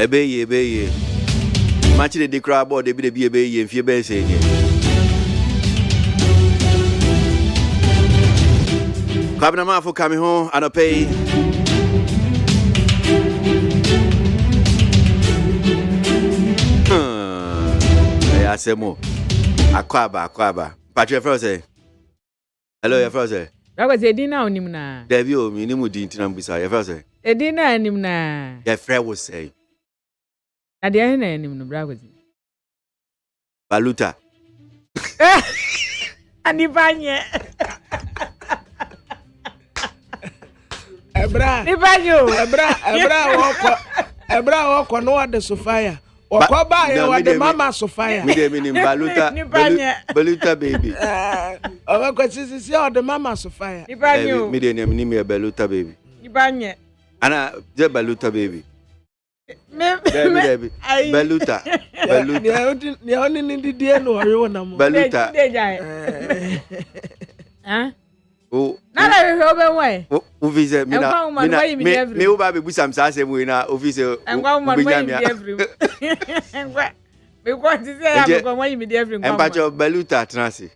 Ebe. Match the crowd board, they be a few bears. Cabinama for coming home and a pay. I say more. Aquaba. Patrick Froze. Hello, your Froze. That was a dinner on him now. Devio, minimum dinner beside your Froze. A dinner on him now. Your friend will say. At the end, him no bravo. Baluta. And the banya. Ebra. Ebra walk no at the Sophia. Or Koba, or the Mama Sophia. Me meaning Baluta. Baluta baby. Oh, because this is the Mama Sophia. Me name a Baluta baby. Ibanya. Anna, the Baluta baby. Baluta. The only need the dear no Baluta. Huh? Oh, now I will away. Who visit me now? Me will be some sassy winner, officer, and one way every. And what? We want to say, I'm going to be every. And patch of Baluta, Transi.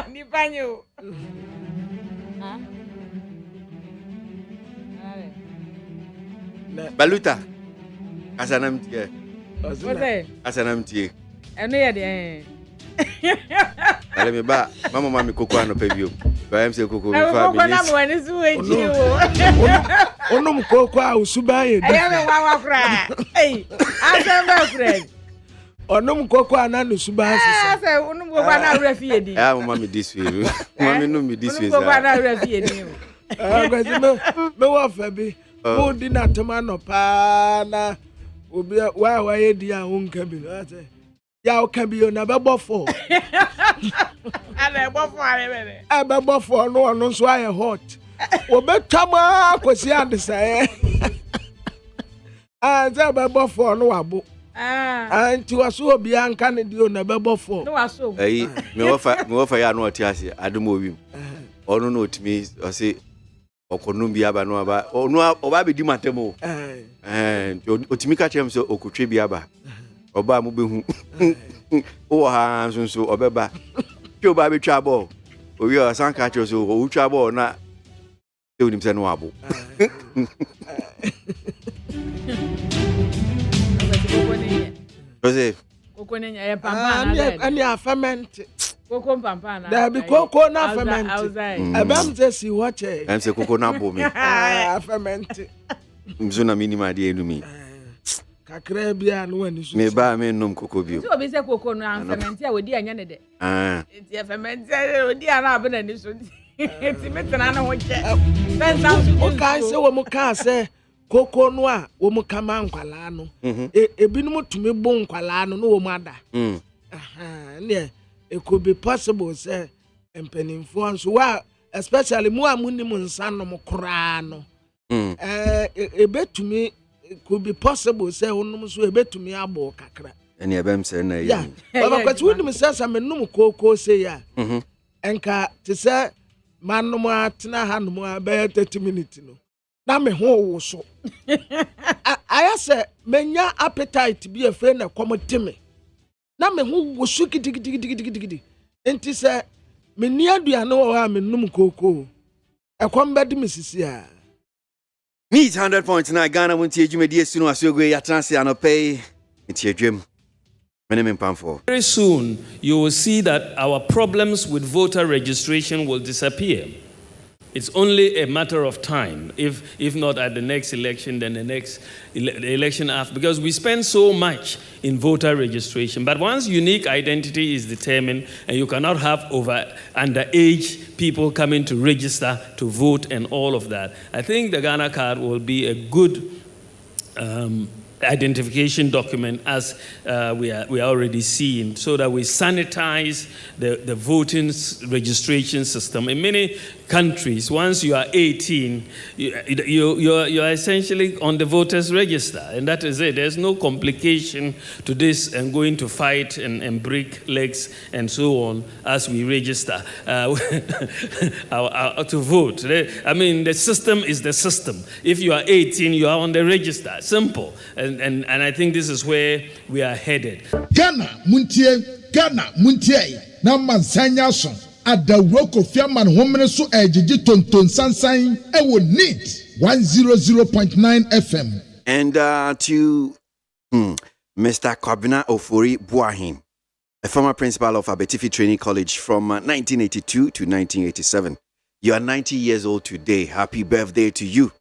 Nipanyo. Baluta. Asanam tie. What's that? Asanam tie. I know you're Ale me ba mama me koko ano pebio ba am se koko fa mi ni koko na mo ni suwe ji o onum koko a usuba ye ayi me wa kra ei asan ba friend onum koko ana no suba asisa say onum koko na wura fie di mama me this way mama no me this way onum koko na wura fie di kwasi me wa fa bi mo di na tama no pa na obi wa ye di a honka bi ase ya can be on a before. And a before, a before no so I hot. Well, bet Tama was yan to say. And a before no abo. And to us so be uncanny on a before. No, I saw. Me offer ya no tiasi, I don't move him. Or no to me, or say, or Columbia Banova, or no, or Baby Dimatemo. And Otimika Chems or Kutribiaba. Oba mu behu o ha nso obeba ti oba be twa ball o wi o san ka cho so o twa ball na e onim se no abo Joseph koko ne ya pampa na ani ferment koko pampa na da bi koko na ferment abam se si wache am se koko na bo me ferment mzo na minima de enumi kakra bia no wani so me ba me nom koko bio so obi se koko no ferment ya wodi anya ne de ti ferment ya wodi ana abena ni so ti metena na ho che ben sound o kai se wo mu ka se koko no a wo mu kama nkwala no ebinum tumi bo nkwala no wo mu ada ne it could be possible say empenimfo so wa especially mu amuni mu nsa no mo kra no ebetumi it could be possible say onum so ebetumi abo kakra ene ebem say na yeah baba kwati wonum say sa menum koko say ya enka te say manum atena hanum about 30 minutes no na me ho wo so aya say menya appetite bi afa na komotime na me ho wo so gidigidi enti say meni aduane wo ha menum koko ekombedi misisi a Meet 100.9 Ghana Montie Jumedi Sunu Asogwe Yatransi Anope It's dream. Very soon you will see that our problems with voter registration will disappear. It's only a matter of time, if not at the next election, then the next election after, because we spend so much in voter registration. But once unique identity is determined, and you cannot have underage people coming to register to vote and all of that, I think the Ghana card will be a good identification document, as we are already seeing, so that we sanitize the voting registration system. In many countries, once you are 18, you're essentially on the voters register, and that is it. There's no complication to this and going to fight and break legs and so on as we register to vote. I mean, the system is the system. If you are 18, you are on the register. Simple. And I think this is where we are headed. Ghana, Montie, na mansanya so. At the work of Fiaman Woman so Ejiji Tonton Sansan, I will need 100.9 FM. And to Mr. Kwabena Ofori Buahin, a former principal of Abetifi Training College from 1982 to 1987. You are 90 years old today. Happy birthday to you.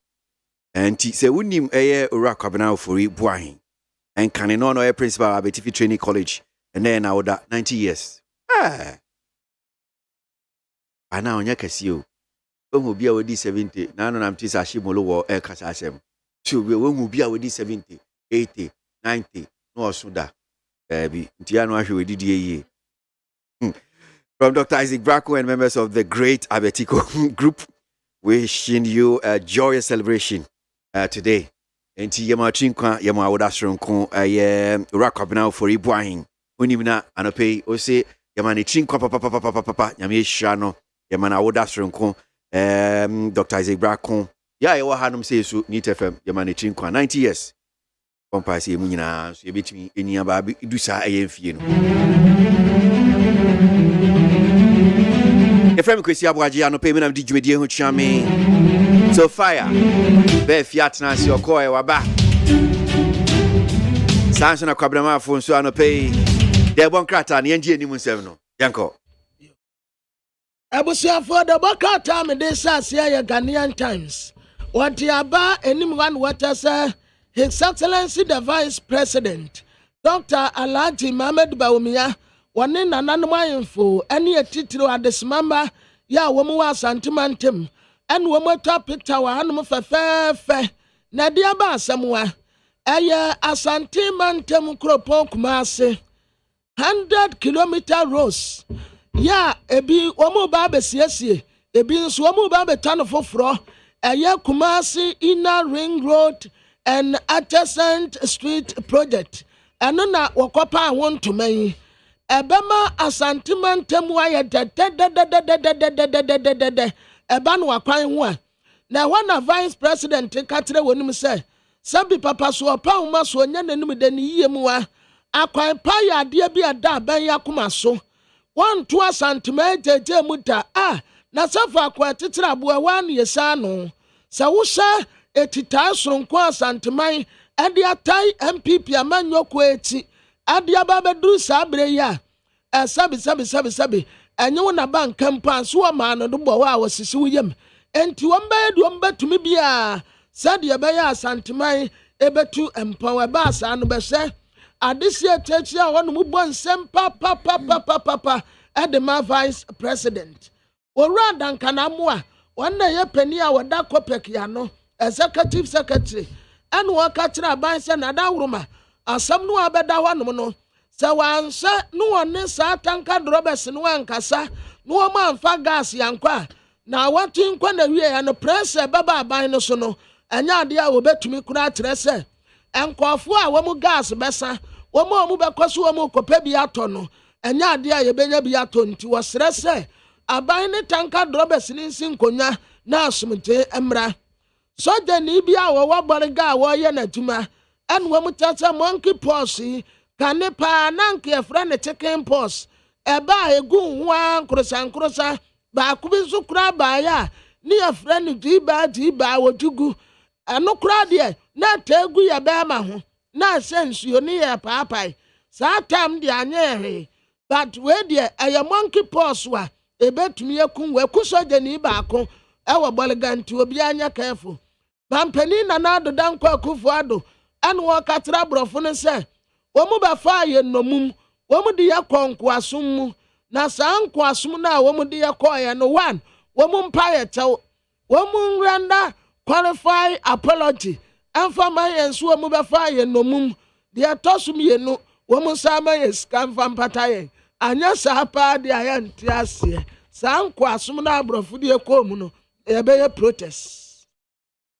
And say unim Ura Kwabena Ofori Buahin. And can no a principal of Abetifi Training College. And then I would 90 years. And now on Yakasio. When will be already 70. Now I'm Tisashimolo or El Casasem. So we will be already 70, 80, 90. No Suda. Baby. Tiano From Dr. Isaac Bracco and members of the Great Abetico Group, wishing you a joyous celebration today. And Yama Chinkwa, Yama Wodastron, Rakabina for Ibuahin. Unimina, Anope, Ose, Yamani Chinkwa, Papa, Yami Shano, Yamana Wodastron, Dr. Isaac Bracco. Yeah, you had say so, Nit FM, Yamani Chinkwa, 90 years. Compasi Munina, so you beat me in your baby, do sa AFN. If I'm Chrissy ABOAGYE, no payment of DJ who chame. So fire. Be fiat nas your coy waba. Sanson a Kwabena phone so no pay. There one crata and NG any no. Yanko. Abusia for the baka time this here Ghanaian Times. What yaba anyone what say His Excellency the Vice President, Dr. Alhaji Mohammed Bawumia, one in an info, any a title at this mama, ya woman was antimantem, and woman topic tower animal for fair, Nadia Basamwa, aya asantimantem Kropon Kumase, 100-kilometer roads. Ya, ebi woman babes yesie, ebi swomu babe ton for fro, aya Kumasi Inner Ring Road. An adjacent street project. And na wakopa want to me. Ebema asantiman temwaya de eban wakwan wa. Na one vice president katre wonim say. Sabi papa so pa uma so nya nanim de ni yemu wa. Akwan pa ya de bia da ban yakoma so. One to asantiman jeje muta na safa akwa titira aboa wan yesa no. Sa wo sha etita soronko asanteman ade atai MPP amanyo kweti ade ababeduru sabre ya sabi enyo na bank kampan so ma no do bo wa wasisi wuyem enti womba bia sade be ya asanteman ebetu empower ba asa no be se adisi etechi a wono mu bon sem pa ade ma vice president owura dankana mo a wonna ye pani a woda kopek ya no executive secretary and waka kira banse na da wuruma asam no abeda hwanom no se wanse no wonne sa tanka drobes no ankasa no ma mfa gas yankwa na watin kwa na wie ya no pressure baba ban no so no anya ade a obetumi kura kire se enkofo a womu gas besa womu bekoso womu kopa bi ato no anya ade a yebenya bi ato nti wosre se aban ne tanka drobes ni nsinkonya na asumte emra Soja ni bia wo boriga wo ye na tuma en wo mutata monkey pox kane pa nanke efra ne chicken pox eba egu nwa nkrosa ba kubi sukura ba ya ni efra ne diba wotugu eno kura de na tegu ya ba ma ho na sensuo ni ya paapai sa tam de anye but we de aya monkey pox wa ebetumi ekun we ku soja ni ba ko ewo boriga nti obi anya careful Pampeni na do danko akufuado anu wakatra brofo ne se womu ba fa ye nomum womu di yakonko asum mu na sanko asum na womu di yakoye no one womu mpa ye tew womu render qualify apology amfa ma yen so mu be fa yen nomum de atosum yenu wo mu sa ma yes kan fa mpata yen anya sa pa de ayan ti ase sa nko asom na abrofo de ekomu no e be ye protest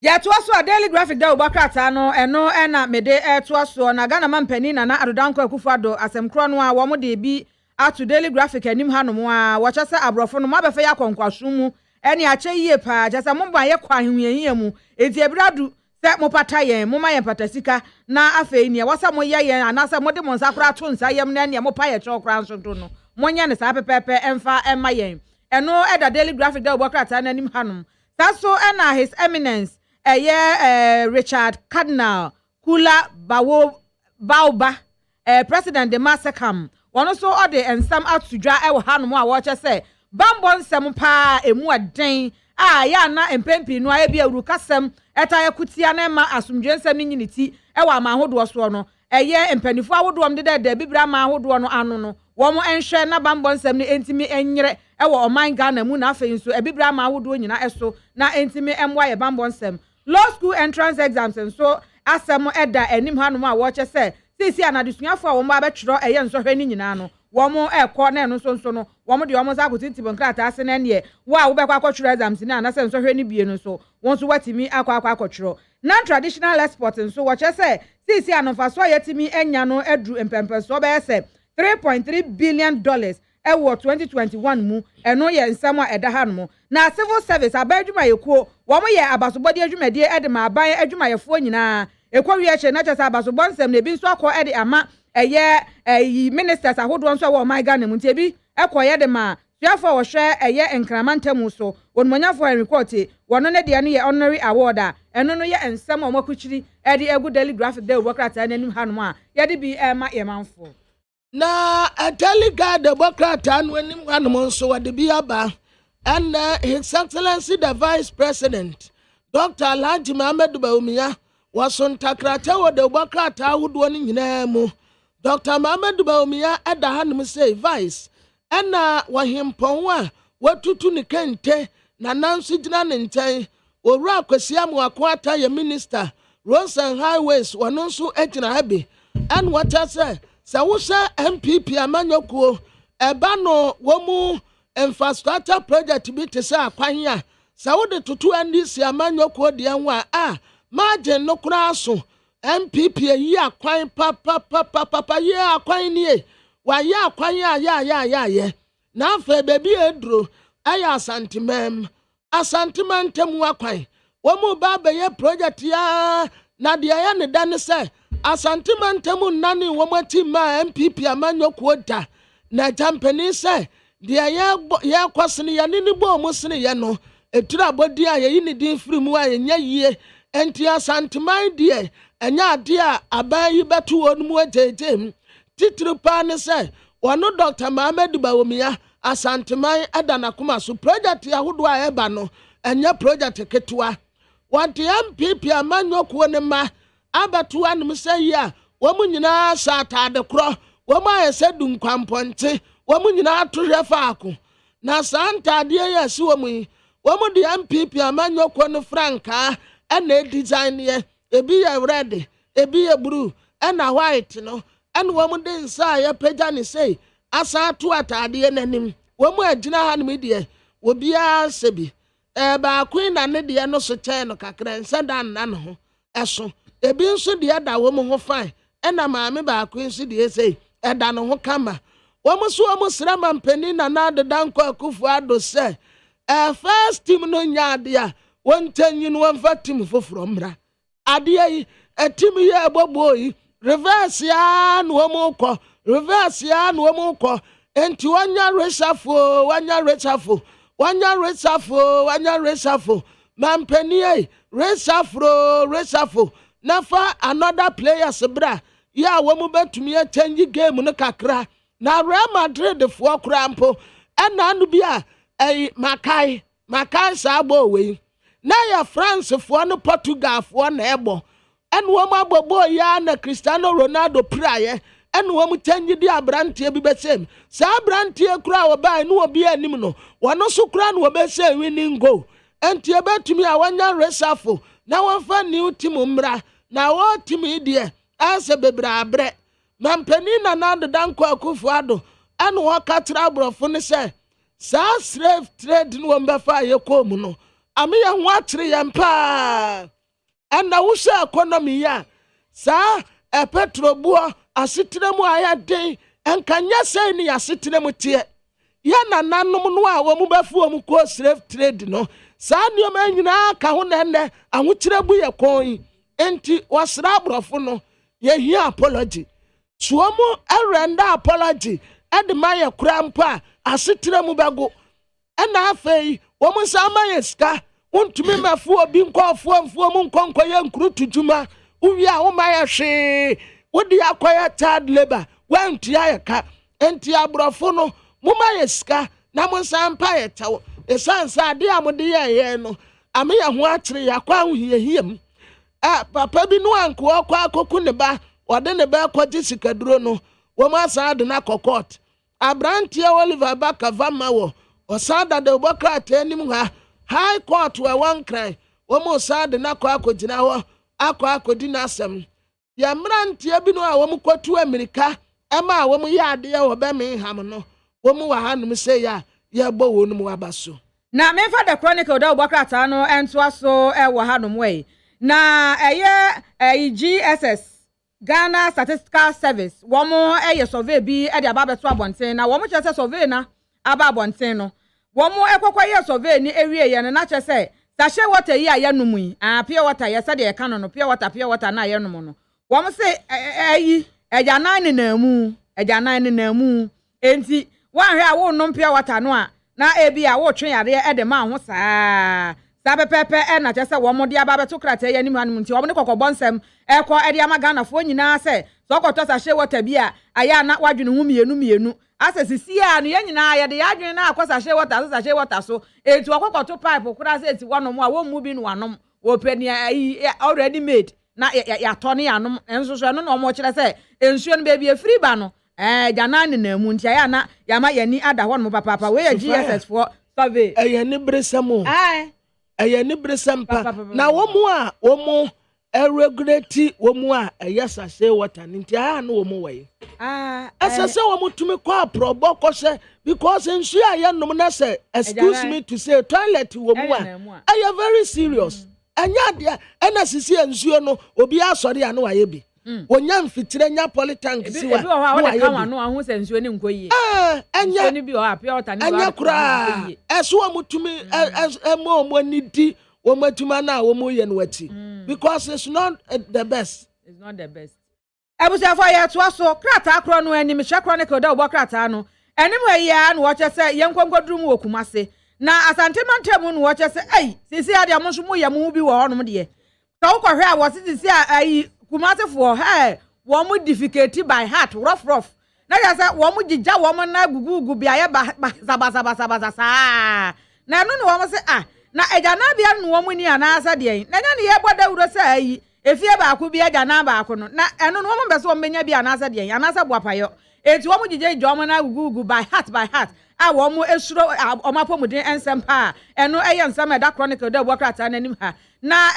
ya to so a daily graphic da obakrata no eno na mede to so na Ghana mampani na adodanko akufado asemkro no a wo mo de bi ato daily graphic anim hanom a wo kyese abrofo no mabefa ya konkwaso mu ene ache yie pa kyese mo ba ye kwa ahwenye mu enti ebradu se mo pata yen mo ma yen patasika na afei ne wasa mo ye yen anasa mo de mo nsakra to nsayem na ne mo pa ye chokra nso no mo nya ne sa pepepe emfa emma yen eno eda daily graphic da obakrata na anim hanom saso ena his eminence Richard Cardinal Kula Baoba President de Massacam one also ode ensam atudwa e wo hanom a wo che se bambon nsem pa emu aden ya na empempi no a bia urukasem eta yakutia na ma asumdwe nsem ni nyiniti e wa amahodo so no empanifo awodo om de bibra ma ahodo no ano no wo mo enhwe na bambon nsem ni entimi enyere e wo oman Ghana mu na afei nso bibra ma ahodo nyina eso na entimi emwa ye bambon nsem law school entrance exams so asem eda enim hanom a wo che se sisi anadesuafo a wo ma betwero nsohwe ni nyina no wo mo ekọ na eno so no wo mo de wo mo za kotinti bonkrata ase na ne wo a wo bekwa akotwero exams ni anase nsohwe ni bie no so won so watimi akwa akotwero non traditional export so wo che se sisi anofasọ yetimi enya no edru empempeso be se $3.3 billion ewo 2021 mu eno ye nsam a eda hanom na civil service abadwuma yekuo wo mo ye abasobodi adwumade edema aban adwuma yefo nyina ekwawi eche na chesa abasobon nsem na ebi nso akọ ede ama ministers ahodo nso wo my Ghana mu ntebi ekoye de ma tuafo wo hwe enkramantam so onmonyafo report wono ne de ne ye honorary award a eno no ye nsam omakuchiri ede egu daily graphic de obakrata na nim hanom a ye de bi ma ye manfo na delegate Democrat no anim hanom nso wade bi aba and His Excellency the Vice President Dr. Alhaji Mohammed Bawumia was on takrata wo de Democrat ahodo ni nyina mu Dr. Mohammed Bawumia eda hanom say vice and wahimpon wa watutu ni kente na nanso gina ne nten owura akwasiam wakwata ye minister roads and highways wanonso egina habe and what say sa wo sha MPP amanyokuo eba no wo mu infrastructure project bi te sa akwan a sa wo de tutu andisi amanyokuo de anwa margin no kura so MPP yi akwan papa yi akwan nie wa yi akwan ya na afa bebi edro aya asantimem temu akwan wo mu ba be ye project ya na de ya ne dan se asantimantemu nani wo mati ma MPP amanyokuo da na jampani se de ya kwasene ya ni bo mu sene ye no eturu abodi a ye ni din firi mu a nya yie enti asantiman de enya ade a aban yi betu won mu ajejem titru pa ne se wono Dr. Mohammed Bawumia asantiman adana kuma so project ya hodo a eba no enya project ketua wanti MPP amanyokuo ne ma abatu anum say ya wo mu nyina sata de kro wo ma yese dunkwamponte wo mu nyina tohwe faako na santa de ya si wo mu de MPP amanyoko no franka na design ye ebi ye red ebi ye blue na white no wo mu de nsa ya pagya ne say asa to atade nanim wo mu agina ha no de wo bia sebi ba queen na ne de no so chen no kakra nsa dan na no ho eso ebi nso de da wo mu ho fine na maame ba ko nso de sei eda no ho kama wo mu so wo mu sra mampani na de danko akufu ado se first team no nya de a won tanyi no won fa team foforo mra ade yi team ye bobo yi reverse ya no mu ko enti wanya resafo mampani resafo nafa another players bra ya wo mu betumi change game no kakra na Real Madrid fo krampo ena anu bia makai sabo we na ya France fo no Portugal fo na ebo en wo mu abobo ya na Cristiano Ronaldo praye en wo mu change di abrantie bi besem sa abrantie kura wo bai no obi anim no wono so kura no wo besem winning goal enti ebetumi a wanya resafo na wonfa new team mmra na wo team ide ase bebrabre mampani na na danko akufuado ane wo katra abrofo ne se sa slave trade no mbefa ye kom no ame ye ho akyere ye mpa ana wo sha economy ya sa petrobuo asetena mu aya den enkanya sei ni asetena mu tie ya na nanom no a wo mu befu wo mu ko slave trade no sa nioma nyina ka ho nenne ahokyere bu ye kon enti wasra abrofo no ye hia apology suomo erenda apology ede maye krampa asetena mu bego ena afei wo mu sa maye ska wontumi mafu obi nkofo mfuo mu nkonko ye nkuru tujuma uwi a wo maye hwe wodi akoya child labor wantua ye ka enti abrofo no mu maye ska na mu sampa ye tawo esansa ade amode ye no ame ye ho akyere yakwa ho hiem papa bi no anko akwa akoku ne ba ode ne ba kwaji sikaduro no wo ma sa ade na kokot abrantie Oliver Bakavama wo osada de bokrata anim ha high court we one cry wo mo sa ade na kwa akogina ho akodi na asem ya mrantie bi no a wo mo kwatu Amerika ema wo mo ya ade wo be me ham no wo mo wa hanum se ya bo wo no mo abaso na me fa the chronicle da bokrata no ento aso e wo hanum we na GSS Ghana Statistical Service womo survey bi e de ababeto abonten na womo chese survey na aba abonten no womo ekokwa survey ni ewie ye na chese sachet water yi ayanum yi pure water ye se de e kan no pure water na ayanum no womo se eja nan ni na mu enti wan hwe a wo nom pure water no a na ebi a wo twen yare e de ma ho saa sabepepe na chese womo de ababeto krata ye nim hanum nti womo ne kokobonsem eko ede amagana fo nyina se so koto sachet water bi a aya na wadwene hu mienu asesisi a no ye nyina ye de yadwene na akosa sachet water so etu okokoto pipe kura se eti wonom a wo mu bi no wanom wo pani already made na ya tone yanom enso so no mo kire se ensuo no be free ba no jana ne na mu ntia ya na ya ma yani ada ho no papa we ya GSS for survey ni bresamo ni bresampa na wo mu regulate wo mu a sachet water ntia na wo mu we asase wo mu tumi kwa probo ko se because ensu ayenom na say excuse me to say toilet wo mu a very serious anya dia ena sisi ensuo no obi asori anu aye bi wonya mfitire nya polytank siwa ebi o ha wo ka wanu ahu se ensuo ni nkoyie anya ni bi o ha pure water ni anya kura eso wo mu tumi emo nidi wo matuma na wo mu ye no wati because it's not the best. Ebusa for ye to aso krata akro no ani me chronicle da obo krata no enim we ya no wo chese ye nkonkoduru mu okumase na asante mantemu no wo chese sisi ade amonso mu ye mu bi wo honom de so wo kohwe a wo sisi kumase for wo mu difficult by heart rough na ya say wo mu gija wo mu na gugugu bia ye ba zaba sa na no wo mu se na eja na bia no wo mu ni anasa de na nya ne ye boda wuro sa efie ba akụ bi eja na ba akụ no na eno no mo beso mbenya bi anasa de anasa boapayo eti wo mu gije jom na gugugu by heart a wo mu esuro o mapomuden ensempa eno eye nsam da chronicle da bokrata na nim ha na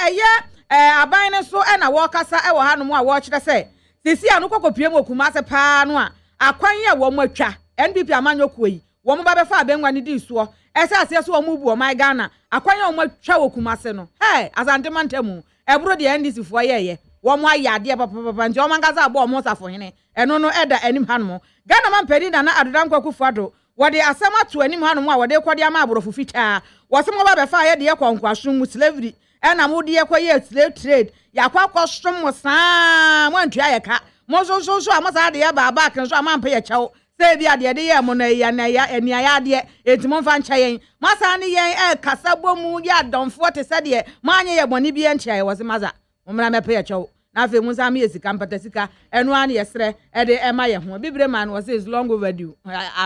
aban ne so na wo kasa wo ha no mu a wo kire se sisi anu kokopie mu okumase pa no a akwan ye wo mu atwa NPP amanyokuo yi wo mu ba be fa abenwa ni di so ese ase so wo mu bu o my Ghana akwan ye wo mu atwa wo kumase no asante mantemu ebro de NDC fo ye wo mo ayade papa nti o mangaza abo o mo safo hene eno no eda anim hanom Ghana man pedi na adodan kwakufuado wo de asema to anim hanom a wo de kwode ama aborofo fitaa wo se mo ba be fa ye de kwankwasom mu slavery ena mo de ye kwaye slave trade ya kwakwasom mo saa mo antua ye ka mo so amasa de ye ba kan so amampa ye chew se bi ade de ye mo na ya eni aya de etimo fa ncha yen masa ne yen kasabo mu ya donfo te se de manye ye boni bi encha ye wo se maza mo mra mepa ye chew na afi mu sa me yesika mpata sika enu an yesre ede ema ye ho bibre man was is long overdue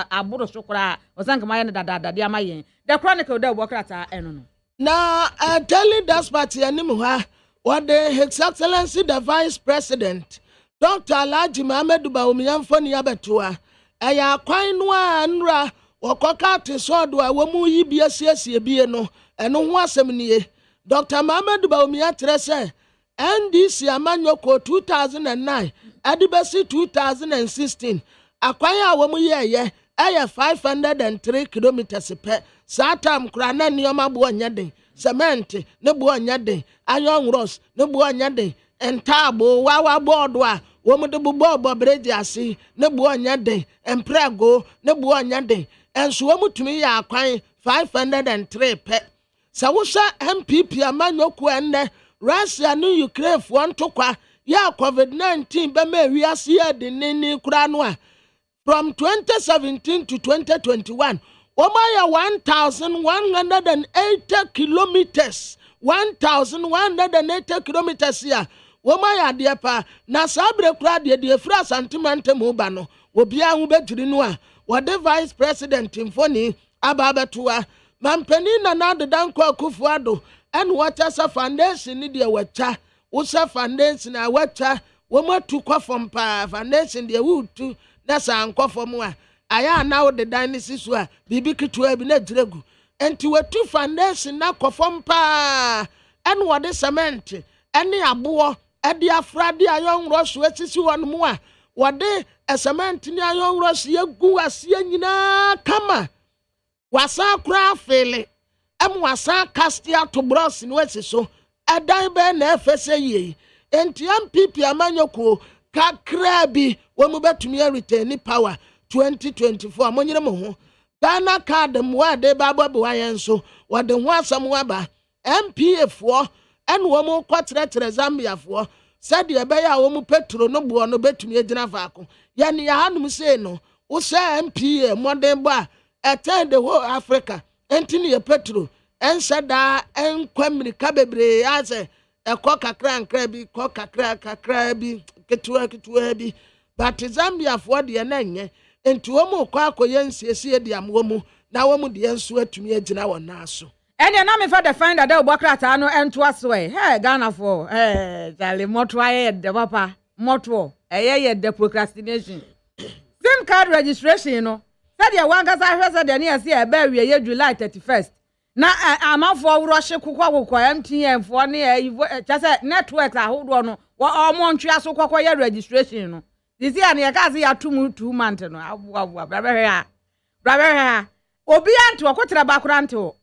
aburo sokora osanka maye ne dada de ama yen the chronicle da bokrata enu no na telling that party anim ha what the His Excellency the Vice President Dr. Alhaji Mohammed Bawumia ni abetoa eya kwan no anra wokoka te sodo a wo mu yi bia siesie bie no eno ho asem nie Dr. Mohammed Baumia Trese, NDC Amanyoko 2009, Adibasi 2016, Akwaya Wamuye, Aya 503 kilometers per Satam Krana Nioma Buanyade, Cement, Nebuanyade, Iron Ross, Nebuanyade, and Tabo, Wawa Bordwa, Womadubu Bobo Brediasi, Nebuanyade, and Prago, Nebuanyade, and Swamu to me are 503 per. Sawusha MPP Amanyoko and Russia New Ukraine for one tokwa ya COVID-19 beme wiase ya de nini kranwa from 2017 to 2021 omaya 1180 kilometers 1180 kilometers ya omaya de pa na sabre kra de fra santimante mu ba no obi a hu betiri no a wode vice president mfoni ababetua mampeni na de danko akufuado and what as a foundation need your wacha, Usa foundation a wacha, woman to cough from pa foundation the wood too, that's a cough for more. I am now the dynasties were Bibiku to have been a dragu, and to a two foundation now cough from pa and what is cement, any aboa, and the afradi a young rush, which is one more. What day a cement in a young rush, you go as yena, come. Wasa craft failing. Wasa castia to bros in West so a dive na FSA ye. Enti MPP Amanyoko kakrabi when we bet to me return power 2024 money mo. Ghana card them where they baba boy so what the one some waba MPA for and woman quatre Zambia for said the beya woman petro no buono bet to me dinavako. Yani ya hanum say no. Usa MPA modern bar attend the whole Africa. Entini ye petro ensada enkwamri kabebre ase ekokakra nkrabi kokakra bi ketua bi but Zambia for de na nye enti omo kwakoye nsiesie de amwo na womu de enso atumi agina wona so ene na me fa the find that obokrata no ento aso hey Ghana for tale moto aye de papa moto ye de procrastination SIM card registration no said ya wanga sa hwese de ne ase e ba wie July 31st na amafo rush kokwa MTN for ne chase network ahodo no omo ntwa so kokwa ye registration no this year ne ka se ya 2 month no abuabu brabe obi anto okotre bakura nto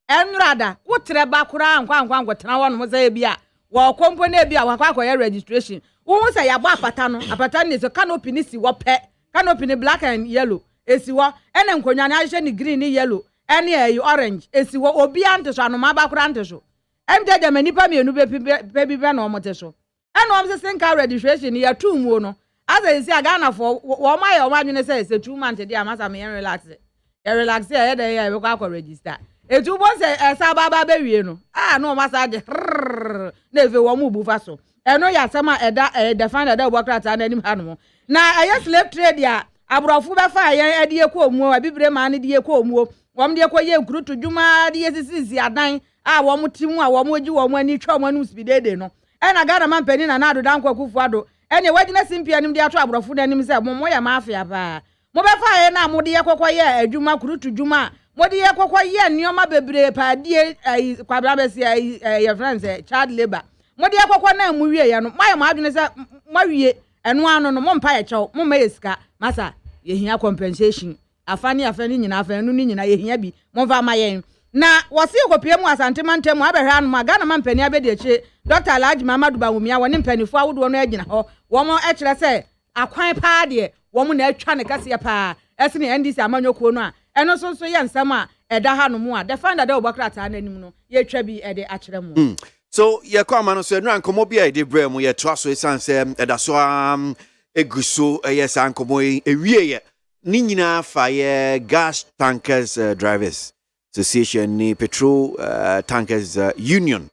enrada kotre bakura nkwa ngotena wono mo za bia wo kompo na bia wakwa ye registration wo se ya bo apata ne so canopy ni si wo pe canopy ni black and yellow esiwo ene nkonya na ahye ni green ni yellow ene ayi orange esiwo obi ante so anoma bakura ante so emjeje manipa mienu be na omote so ene om se sinka registration ya 2 mu no asa esi Ghana for wo ma ye o ma dwene se 2 month dey amasa me relax ya dey ya be kwa register etu bo se esa baba be wie no no masa je na efe wo mu bufa so eno ya sama eda defend eda obokrata na anim hanom na aye slave trade ya abrofu be fa yen adie ko omuo abibre ma ne die ko omuo wom de ko ye nkrutu dwuma de sisi adan wom timu wom ogi wom ani twa wom anu spidede no na Ghana man pani na ado dan kwakufu ado ene wagina simpia nim de ato abrofu na nim se mo ya mafia ba mo be fa yen na mo de kokko ye adwuma krutu dwuma mo de kokko ye nioma bebre pa die kwabra be se ye friends child labor mo de kokko na mu wie ye no mo ya ma adwene se mo wie eno ano no mo mpa ye chew mo ma yesika masa yehia compensation afani nyina afanu ni nyina yehia bi mo va ma yen na wasi kopie mu asante mantem abehwe anu ma Ghana man pani abedi eche Dr. Alhaji Mamadu Bawumia woni mpanifo awodo no agina ho wo mo ekire se akwan pa de wo mo na atwa ne kase pa esine NDC amanyoko no a eno so ye nsam a eda ha no mu a defender da obokrata na anim no ye twa bi ede akire mu so ye kwama no so enu ankomo bi a de brɛ mu ye toa so esanse eda so eguso yes ankomo ewie ye ni nyina fa ye gas tankers drivers association ni petrol tankers union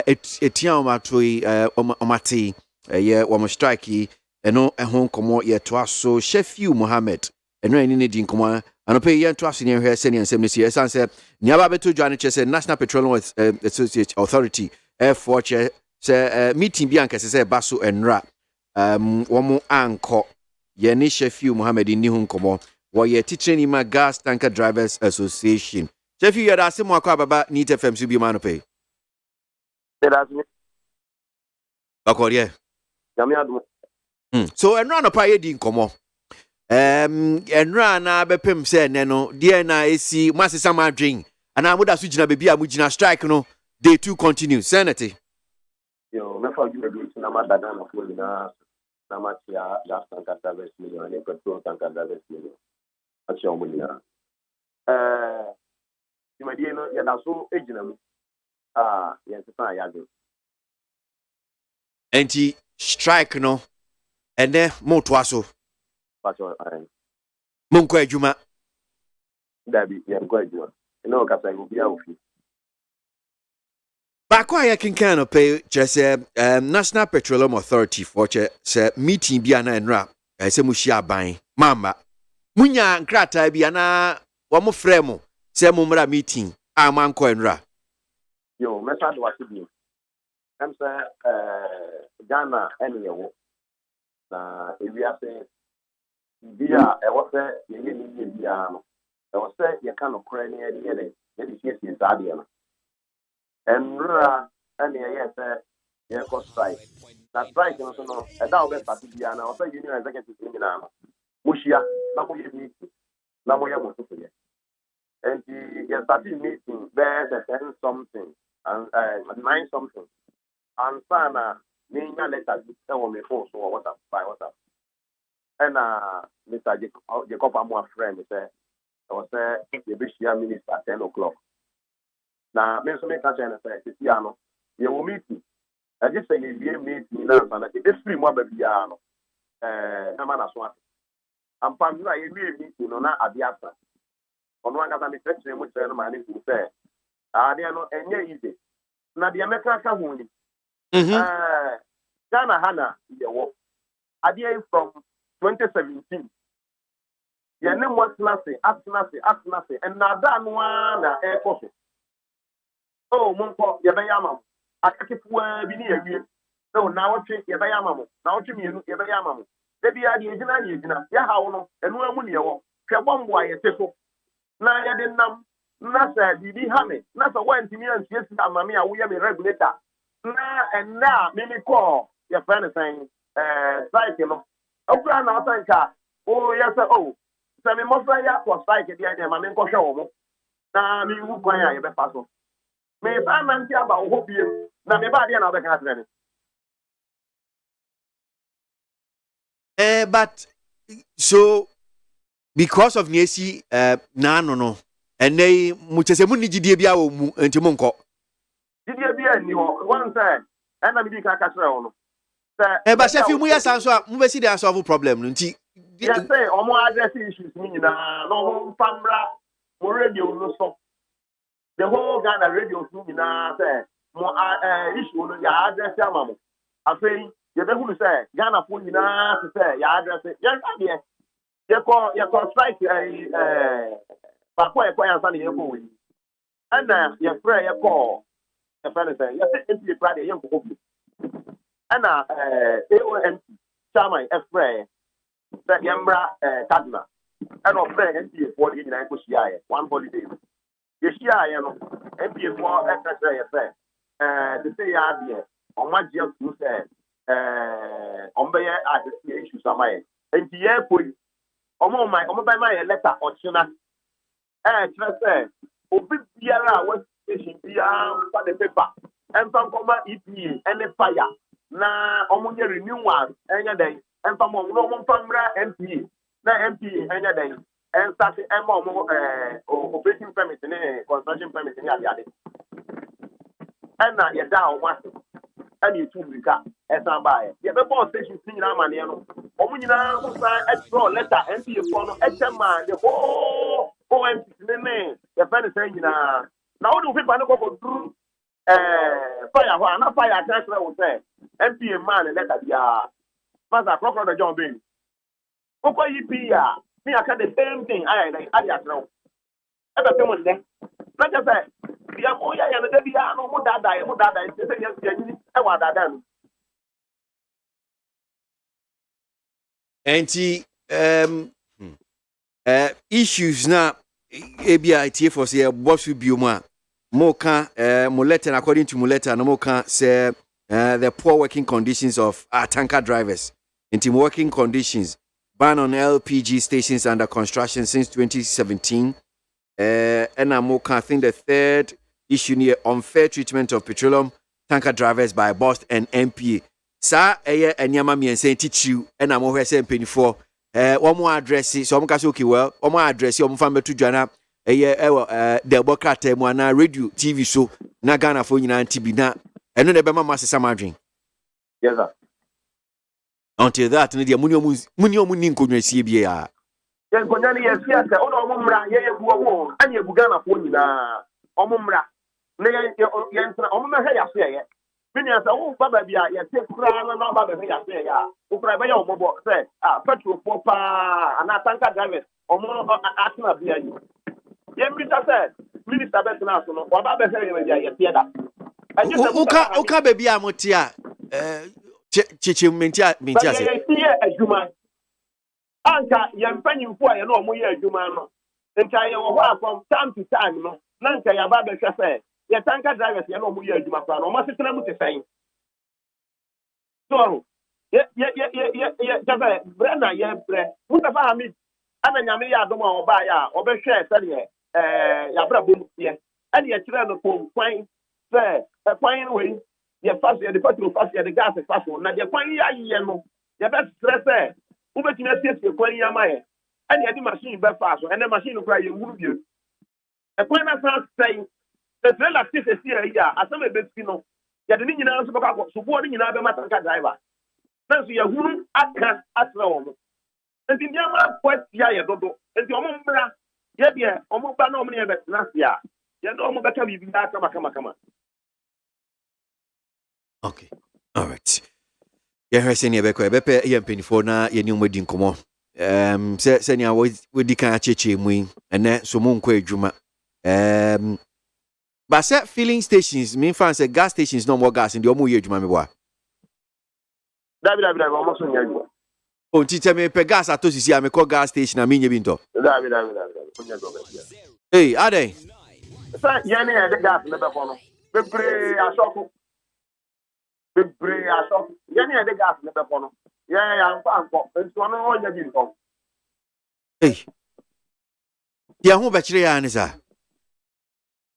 etian omatoi omati ye wo strike eno ehon komo ye toa so Shefiu Mohammed eno eni ne din komo anope ye toa so ne hwe se ne nsem ne si esanse ni aba beto dwane chese National Petroleum Association Authority for che se meeting bi anka se baso enra womo anko ye ni Shefiu Mohammed ni hu komo wo ye titreni ma gas tanker drivers association Shefiu ya da se mo akwa baba ni FM su bi manope That's me. Akorie. So enra no pa ye di nkomo. Enra na bepem se ne no de na esi masesa madwen ana moda so gina bebi a mu gina strike no day 2 continue Senate. Yo, me for you do na ma dada na for na ma tia gas tank service million and petrol tank service million. Achi omo ni na. You my dear no ya da so ejina mu. Yes fa ya do. Enti strike no ene moto aso. Pacho Monko adwuma. Dabi ya go adwuma. No ka sai go bia ofi. Back why I can kind of pay just National Petroleum Authority for say meeting bi ana enra say mu hia ban mama munya nkrata bi ana wo mo frɛ mo say mo mra meeting a man ko enra yo me sa do asibi am say Ghana ene yewo na ewia say bia e wo say ye ni bia no e wo say ye kan okra ne ye de ye di sie saade no enra ene ye say ye ko strike na strike no so no e da obe party bia na o say union executive ni na no mushia na mo ye meeting na mo ye mo so ye and the starting meeting there 10 something and 9 something and sana me nya letter bi e wo me phone so what up and Mr. Jacob Amwa friend say I say the bishia minister 10 o'clock na me so me ka say say ti ano ye wo meeting I just say ye meeting na sana e free mo ba bia no na ma na so ate ampa na ye meeting no na abiasa ono anga me tretre mo tre no ma ni ku say ade no enye ide na de meka ka hu ni Ghana hana ye wo ade from 2017 ye ne mo atnase and na da no na e koso oh monko ye be yama akakefuwa bi ni yewie so na wotwe ye be yama mo na wotwe mienu ye be yama mo de bia de ejina ya hawo no enu amu ne ye wo hwe bombo aye teso na ye de nam na sa bibi hame na sa wantimi antie si amame a wo ye me regulator na mimi call your friend is saying strike no okura na otanka oh yes oh so me mo fa ya for strike dey ma me nko hwe wo mo na mi wu kwan ya ye be fa so me fa man ti aba wo bie na me ba dey na be ka tene but so because of Nesi na no and they muchese mu nigidie bia wo mu enti mu nko didie bia ni ho one say na me di ka kire wo no ba shefi mu yesa so a mu be si dey solve problem no nti yes say omo address issues ni na no famra mo radio no so the whole Ghana radio ni na say mo issue no ya address amamo afei ye be hu say Ghana fo ni na say ya address ya dey ye ko strike ba ko e ko ya san ye ko wi ana ye frɛ ye ko e fa say ye say MP Friday ye ko bi ana AOMP chairman frɛ that yambra Kaduna and of MP for the United States one holiday ye shia no MP for say the say ya there on my just to say on be issues amaye enti ye poi omo by my letter or china say obi biara what station bia for the paper and from EPA and fire na omo ye renewal enya dey and from no famra MP na MP enya dey and start mo operating permit ni construction permit ni ade and na ye da o wa and you two bika esan bae ye be boss station sin na mane no omo nyina so sa extra letter MP for no HMA the whole OMP ne ye fa ne san nyina na wo do paper no go through fire ho na fire transfer wo say MP man letter dia Master Crocodile John Bain. Oko EPA, me aka the same thing. I atro. Ebe te mo nde. Na je say, ya mo ya na de bia no mo dada se se ya ni e wa dada no. Anti issues na ebia tie for say boss bi o mu a Moka Muletan, according to Muletan, Moka say the poor working conditions of tanker drivers. Into working conditions, ban on LPG stations under construction since 2017. And Moka, I think the third issue near unfair treatment of petroleum tanker drivers by BOST and MPA. Sa and Yamami and Saint teach you, and I'm over saying penny for one more address. So I'm okay, well, one more address, your family to Jana. The Bokate Mwana radio TV show Nagana for United TB na and no Bema Master Samadrin. Yes, sir. Until that, Nadia Munio Muninko CBA. Yes, Gonyani, yes, yes, Omumra, Yea, and Yabugana for Nina, Omumra, Omumra Haya, many as a Baba, yes, Crown, and Baba Haya, who Private Mobo said, Petro Popa, and Atanka drivers, or more Atna Bia. Minister said, Minister Besson, or Baba Haya, Oka baby Amotia, Chichimentia, Mintia, a human. Anka, young penny for a no more human. And I am from time to time, no. Nanka, your Baba said, your tanker drivers, you know, we are human, or must say, saying. So, Brenna, yes, Mustafa Hamid, and Yamia Doma or Baya, or Beshare, Yabra Boom, yes, and your children of fine, a fine way, your first year, the petrol first year, the gas is fast one, now your fine year, your best stress there, who bet you not take your 20 year mile, and you machine very fast, and the machine will cry you move you. A point of saying, the relative is here, as some of the Spino, you didn't know supporting in other matter driver. Now, so your woman at home. And in the quite yaya dodo, and your mumbra, yet, almost no many of it last year. You know, better be that come. Okay, all right. Yeah, senior Bepe, Yam Penifona, Yenim Wedding Como. Senior was with the Kachi Mwing, and then so Monque Juma. But set filling stations, mean fans at gas stations, no more gas in the Omu Jumamiwa. David, almost on your. Oh, teacher me per gas at Tosi, I'm a call gas station, I mean, you been to. David. Hey, are they? Yanni and the gas never follow. The pray a shock. The pray a shock. Yanni and the gas never follow. Yeah, I'm fine. It's one on your bill. Hey. Yeah, who bet you are, sir?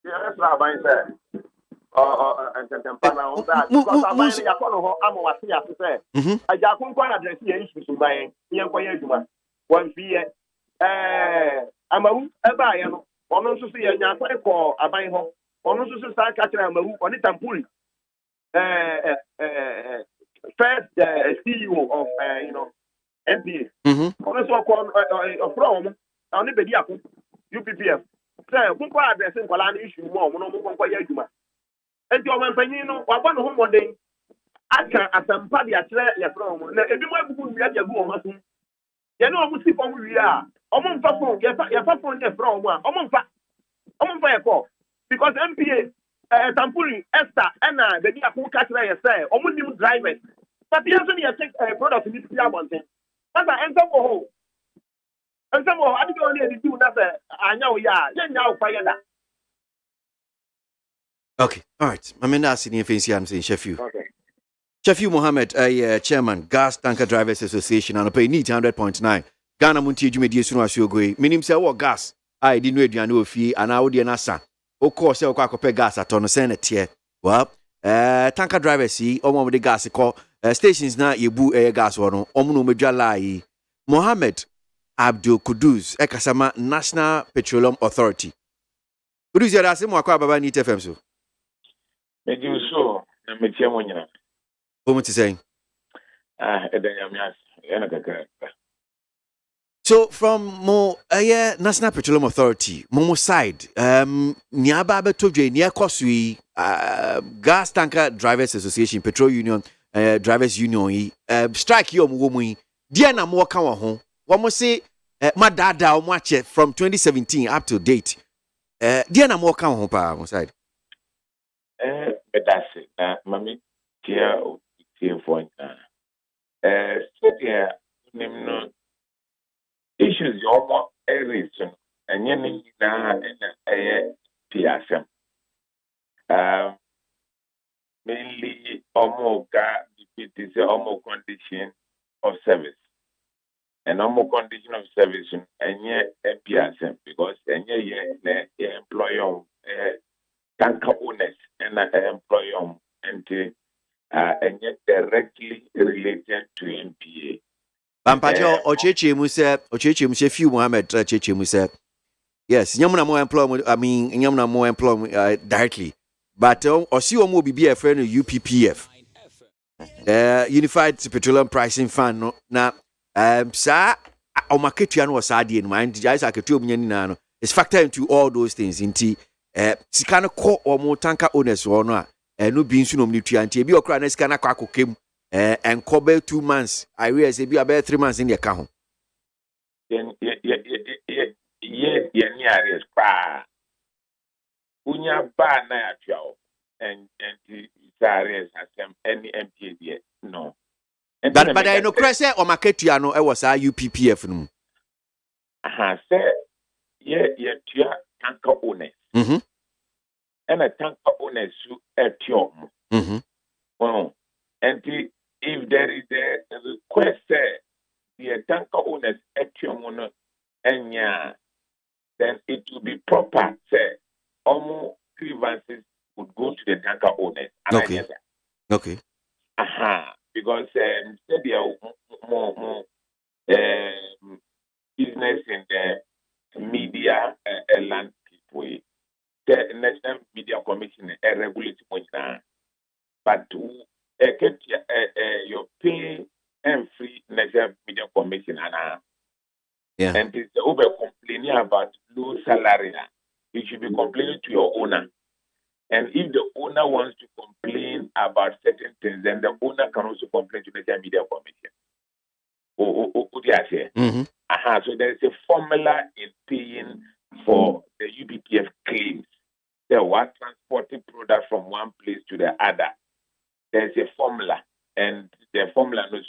Yeah, that's what I said. And that. Because I follow her, I'm what she has to say. I just couldn't quite address the issues to buy young Koyajuma. One fear. I'm a buyer. On also see a young for a buying home. On also start catching a move on it and pull. First, CEO of, MPA. Also, from on the Bediaco, UPPF. Say, who are addressing Colani issue more, no more Koyajuma. And your Mampanino, or one home one day, I can at some party at your throne. Everyone who get your go, you know, we see from we are. Among Papa, your papa on the throne, among fire call. Because MPA, Tampuri, Esther, Anna, the dear who catch there, say, almost new drivers. But the answer you take a product in this year one thing. That's an answer for home. And some more, I don't know to do that. I know, yeah, now fire that. Okay, all right. I'm in the senior fancy. I'm saying Sheffield. Okay. Sheffield Mohammed, chairman, Gas Tanker Drivers Association, and I pay need 100.9. Ghana Montie Jumedi Sunu Asuogwe. Minim say what gas. I didn't know no fee, and I would nasa. Of course, I will pay gas at on Senate here. Well, tanker drivers see, with the gas call stations now. You boo air gas or no. Omuno Mejala Mohammed Abdul Kudus, Ekasama National Petroleum Authority. Kudus, you're asking what Baba need FM so. Me do so, na me tia mo nyina. What you saying? So from mo National Petroleum Authority, Momo side, niaba betodwe near Kosui, Gas Tanker Drivers Association, Petrol Union, Drivers Union, strike you woman. Dear na mo kan wa ho. One mo say my dada watch from 2017 up to date. Dear na mo kan ho pa mo side. But that's it. Mami tia for so there no issues your more reason and you na PSM mainly omoga it is a omo condition of service. And normal condition of service and yet MPSM because and yet employer tanker owners and employer and yet directly related to MPA. Bampacho Ochechi Muse few Mohammed Chechi Muse. Yes, Yamuna more employment, I mean Yamuna more employment directly. But or see one will be a friend of UPPF. Unified Petroleum Pricing Fund no na sa o market you was adi in mind just like 2 million nano it's factored into all those things inti sika no call or more tanker owners or no no be nsu no mnitu anti e bi okra na sika na kwa kokem and cover 2 months I realize e bi about 3 months in the account ye ni areas pa unya ba na atwa and areas as any MPA no. But I know Cresse or Marketia no, I was a UPPF. Say, tia tanker owners. And a tanker owners who at your. And if there is a request, the tanker owners at your mono, and then it will be proper, say, almost grievances would go to the tanker owners. Okay. Because there more business in the media landscape. The National Media Commission regulates money, but your pay and free National Media Commission and it's over complaining about low salary. You should be complaining to your owner. And if the owner wants to complain about certain things, then the owner can also complain to the Media Commission. So there is a formula in paying for the UPPF claims. They were transporting products from one place to the other. There is a formula, and the formula is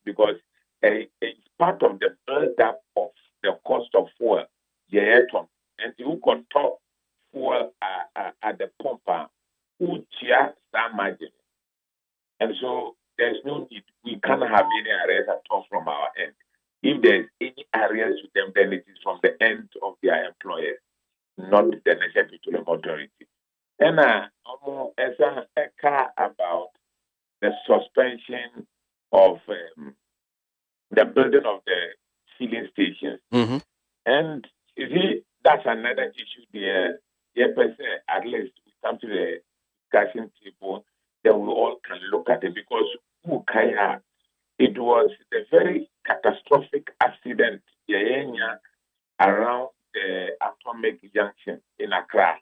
because it's part of the build-up of the cost of fuel. And you can talk fuel at the pump, who cheer that margin. And so there's no need. We can't have any arrears at all from our end. If there's any arrears to them, then it is from the end of their employers, not the National Petroleum Authority. And as a car about the suspension of the building of the filling stations. And you see, that's another issue there. At least we come to the discussion table, then we all can look at it because it was a very catastrophic accident around the atomic junction in Accra.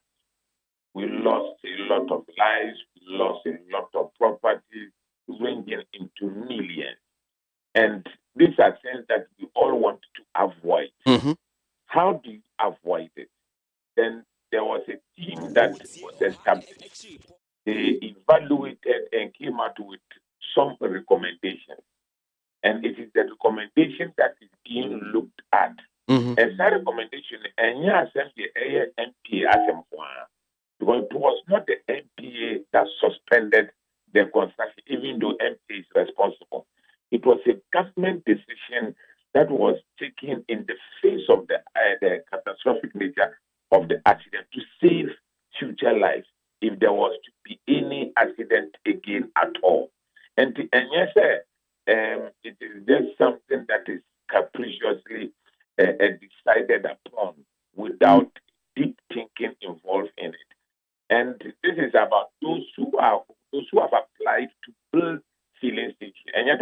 We lost a lot of lives, we lost a lot of property, ranging into millions. And these are things that we all want to avoid. How do you avoid it? Then there was a team that was established. They evaluated and came out with some recommendations. And it is the recommendation that is being looked at. And that recommendation, and the MPA because it was not the MPA that suspended the construction, even though MPA is responsible. It was a government decision that was taken in the face of the catastrophic nature of the accident to save future lives if there was to be any accident again at all. And yes, it is just something that is capriciously decided upon without deep thinking involved in it. And this is about those who have applied to build filling stations. And yet,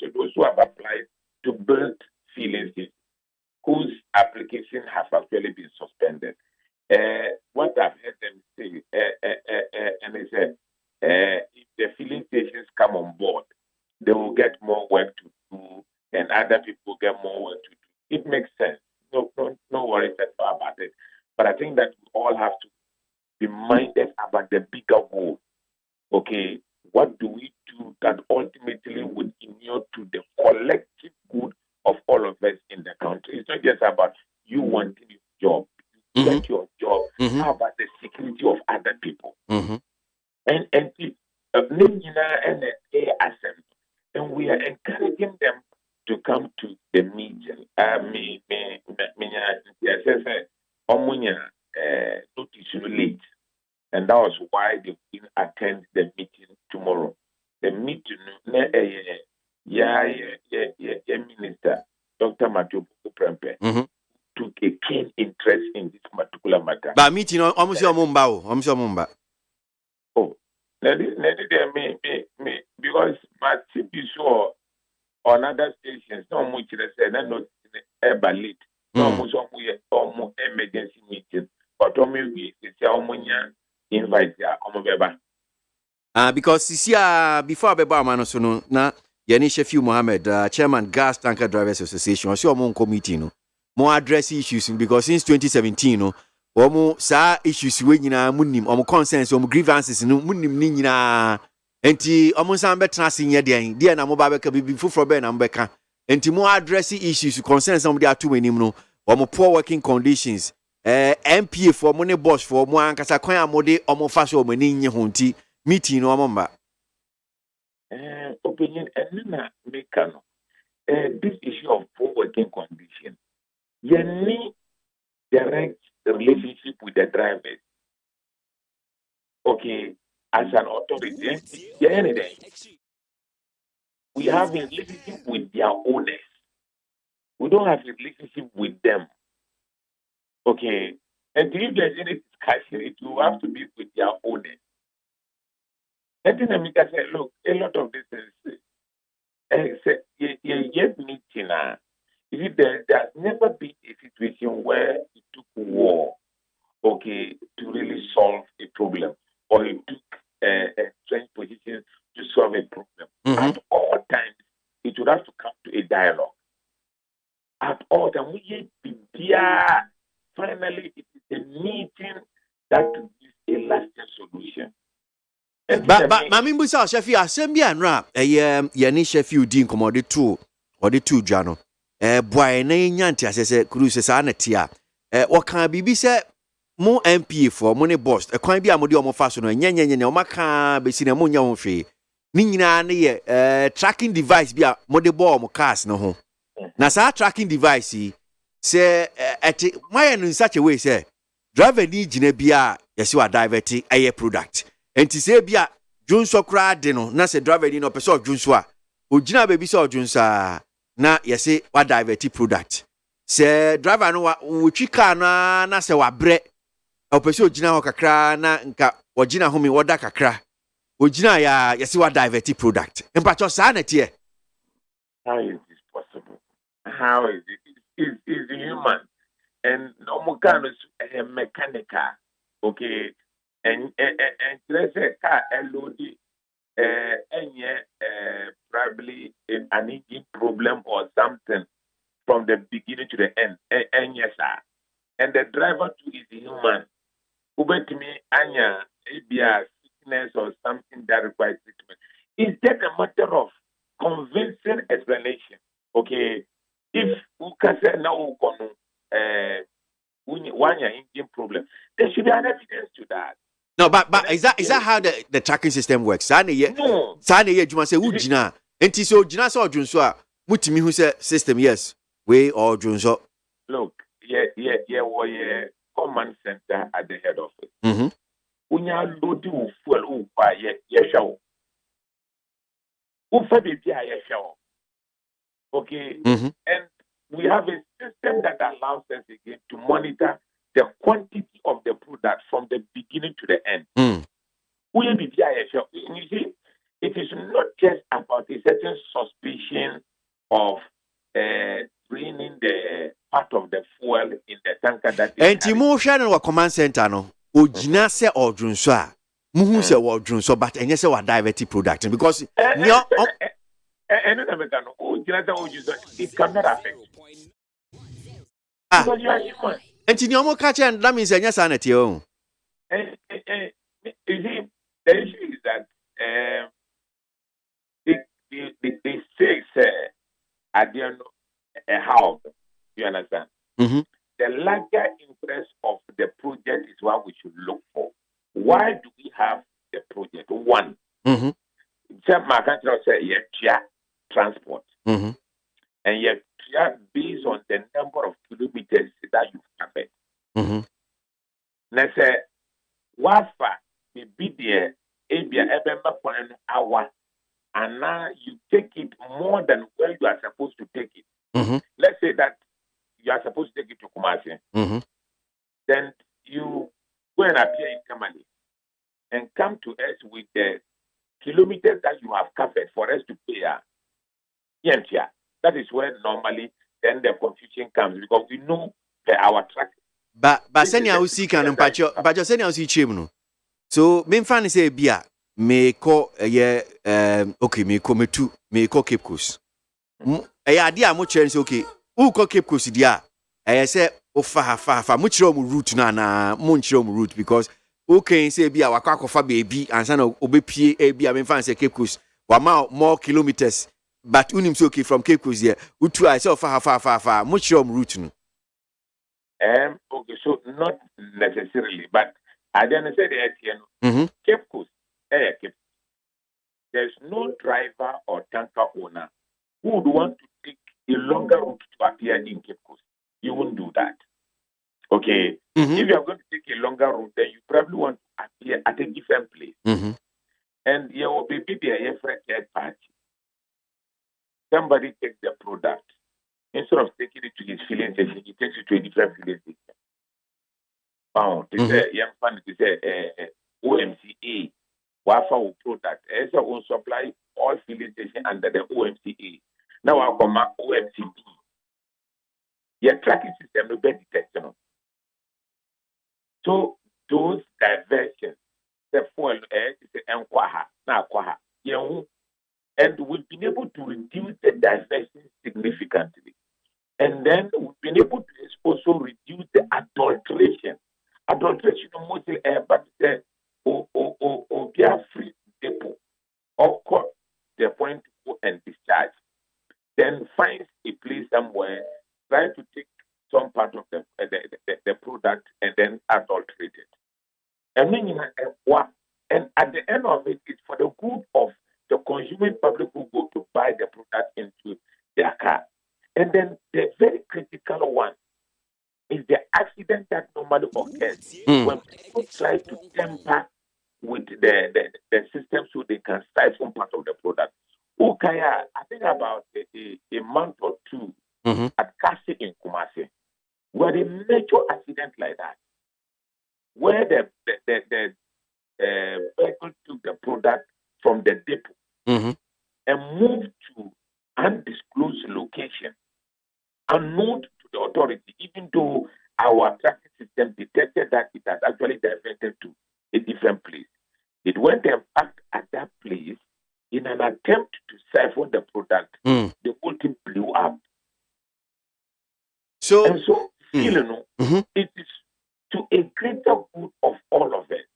so those who have applied to build filling stations, whose application has actually been suspended. What I've heard them say, and they said, if the filling stations come on board, they will get more work to do, and other people get more work to do. It makes sense. No worries about it. But I think that we all have to be minded about the bigger goal. Okay, what do we do that ultimately would inure to the collective good of all of us in the country? about you wanting your job. You get your job. How about the security of other people? And and we are encouraging them to come to the meeting. Notice late, and that was why they didn't attend the meeting tomorrow. The meeting, Minister Dr. Matthew Prempe took a keen interest in this particular matter. But meeting almost your mumba. Oh, because my TV show on other stations, no much say not ever late, no much almost emergency meeting, but maybe it's invite because this year before Beba Manosono, na Yani Shefiu Mohammed, Chairman Gas Tanker Drivers Association, or so more committee no more address issues because since 2017 no omo sa issues we nyina munim omo concerns omo grievances no munim ni nyina enti omo san betra sinye de na mo ba beka bibi fufro be na mo beka enti mo address issues concerns omo de ato manim no omo poor working conditions MPA for mo ne boss for mo ankasa kwan amode omo fa so omo ni nye honti meeting no omo mba opinion and na mekano this issue of poor working conditions you need direct relationship with the drivers. Okay, as an authority, we have a relationship with their owners. We don't have a relationship with them. Okay, and if there's any discussion, it will have to be with their owners. And then Amika said, look, a lot of this is yet meeting. There's never been a situation where it took war, okay, to really solve a problem, or it took a strange position to solve a problem. At all times, it would have to come to a dialogue. At all times, finally, it is a meeting that gives a lasting solution. But Mammy Busa Shefi, assembly and rap, Yani Shefi Dean commodity 2 or the 2 Jano. Boy na nyanti asese cruise sa na tia what can bibi say mo MPA for money boss kwan bi amode omo fa so no nyenyenye o maka be si na mo nya ho hwe ni nyina na ye tracking device bi a mode ball mo cars no ho na sa tracking device say my in such a way say driver ni gina bia yesi wa divert aye product enti say bia junso kra de no na say driver ni no person junso a ogina be bi say ojunsa na yesi wa divert product say driver no wo twika na say wa bre person ogina ho kakra na nka ogina ho mi woda kakra ogina ya yesi wa divert product empacho sa na tie. How is this possible? How is it? Is human and no more kind of mechanical, okay? And let's say car LOD, probably an engine problem or something from the beginning to the end. And yes, sir. And the driver too is human. Uber to me, anya ABR sickness or something that requires treatment. Is that a matter of convincing explanation? Okay. If we can say now one engine problem, there should be an evidence to that. No, but is that how the tracking system works? No. Sane ye juma say ujina. Enti so jina so odwunso a mutimi hu say system yes. We or odwunso. Look, we command center at the head office. Unya load you fuel by ye show. Ufa be bia ye show. Okay, and we have a system that allows us again to monitor the quantity of the product from the beginning to the end. You see, it is not just about a certain suspicion of draining the part of the fuel in the tanker that is. And Timotion or command center no, Ojina se odrunso a, muhu se odrunso, but enye se wa diverted product because it cannot affect. Because you are human. And in your catch and that means any sanity. You see, the issue is that they say I don't know how. You understand? the larger interest of the project is what we should look for. Why do we have the project? One, transport. And yet, based on the number of kilometers that you've covered. Now, say, Wafa, maybe the hour, and now you take it more than where you are supposed to take it. Let's say that you are supposed to take it to Kumasi. Then you go and appear in Kamali and come to us with the kilometers that you have covered for us to pay. That is where normally then the confusion comes because we know our track. But senya usi kan mpacho senya usi chimno. So me fan say bia me ko okay me ko metu me ko Cape Coast. Ade a mo chere say okay u ko Cape Coast dia say o fa mo chere mu route na mo chere mu route because okay say bia wakwa kofa baby ansa na obepie bia me fan say Cape Coast wa more kilometers but unim say okay from Cape Coast there utu I say fa mo chere mu route no. Okay, so not necessarily, but I didn't say the Cape Coast. There's no driver or tanker owner who would want to take a longer route to appear in Cape Coast. You won't do that. Okay? If you are going to take a longer route, then you probably want to appear at a different place. And you will be there for a third party. Somebody takes the product. Instead of taking it to his filling station, he takes it to a different filling station. This is OMCA. Wafa will product. ESA will supply all filling stations under the OMCA. Now I'll come back OMCB. Your tracking system will be detected. So those diversions, the fuel is Nkwaha, and we've been able to reduce the diversion significantly. And then we've been able to also reduce the adulteration. Adulteration mostly but the free depot or cut the point to go and discharge. Then finds a place somewhere, try to take some part of the product and then adulterate it. And at the end of it, it's for the good of the consuming public who go to buy the product into their car. And then the very critical one is the accident that normally occurs when people try to tamper with the system so they can siphon part of the product. Okay, I think about a month or two at KWASI in Kumasi, where a major accident like that, where the vehicle took the product from the depot and moved to undisclosed location, unknown to the authority, even though our tracking system detected that it has actually diverted to a different place. It went and parked at that place in an attempt to siphon the product. The whole thing blew up. So, it is to a greater good of all of us.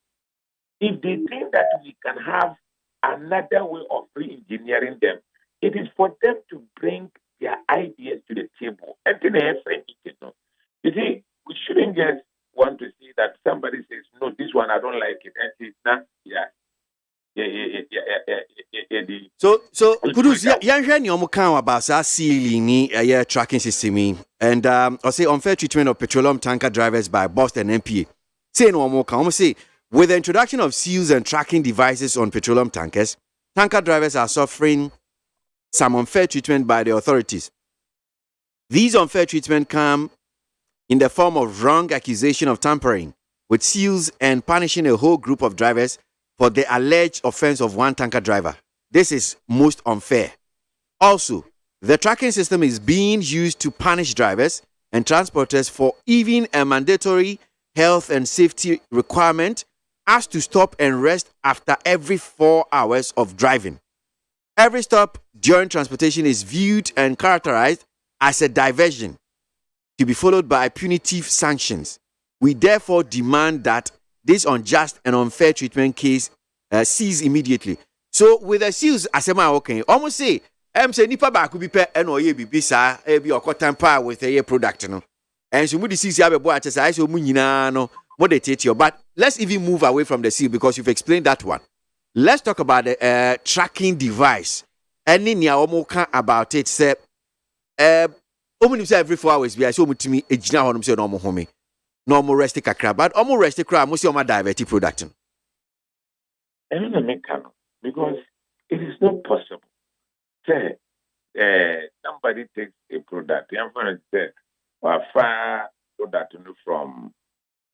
If they think that we can have another way of re-engineering them, it is for them to bring their ideas to the table. And then you see, we shouldn't just want to see that somebody says, no, this one, I don't like it. And it's not, So, Kudus, yan ni omo kan about sa ceiling ni tracking system and I say unfair treatment of petroleum tanker drivers by Boston MPA. Say no omo kan, omo say with the introduction of seals and tracking devices on petroleum tankers, tanker drivers are suffering some unfair treatment by the authorities. These unfair treatment come in the form of wrong accusation of tampering with seals and punishing a whole group of drivers for the alleged offense of one tanker driver. This is most unfair. Also, the tracking system is being used to punish drivers and transporters for even a mandatory health and safety requirement as to stop and rest after every 4 hours of driving. Every stop during transportation is viewed and characterized as a diversion to be followed by punitive sanctions. We therefore demand that this unjust and unfair treatment case cease immediately. So with the seals, asema okay, almost say, say nipa ba could be pe and or ye be bisa, be or tamper with a product, no. And so, Moody sees Abe Boache says, I saw Munina, no, what they take you. But let's even move away from the seal because you've explained that one. Let's talk about the tracking device. Any Niaomoka about it, say, every 4 hours, we are so much to me, a general say normal homie, normal restic a crab, but almost restic crab, most of my diverted production. Because it is not possible. Say, somebody takes a product, I'm going to say, or far product from,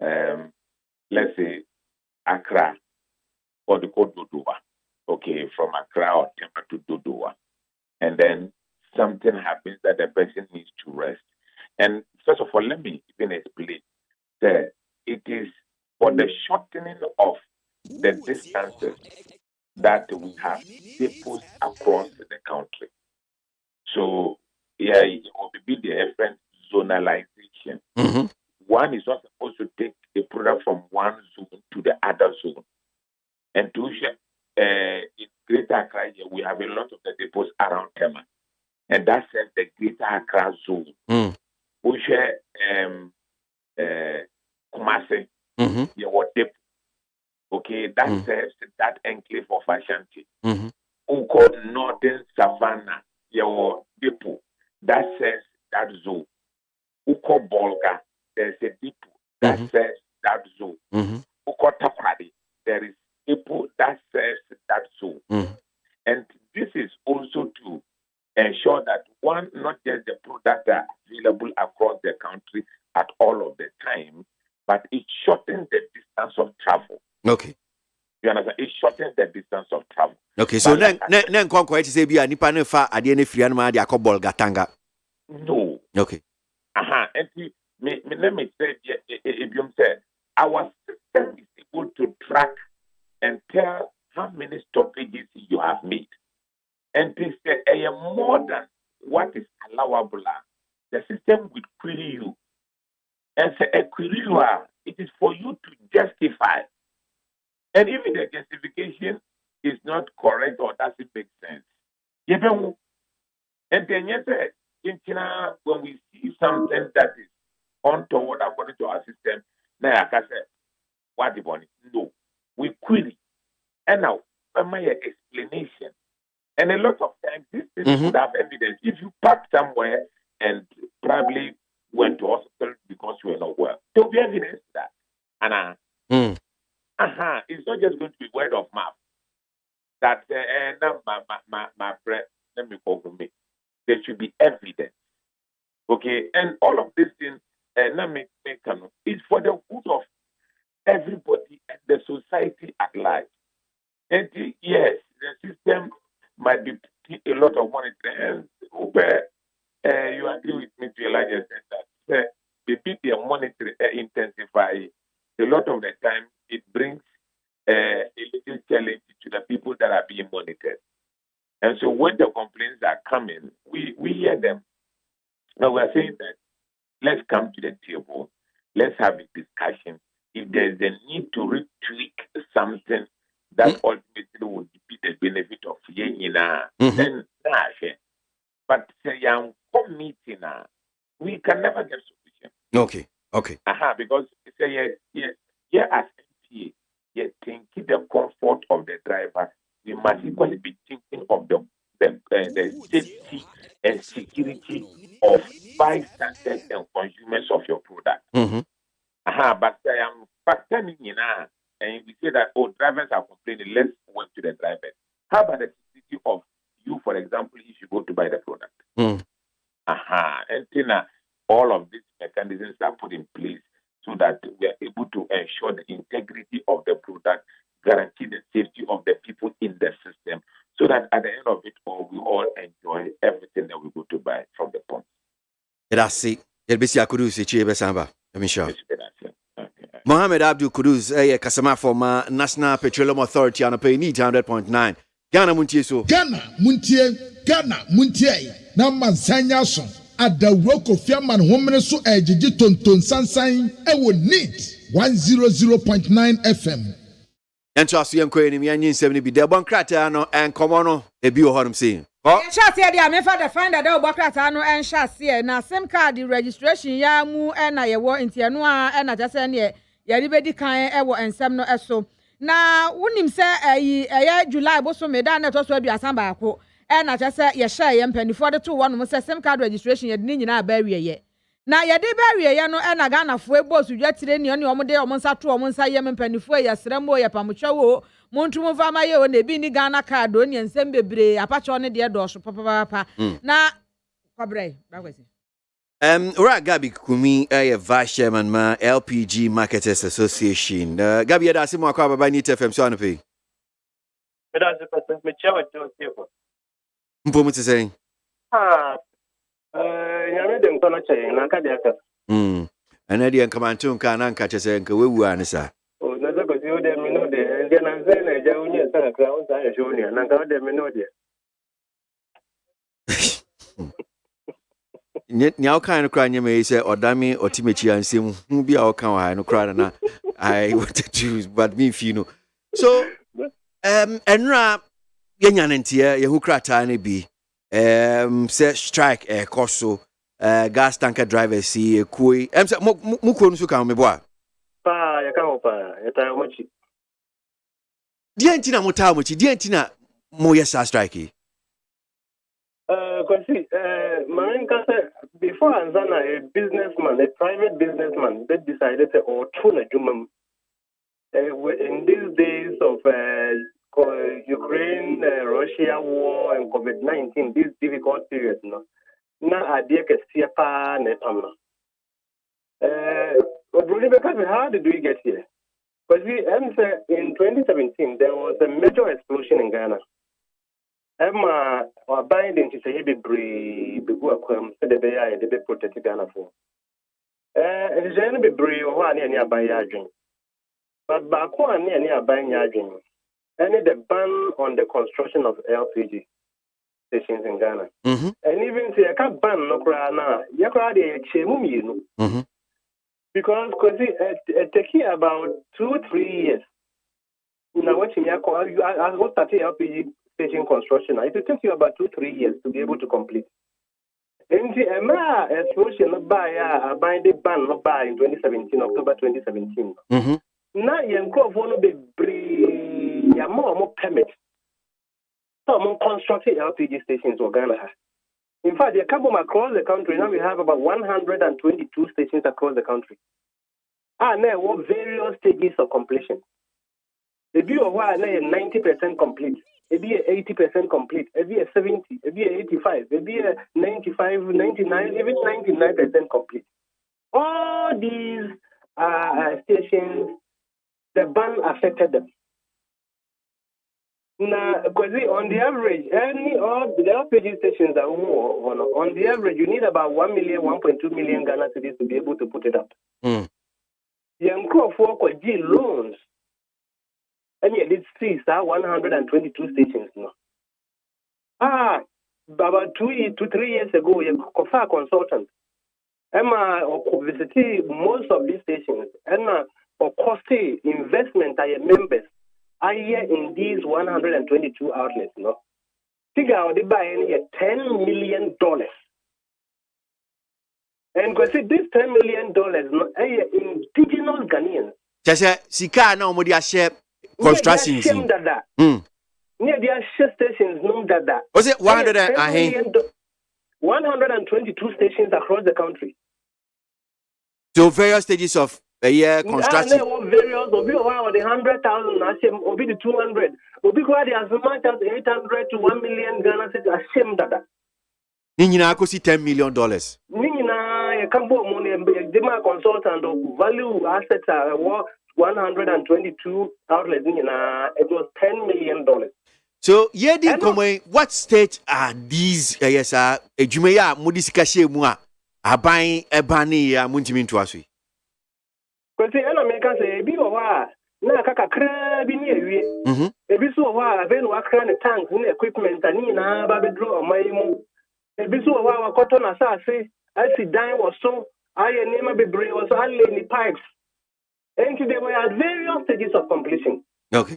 let's say, Accra or the Côte d'Ivoire, okay, from Accra or Tema to Dodua, and then something happens that the person needs to rest. And first of all, let me even explain that it is for the shortening of the distances that we have depots across the country. So, yeah, it will be the different zonalization. Mm-hmm. One is not supposed to take a product from one zone to the other zone. And to in Greater Accra, we have a lot of the depots around Tema. And that says the Greater Accra zone. We share KWASI, your depot. Okay, that says that enclave of Ashanti. We call Northern Savannah, your depot. That says that zone. We call Bolga, there's a depot that says that zone. We call Tapradi, there is depot that says that zone. And this is also to ensure that one, not just the products are available across the country at all of the time, but it shortens the distance of travel. Okay. You understand? It shortens the distance of travel. Okay, so then quite say be a nipa nefa adie free and ma Bolga Tanga. No. Okay. And let me say, if you say our system is able to track and tell how many stoppages you have made. And this is more than what is allowable. The system will query you. And say, query you it is for you to justify. And even the justification is not correct or doesn't make sense. And then in China, when we see something that is untoward according to our system, now I can say, what the money? No. We query. And now, my explanation. And a lot of times, this would have evidence. If you park somewhere and probably went to hospital because you were not well, there will be evidence to that. And it's not just going to be word of mouth. That my friend, let me call from me. There should be evidence. Okay, and all of this thing, let me make is for the good of everybody and the society at large. And yes, the system might be a lot of money. And you agree with me to a large extent that the monetary intensify. A lot of the time, it brings a little challenge to the people that are being monitored. And so when the complaints are coming, we hear them. Now we're saying that let's come to the table, let's have a discussion. If there's a need to retweak something that ultimately would be the benefit of Yenina, then but say young committee now, we can never get solution. Okay. Because say as MPA, you think the comfort of the driver, we must equally be thinking of the safety and security of bystanders and consumers of your product. But I am factoring in and we say that drivers are complaining, let's work to the drivers. How about the security of you, for example, if you go to buy the product? And then all of these mechanisms are put in place so that we are able to ensure the integrity of the product, guarantee the safety of the people in the system, so that at the end of it all, we all enjoy everything that we go to buy from the pump. Grazie. Mohammed Abdul Kudus, Kasama for National Petroleum Authority on a pay need 100.9. Ghana Muntie so. Ghana Muntie. Na mansanya so. Adawroko fiaman homene so ejiji tonton sansan ewo NEAT 100.9 FM. Ento aso yem ko enim yan nsem ni bi de bon krata no en komo no ebi o horum sei. Shasi e dia me fa the finder da obakrata no en shasi na sim card registration ya mu na ye wo ntie no a na jase ne ye ri bedi kan e wo ensem no eso na wonim se eye July bo so me da na to so aduasan ba ko na jase ye share ye mpanifo de to wonom se sim card registration ye de nyina ba wiye ye na ye de ba wiye ye no na Ghana fo ebosu dwatire ne ne omde omonsa to omonsa ye mpanifo ye sremo ye pamotwa wo Montum fama ye o na bi ni Ghana card o ni ensem bebre apacho ne de do so papa na kwabre bakwesi ora Gabi Kumi vice chairman ma LPG Marketers Association Gabi da simo akwa baba ni TFM so anope me da se person me chawa jo sefo mpo muti sen nyame de nkono che na ka de aka ana de nkamantu nka na nka chese nka wewu anisa na zo ko si de me no de nje na nze na ja unye sa kra o sa ya shoni na nka de me no de nya okan no kra nyame say odame otimechi ansem hu bia okan wa no kra na I wanted to but me if you know so enra yenya ntie ye hu krata na bi say strike koso gas tanker drivers see koi say mu kro no so kan me bo a pa ya kan pa ya ta mo chi die ntina mo ta mo chi die ntina mo yes strike Kwasi, Marin Kasa, before Anzana, a private businessman, that decided to tune a jumum. In these days of Ukraine, Russia war, and COVID-19, these difficult periods, no. Now, I dear Kasiapa Nepamna. How did we get here? Because in 2017, there was a major explosion in Ghana. Emma or binding to say be brave, be work, the bay, the be protected Ghana for. It's going to be brave or one near by Yajin. But back one near by Yajin. Any the ban on the construction of LPG stations in Ghana. And even say I can't ban no crana, Yakra de Chemum, because it take about 2-3 years. Now, watching Yakra, I was starting LPG station construction. It will take you about 2-3 years to be able to complete. And the explosion by the ban by in 2017, October 2017. Now you want to be more permit. Some constructed LPG stations in Ghana. In fact, they come across the country. Now we have about 122 stations across the country. Now various stages of completion. The view of why 90% complete. Maybe 80% complete, maybe 70, maybe 85, maybe 95, 99, even 99% complete. All these stations, the ban affected them. Now, because on the average, any of the LPG stations are on the average, you need about 1 million, 1.2 million Ghana cedis to be able to put it up. Young crop for loans. And yet, it's 122 stations now. About 2 to 3 years ago, a consultant. Emma visited most of these stations. Emma cost investment by members. In these 122 outlets, no. Figure out they buy $10 million. And because this $10 million, no, indigenous Ghanaians. Just Sika now, Modia share. Construction. Near the stations, no dada. Was it 122 stations across the country? So various stages of a year construction. Various, the 100,000, obi the 200, obi as much as 800 to 1 million Ghana cedis. Ashem dada. Nina could see $10 million. Nina, Cambo money, the consultant of value assets are 122 outlets, it was $10 million. So, what state are these? Yes, Jumea, Mudisika Shemua, are buying a bunny, Muntimin to us. Because the Americans say, be a while, Nakaka crab in here. A bit so while, then what kind of tanks and equipment, and Nina, Baby Draw, my moon. A bit so while, cotton assassin, I see dime or so, I name be brave was only in the pipes. And there were various stages of completion. Okay.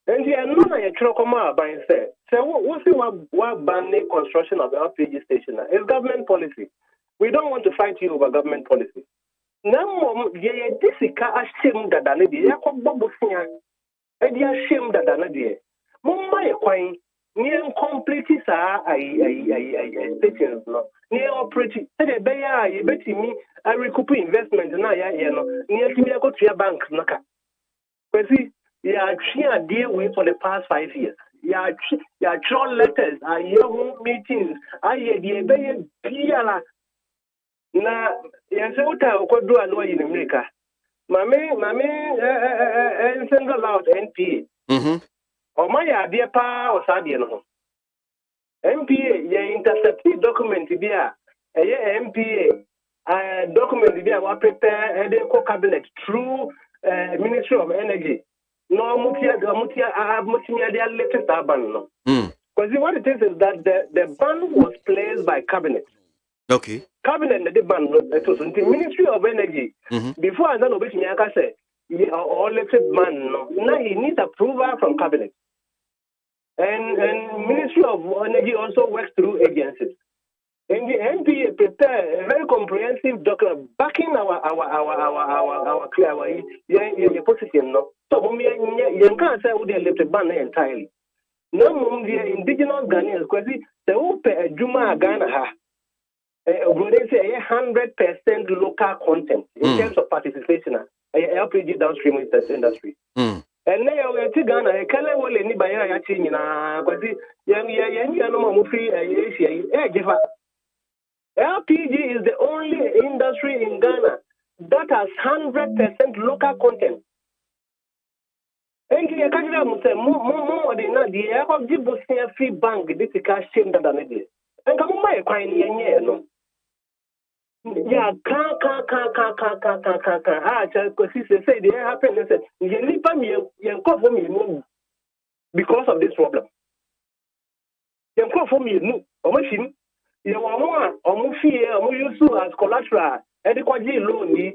And the another a trocoma by say, so what's what banning construction of the LPG station? It's government policy. We don't want to fight you over government policy. Now, this is a shame that I did. I come back and you shame that I did. Mumma, quite near complete stations. Near operating. Said a bear, you bet me, I recoup investment now, near to me, I go to your bank. Yeah, deal with for the past 5 years. Yeah, draw letters, your meetings, the PLA. Na yasauta ukodu anwa in America. Mame, single out NPA. O maya dia pa o sadie no. NPA ye intercepted document bia. NPA document bia wa prepare the cabinet through Ministry of Energy. No mutia dia latest ban no. Because what it is that the ban was placed by cabinet. Okay. Cabinet the ban the Ministry of Energy. Before I don't me I can say or elected man no. Now he needs approval from cabinet. And Ministry of Energy also works through agencies. And the NPA prepare a very comprehensive document backing our position. No? So you can't say we elected ban entirely. No, the indigenous Ghanaians because they will pay a Juma Ghana ha. They say 100% local content in terms of participation LPG downstream industry. And now we are Ghana. I can't let anybody actually because LPG is the only industry in Ghana that has 100% local content. And you can't say more than that. The LPG free bank this is cash shame that I did. And come on, my no. Yeah, can't. Because he say they happen. They said, you call for me because of this problem. You call for me no. Machine. You want more fear, more use as collateral. And the quasi loan. Yes,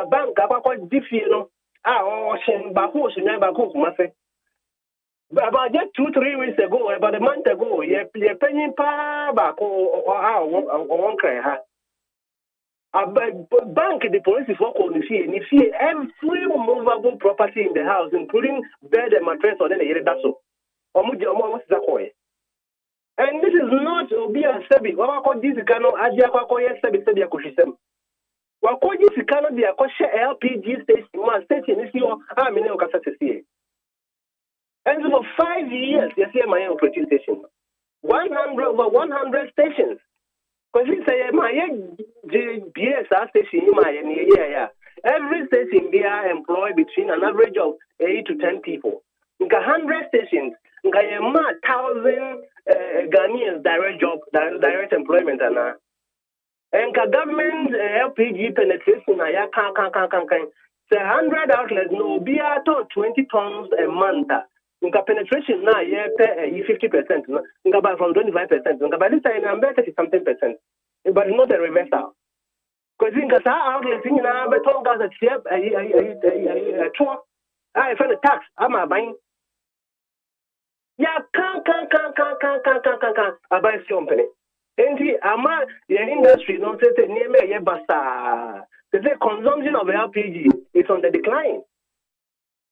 bank. I different. Ocean Baku, Baku, Mase. About just 2-3 weeks ago, about a month ago, you're paying back or one cry. Bank the police is working on the fee, and if you every movable property in the house, including bed and mattress, or then a dasso. And this is not be a sebi. What I call this cano, Aja Koya Sebi Sebi Akushisem. What call this cano be a kosher LPG station is your army no capacity. And for 5 years, you see my operating station. 100 stations. Because we say my BSR station in my area. Every station they are employed between an average of 8 to 10 people. 100 stations, 1,000 Ghanaians direct employment and government LPG penetration can. 100 outlets no be at 20 tons a month. Penetration now, 50%. From 25%. By this time, I'm better 30-something percent. But not a reversal. Because in the outlets, in the beton gas at ship, a tour, I found a tax. I'm a buying. Yeah, can't. I buy company. And the industry, don't say near me, basta. The consumption of LPG is on the decline.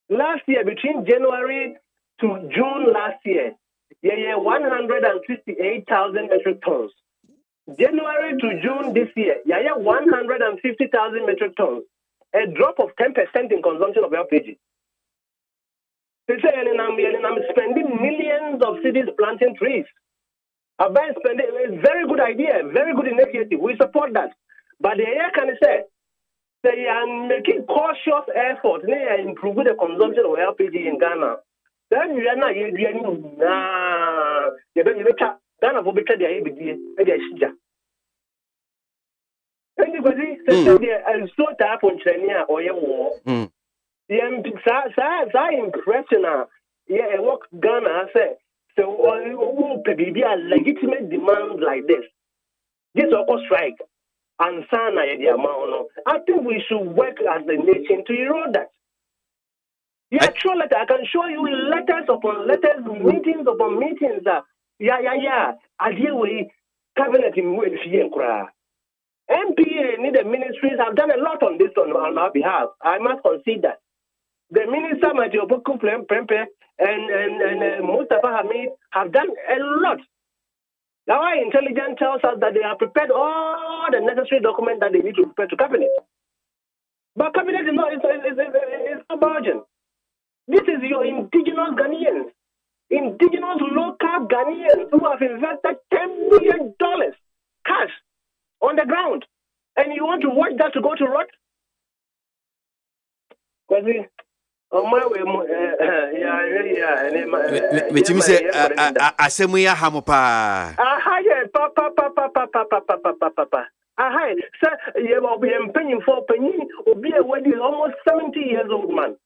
Last year, between January to June last year, 168,000 metric tons. January to June this year, 150,000 metric tons. A drop of 10% in consumption of LPG. They say, and I'm spending millions of cities planting trees. I'm spending a very good idea, very good initiative. We support that. But the air can say, they are making cautious efforts to improve the consumption of LPG in Ghana. Then you are not Ghana for better the ABD. Anybody says so tap on China or your war. The impression, what Ghana said. So, be a legitimate demand like this. This also strike. And I think we should work as a nation to erode that. Yeah, true letter. I can show you letters upon letters, meetings upon meetings. Yeah. Idea way cabinet in MPA need the ministries have done a lot on this on our behalf. I must concede that. The minister Majoboku Prempe and Mustafa Hamid have done a lot. Now our intelligence tells us that they have prepared all the necessary documents that they need to prepare to cabinet. But cabinet is not urgent. This is your indigenous Ghanaians, indigenous local Ghanaians who have invested $10 million cash on the ground. And you want to watch that to go to rot? KWASI, on my way, Which means Asemuya Hamopa. Hi, sir, you will be paying for penny will be a wedding almost 70 years old man.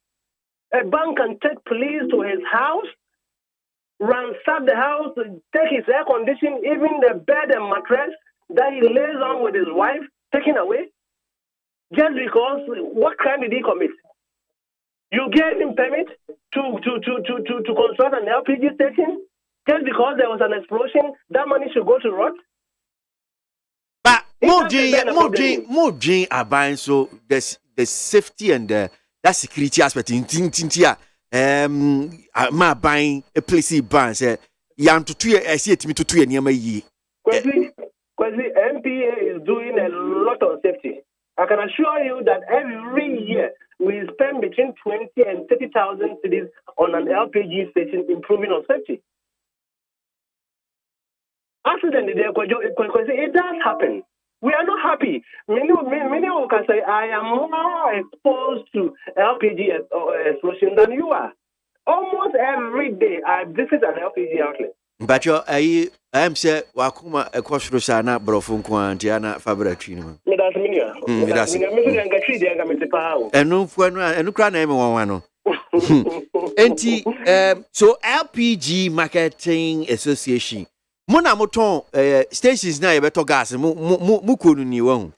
A bank can take police to his house, ransack the house, take his air conditioning, even the bed and mattress that he lays on with his wife, taken away, just because what crime did he commit? You gave him permit to construct an LPG station just because there was an explosion. That money should go to rot. But more Jane are buying so the safety and that security aspect in Tintia. My buying a place ban say yam to 2 I see it me to 2 near my ye. KWASI MPA is doing a lot of safety. I can assure you that every year we spend between 20 and 30,000 cedis on an LPG station improving on safety. Accident, it does happen. We are not happy. Many can say, I am more exposed to LPG explosion than you are. Almost every day, I visit an LPG outlet. But I am say, Wakuma, a Kosrosana, Brofun Quantiana, Fabricino. And no one, and no crown, everyone. So LPG Marketing Association. Mona moton stations na beto gas mu konu ni won.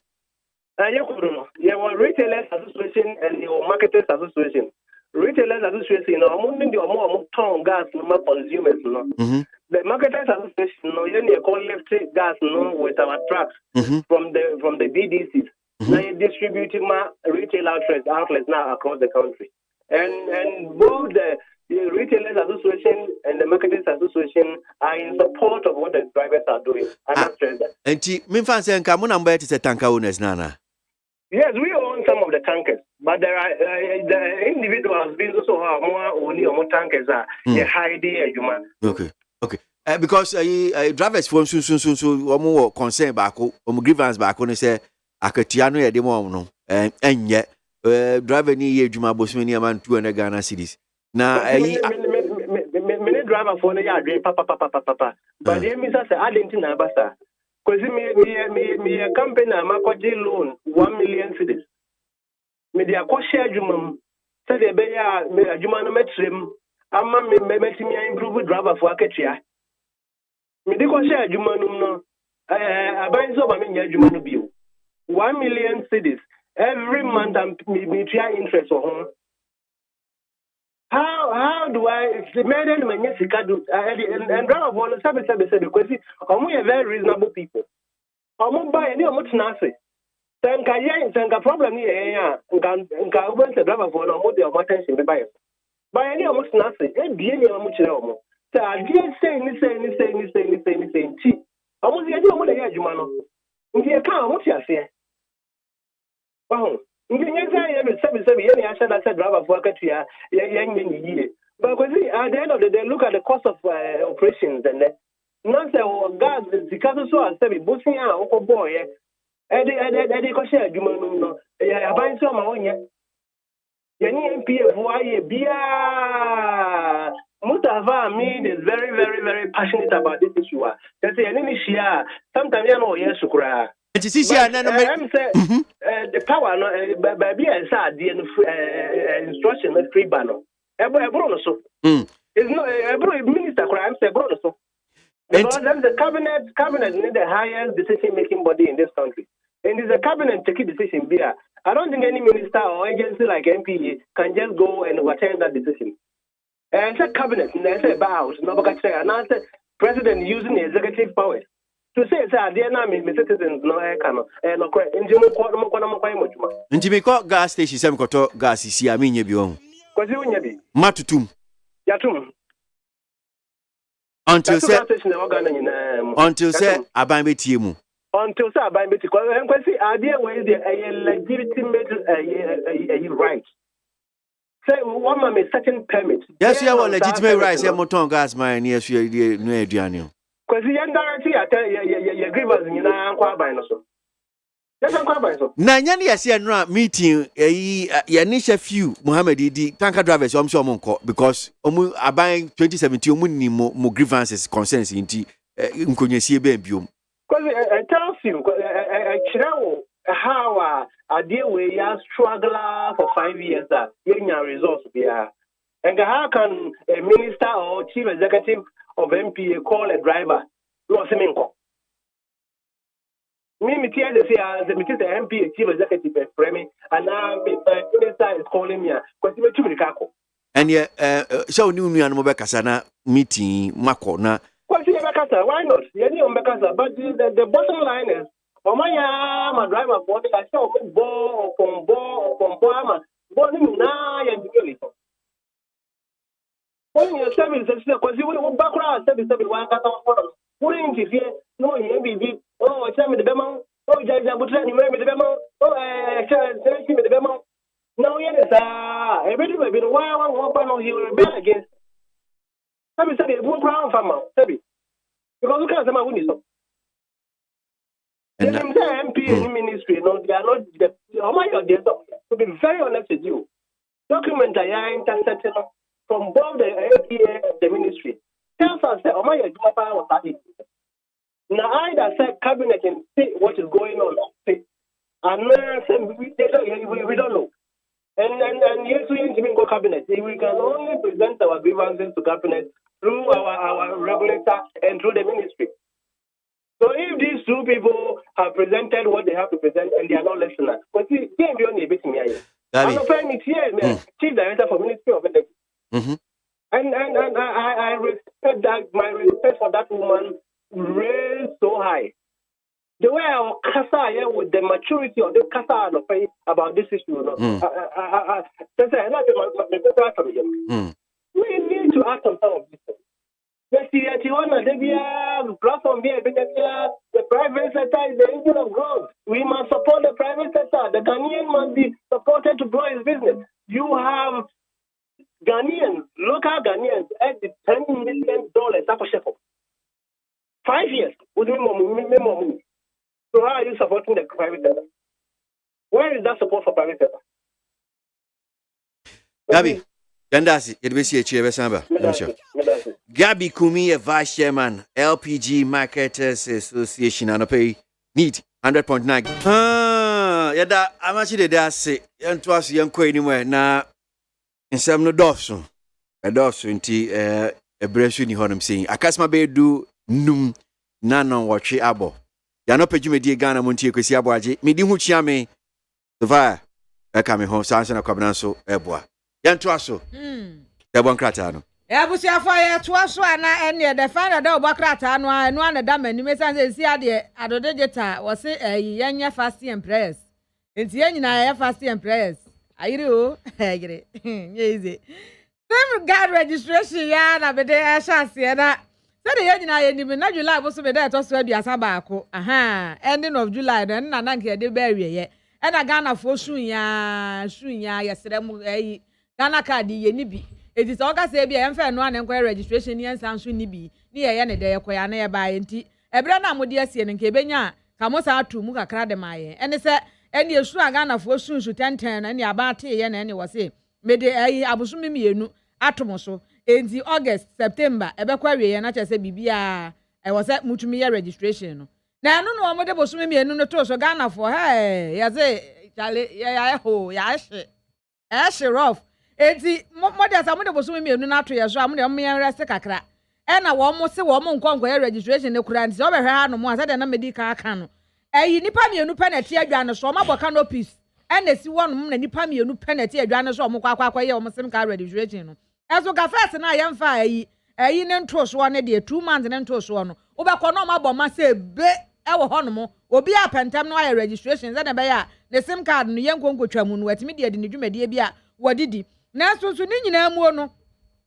Yeah, retailers association and the marketers association. Retailers association no mo ndi o ton gas no consumers no. The marketers association no you collect gas no with our trucks from the BDCs. Now you distributing my retail outlets now across the country. And both the Retailers Association and the Marketers Association are in support of what the drivers are doing. I must stress that. And Minfan saying, come on, I'm to say tanker owners, Nana. Yes, we own some of the tankers, but there are the individuals being also more tankers are high day, human. Okay. Because drivers from so more concern back, grievance back when they say, Akatiano, ya demo no, and yet driver near Juma Bosmania man 200 Ghana cities. Now, many driver for the yard, papa. But the Mr. I didn't know about that. Because me a company, I'm a loan 1 million cities. Me the share Jumam, said the Beya, me a Jumano Metrim, I'm me improve driver for a catcher. Me the share Jumanum no, I buy so I mean Jumano bill. 1 million cities every month, and me try interest for home. How do I made any and drive one service because we are very reasonable people. I won't buy any much nasi. Sanka problem here, and went to drive for no more than one attention by it. Buy any much nasi, and be any much no. So I didn't say anything. I was the idea of what I had, Jumano. In the account, what you say? Oh. But at the end of the day, look at the cost of operations and not say gas because so as to be boosting our boy. Eddie Kosher, Juman, I buy some on yet. Yanni MPA, Bia Mustafa Amin is very, very, very passionate about this issue. That's any share. Sometimes you know, yes, Sukra. The power, baby, and sad, the instruction of free banner. So it's not a minister crime, say, so. Because then the cabinet is the highest decision making body in this country. And it's a cabinet to keep decision here. I don't think any minister or agency like MPA can just go and overturn that decision. And the cabinet, and I say about nobody say, and I say president using the executive powers to say, dear Nami, citizens, no, I cannot, and no, in Jimmy Quadamo. In Jimmy gas station, some gas is here, I mean, you be on. Because you will be Matutum. Yatum. Until say, I buy me timu. Until say, I buy me because idea where a legitimate right. Say, one man a certain permit. Yes, you have a legitimate right. Say, motor gas, my near you, no, Adriano. Because the guarantee, I tell you, grievance in our by no so. Nanyani yasi no meeting yanisha few Muhammad di tanker drivers so monko because omu aban 2017 omu ni mo grievances concerns inti nkonyesie be biom because I tell you how a deal where you struggle for 5 years that your results be and how can a minister or chief executive of MPA call a driver no semenko me tear the say the MP chief executive frame and now minister is calling me because me too kako and yeah so new no be kasa meeting mako na why not but the bottom line is my driver for the show bo ama bo ni na ya ndikeli when you service because you will background service one kata for putting it here no you be oh tell me the demo oh jaja butra ni me the demo oh say me the demo no yes everybody be one panel he will rebel against sabi one crown farmer sabi because you can't say my win so and MP in ministry no they are not the to be very honest with you document I intercepted from both the APA the ministry tells us that my was that now either said cabinet and see what is going on and we don't know and yes we need to go cabinet we can only present our grievances to cabinet through our regulator and through the ministry. So if these two people have presented what they have to present and they are not listeners, but see, I'm Chief Director for Ministry of Energy. And I respect that my respect for that woman raised so high. The way our Kasa here with the maturity of the Kasa about this issue, we need to act on some of these things. The platform here, the private sector is the engine of growth. We must support the private sector. The Ghanaian must be supported to grow his business. You have Ghanaians, local Ghanaians, at the $10 million. 5 years with me more. So how are you supporting the private sector? Where is that support for private sector? Gabi, Gandasi, it will see a chair samba. Gabi Kumi, a vice chairman, LPG Marketers Association, and pay need 100.9. Yada, I'm actually there. Say, and to us, young queen anywhere now. In some no Dawson, a Dawson, a brashing honum saying, I cast my bed do num nano watch abo. Yano pejume dear Ghana Montie Kwasi ABOAGYE, me di huchiame the fire. I come home, Sanson of Cabranso, Eboa. Yan Twasso, the one cratano. Ebusia fire Twasso and the final dog Bacratano and one of them, and you may say, see, I don't data was a young fasting and prayers. It's young and I have fasting and prayers. I do, easy. Them guard registration, yana, but they are chassis. Said the young and even not July was be there to sweat your sabaco. Aha, ending of July, then Nanaki de bury ye. And a Ghana for Shunya, yesterday, Ghana card, ye nibi. It is August, be and fair one and registration, yes, and Shunibi, near any day, Koyana by Enti. A brana Modiasian and Kebenya, Kamosa to Muka Crademaye. And they said, and you sure Ghana for soon to 10 and your batty, and any was say, made the Abusumi Atomoso. In the August, September, Ebequari, and I just said, Bibia, I was at Mutumia registration. Now, no one would have swimming and no toast Ghana for her. Yash rough. It's the mother, someone was swimming and not to your sham, the mere Rastakra. And I almost say, woman conquer registration, the Kurans over her no more than a medical canoe. A nipami no penalty and a soma bocano piece. and the see one na nipa me nu penalty adwane so omkwa ye omsem ka registration no eso ga first na yemfa ayi ne nto so ne de 2 months ne nto so no obekọ no mabọ ma se be ewo ho no mo obi apentem no aye registration ze na be ya ne sim card no yenkonkotwa mu no atimi de ne dwumadie bi a wodidi na so ni nyina mu no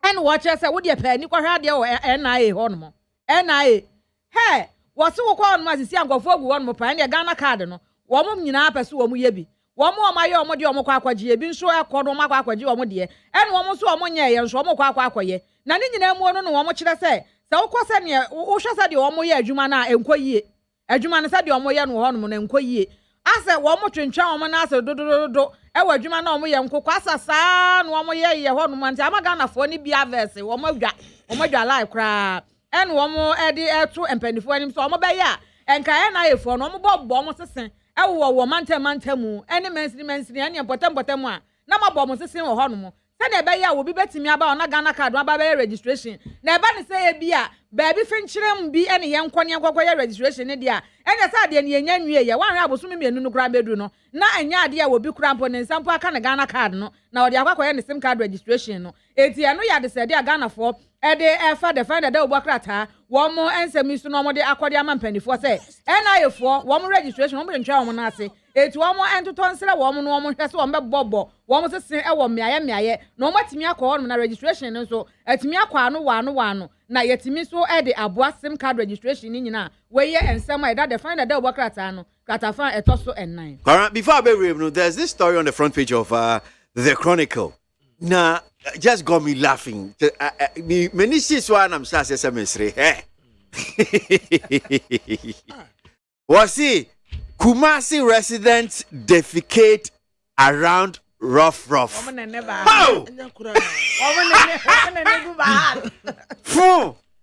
en wo che se wo de pa ni kwahwa de wo NIA ho no mo NIA he wo se wo kwa no ma sisi ankofo gu ho no mo pa ne Ghana card no wo mo nyina apese wo mo ye bi wo mo ma ye wo mo de wo mo kwa akwaje bi nso ekọ no ma kwa akwaje wo mo de en wo mo so wo mo nya ye nso wo mo kwa akwaye na ni nyina mu no wo mo kire se wo kọ se ne wo hwe se de wo mo ye adwuma na enkoyie adwuma ne se de wo mo ye no ho no na enkoyie ase wo mo twentwa wo mo na ase dodododo e wa adwuma na wo mo ye nkokọ asasa na wo mo ye ho no manti amaga na fo ni bia verse wo mo adwa lai kra en wo mo e de eto empendifo anim so wo mo be ye enka na yefo no wo mo bobbo mo sesen e wo mantamu ene mensiri ene potem a na mabọ mo sesen wo ho no mo se na be ye wo bi betimi aba ona Ghana card aba be registration na eba ne se ye bi a ba bi finkyerem bi ene ye nkone ye registration ne dia ene sa de ne ye nya nwie ye wan hwe aboso mienu no kra bedu no na enya ade a wo bi kra mpo ne nsampo aka ne Ghana card no na wo de akwakoye ne sim card registration no eti eno ya de se de Ghana fo e de efa de find de obokrata wo mo ensemi su no mo de akode amampanifo se NIA fo wo mo registration wo mo de ntwa wo na ase eti wo mo entoto nsere wo mo no wo mo hwese wo mbebobbo wo mo sese e wo meaye na wo matimi akọ na registration no so atimi akọ ano wano na yetimi so e de aboa sim card registration ni nyina we ye ensem e da de find de obokrata no kratafa etoso en9. Alright, before I be there's this story on the front page of the Chronicle. Now, just got me laughing. Many shits one I'm saying semestre. Was he Kumasi residents defecate around rough? Oh!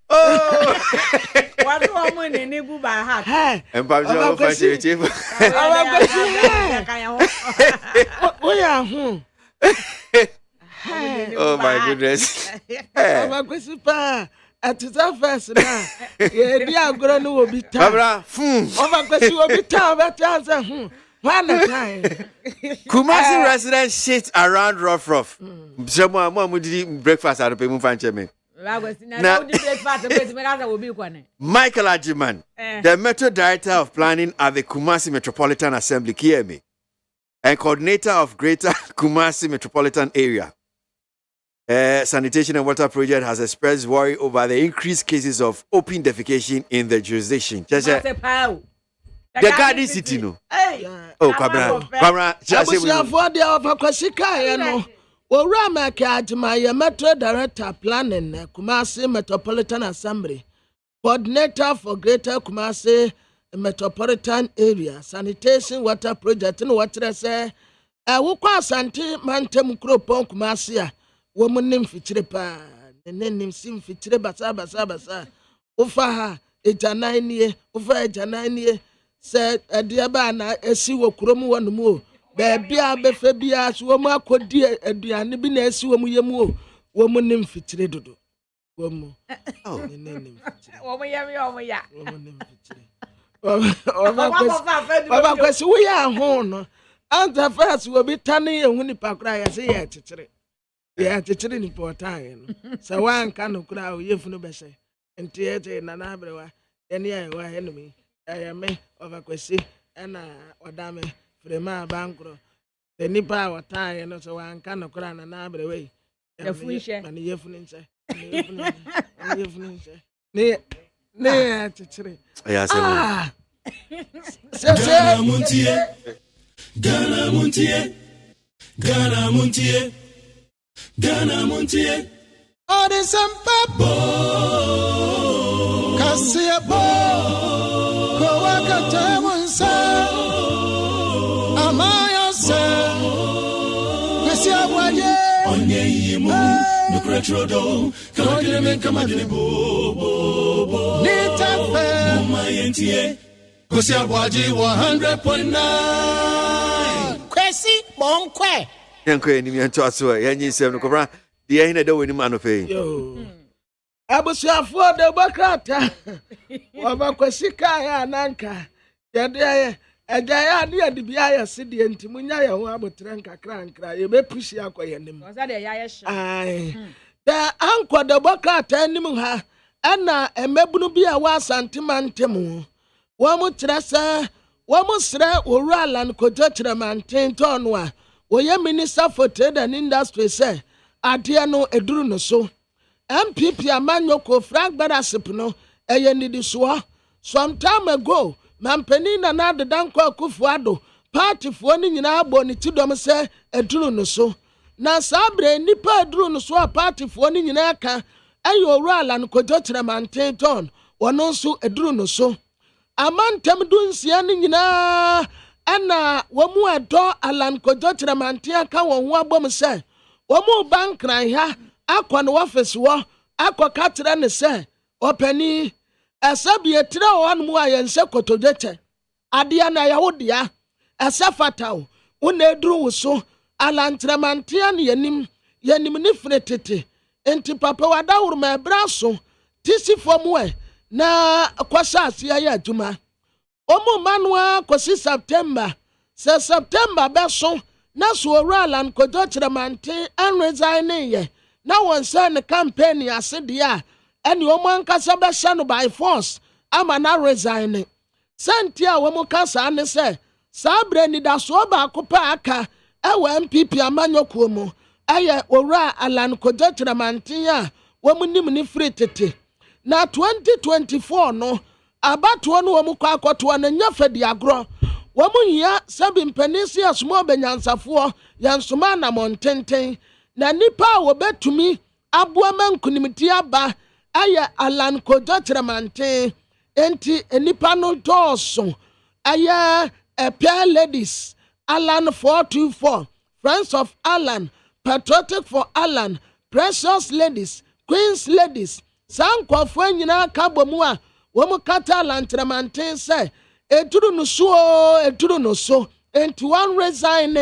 Oh! What woman in Nibu by heart? And Pablo Fashion. Oh my goodness. At the first now, yeah, grown will be time. Kumasi residents shit around rough. Someone mom did breakfast at the Pemu Fancheme. Michael Ajiman, the Metro Director of Planning at the Kumasi Metropolitan Assembly, KMA, and coordinator of Greater Kumasi Metropolitan Area. Sanitation and Water Project has expressed worry over the increased cases of open defecation in the jurisdiction. The garden city, no. Oh, Kabra. Metro Director Planning, Kumasi Metropolitan Assembly, coordinator for Greater Kumasi Metropolitan Area, Sanitation Water Project, and what I say, Wukwa Santi Mantem Kropon Kumasi. Woman named Fichrepa, and then him sim Fichre Basa. Ufaha, it's a 9 year, over a 9 year, said a diabana, a sewer chromo one more. Baby, Befebia, Swama could dear, a dianibin, a swam, woman named Fichre Dodo. Woman, oh, the name Fichre. We are home. And the first will be turning and winning Pakra, I say, yeah, chichiri ni potayen. Sa wan kanu kura uyefunu bese. Entiete na nabrewa. Eni ya wa enemy. Ayame overkwesi ena odame frema bankro. The nipa watayen no so wan kanu kura na nabrewe. Yefunishe. Mani yefuninse. Yefuninse. Ne chichiri. Yeah, ah. Ghana Montie, all the Sampabo, Cassiabo, Coaca Tamonsa, Amaya, Cassiaboye, Onye, Nucretrodo, Coacaman Camadinibo, Nita Fair, Mayentie, Cassiaboye 100.9, Quasi, Bonque. Yanko ni mi to aso yanyi sem no kobra de yin da woni ma no fe yo abusuafo de bokrata obakwasika ya nanka yede Ejaya ni adibia ya sidi enti munya ya ho abotre nkakra ye be pushi akoye nim. Oza de ya ye hye. Ai. Da anko de boka tanim ha ana emebunu bi a wa santimantem. Wo mu trese wo mu sre orualan kojo kiremanten tonwa. Wo ye minister for trade and industry say ade no eduru no so. MPP amanyoko fragbarasip no eye nidi so. Some time ago Mampeni na na Danko Akufo-Addo party fo ni nyina abo ni tidom se eduru no so na sabre nipa eduru no so a party fo ni nyina aka ayo ruala no kojo kiremanten ton wono so eduru no so amantem dunsia ni nyina ana womu edo alan kojo kiremanten aka won ho abom se womu bankran ha akọ no office wo akọ katre ne se opani Asabie tira wanu mu ayense kotojeche adia na yawodia asafataw una eduru wuso alantremantia ne yanim ne fretete enti papa wadawur ma braso tisifomwe na kwasase ya aduma omo manwa kosi September se September beso na so rualan kojochremanti an resign ye na wonse ne campaign asedia and you man kasa be shano by force ama na resign sentia wo mo kasa ane se sabre ni da so ba kopa aka e MPP amanyokuo mu aye owura alan kojo kiremanten a wo mu nim ni free tete na 2024 no abato no wo mu kwa akoto na nya fadi agro wo mu hia sabi mpanisi asmo benyansafo yansoma na montenten na nipa wo betumi aboa mankunimti aba aya alan kojo kiremanten enti enipa no doso aya Pure Ladies Alan 424 Friends of Alan Patriotic for Alan Precious Ladies Queens Ladies sankofo nyina kabomu a wo mu kata Alan kiremanten se eduru no so enti one resign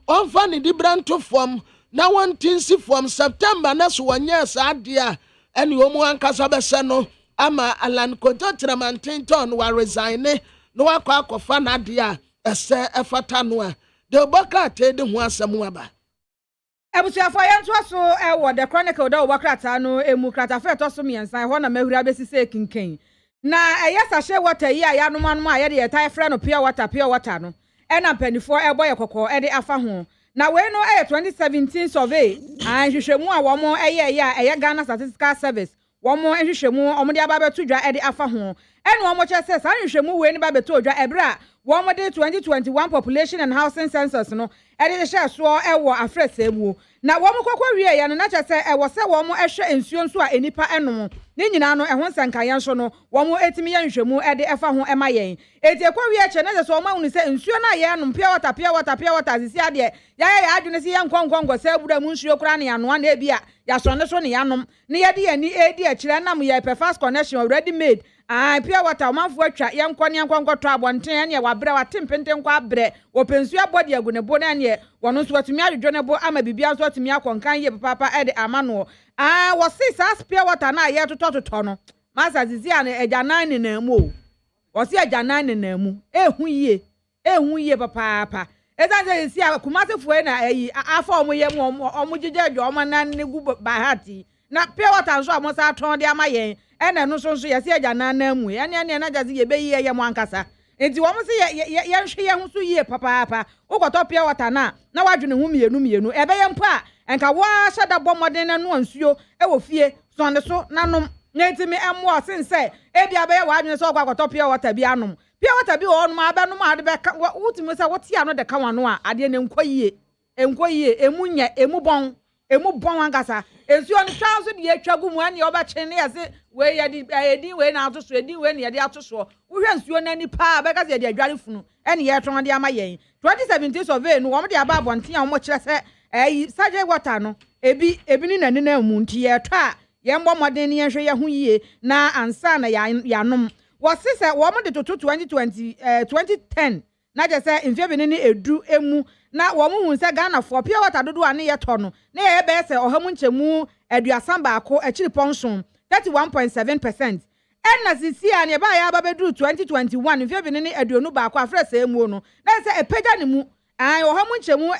on fani dibranto form na one tinsi form September na so wanya sa dia eni omu ankasa bese no ama alan kojo kiremanten ton wa resign no wakwa akofa na dia ese efata no a de boka tede ho asem aba Ebusuafo yento so wo the chronicle da obakrata no emu krata fe to so miensan ho na mahura besise kinken na eyesa hye water yi aya no manum a ye de yetai frɛ no pure water no na panifo eboye kokko de afa ho na we no 2017 survey an hwehwemu a wo mo eye Ghana Statistical Service wo mo hwehwemu o mo de aba beto dwa de afa ho wo mo che se sa hwehwemu we ni ba beto dwa ebra wo mo de 2021 population and housing census no de hye so wo afrese mu na wo mo kokko wie ya no na che se wo se wo mo hwe ensuo nso a enipa enom ni nyina no ho nsankaye nso no wo mo etimi ya hwehwemu de afa ho ema yen etie kwa wie che na se so ma unu se ensuo na ye anom pure water sisi ade ya adwene se ye nkonkongo se bura mu nsuo kra ne ano na ebia ya so ne so ne yanom ne ye de ani edi a kire nam ye perfect connection already made pure water manfo atwa ye nkonko to abonten ne wabre watempenten kwa abre wo pensu abodi agunebo na ne wono so watumi adwodwo ne bo ama bibia so watumi akonkan ye papa ede amano wo si sa pure water na ye tototo no masa zizi an ejanan ne na mu wo si ejanan ne na mu ehun ye papa ezanze si akumasefo na ayi afa omoye mu omugije adwo omanan ne gu bahati na pure water nso amosa aton de amayen ene no so yesi ejanan na mu ene na jazi ye beyi ye mu ankasa enti wo mo se ye nhwe ye ho so ye papa ukoto pure water na wadwene hu mienu ebe ye mpo a enka wa hyada bomoden na no ansuo wo fie so ne so nanom na entimi emo sense ebi abe ye wadwene so ukoto pure water bi anom pure water bi wo no abanom ade be wutimi se wotia no de ka wano a ade ne enkoyie emunye emu bon ankasa ensuo no transo de atwagu mu ane obache ne yase we ye di edi we na atoso edi we ne ye de atoso wo hwe nsuo na nipa be ka se de adware funu ene ye ton de ama yen 2017 survey no wo de aba abonten a wo kire se sage water no ebi ni nani na mu nti ye twa ye mbo moden ne ye hwe ye ho yie na ansa na yanom wo se wo mo de toto 2010 na je se mfie bi ni edu emu na wo mu hun se Ghana for pure water dodo ane ye to no na ye be se ohamu nchemu aduasan ba ko akiri ponson 31.7% na sisi a ne ba ya ba bedru 2021 mfe bi ne aduonu ba akwa afre se mu no na se epeja ne mu ai wo ha mu nchemu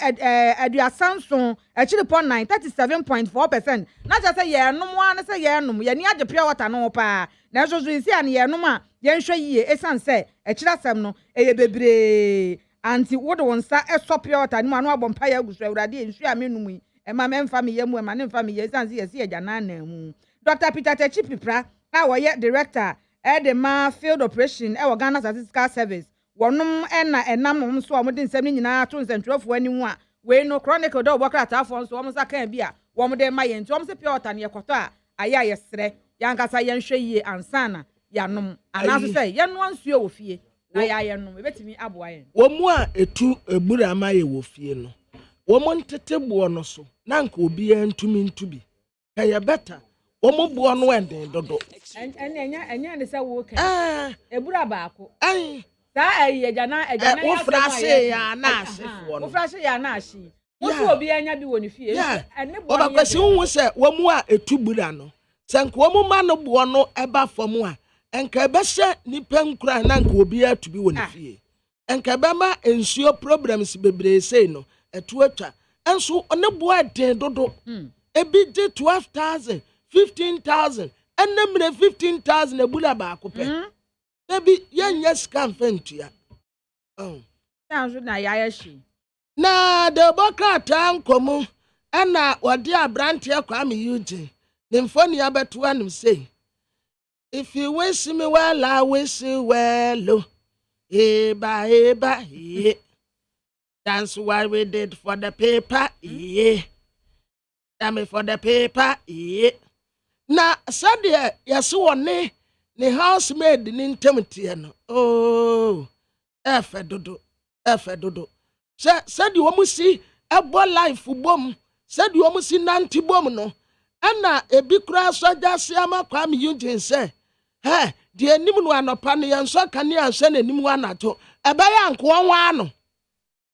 aduasanson achiripon 37.4% na cha se ye nom a na se ye nom ye ni agepia wata no pa na so sisi a ne ye nom a ye nhwe yie esan se achirasem no eye bebre anti wo de wonsa esopia wata ni mu anu abompa ya gusu awurade enhwe a menum yi ema memfa me ye mu ema ne mfa me ye esan se ye se agana na mu Dr. Peter Techipipra our director Edema Field Operation our Ghana Statistical Service wonum na enam so amode nsem ni nyina to nsentwefo animu a we no chronicle do bokrata afo so omsa kan bia wom de maye nti omse pure water ne yekoto a aya yesre yankasa yenhwe yie ansana yanom anaso se yeno ansuo wo fie na ya yenom ebetimi aboa yen womu a etu egbura amaye wo fie no womu ntetebo no so na nka obi antumi ntubi kaya better womu bo no enden dodo enya ne se wo kan ebura baako ta ejana wo frase ya na asefo no wo frase ya na ashi wo so obi anya bi woni fie ene bo oba kwesi hu se womu a etu bura no sanko womu ma no bo no eba fam a enka ebehye nipa nkura na nka obi atubi woni fie enka be ma ensuo problems bebre sei no etu atwa enso one bo eden dodo ebi di 12,000 15,000 enemre 15,000 ebula ba akope ebi yenya scam fentua tanzo na yayashi na de bokata nkomu na wode abrante akwame Eugene ne mfoni abeto anum say if you wish me well I wish you well eba that's what we did for the paper damn for the paper na sade yesi wone ne housemaid ni ntemtie no efe dodo sade wo musi ebo life bom sade wo musi nanti bom no ana ebi kura soja siama kwa mi Eugene se de anim no anopa ne yenso kane anse na anim anato ebe ya nko onwa no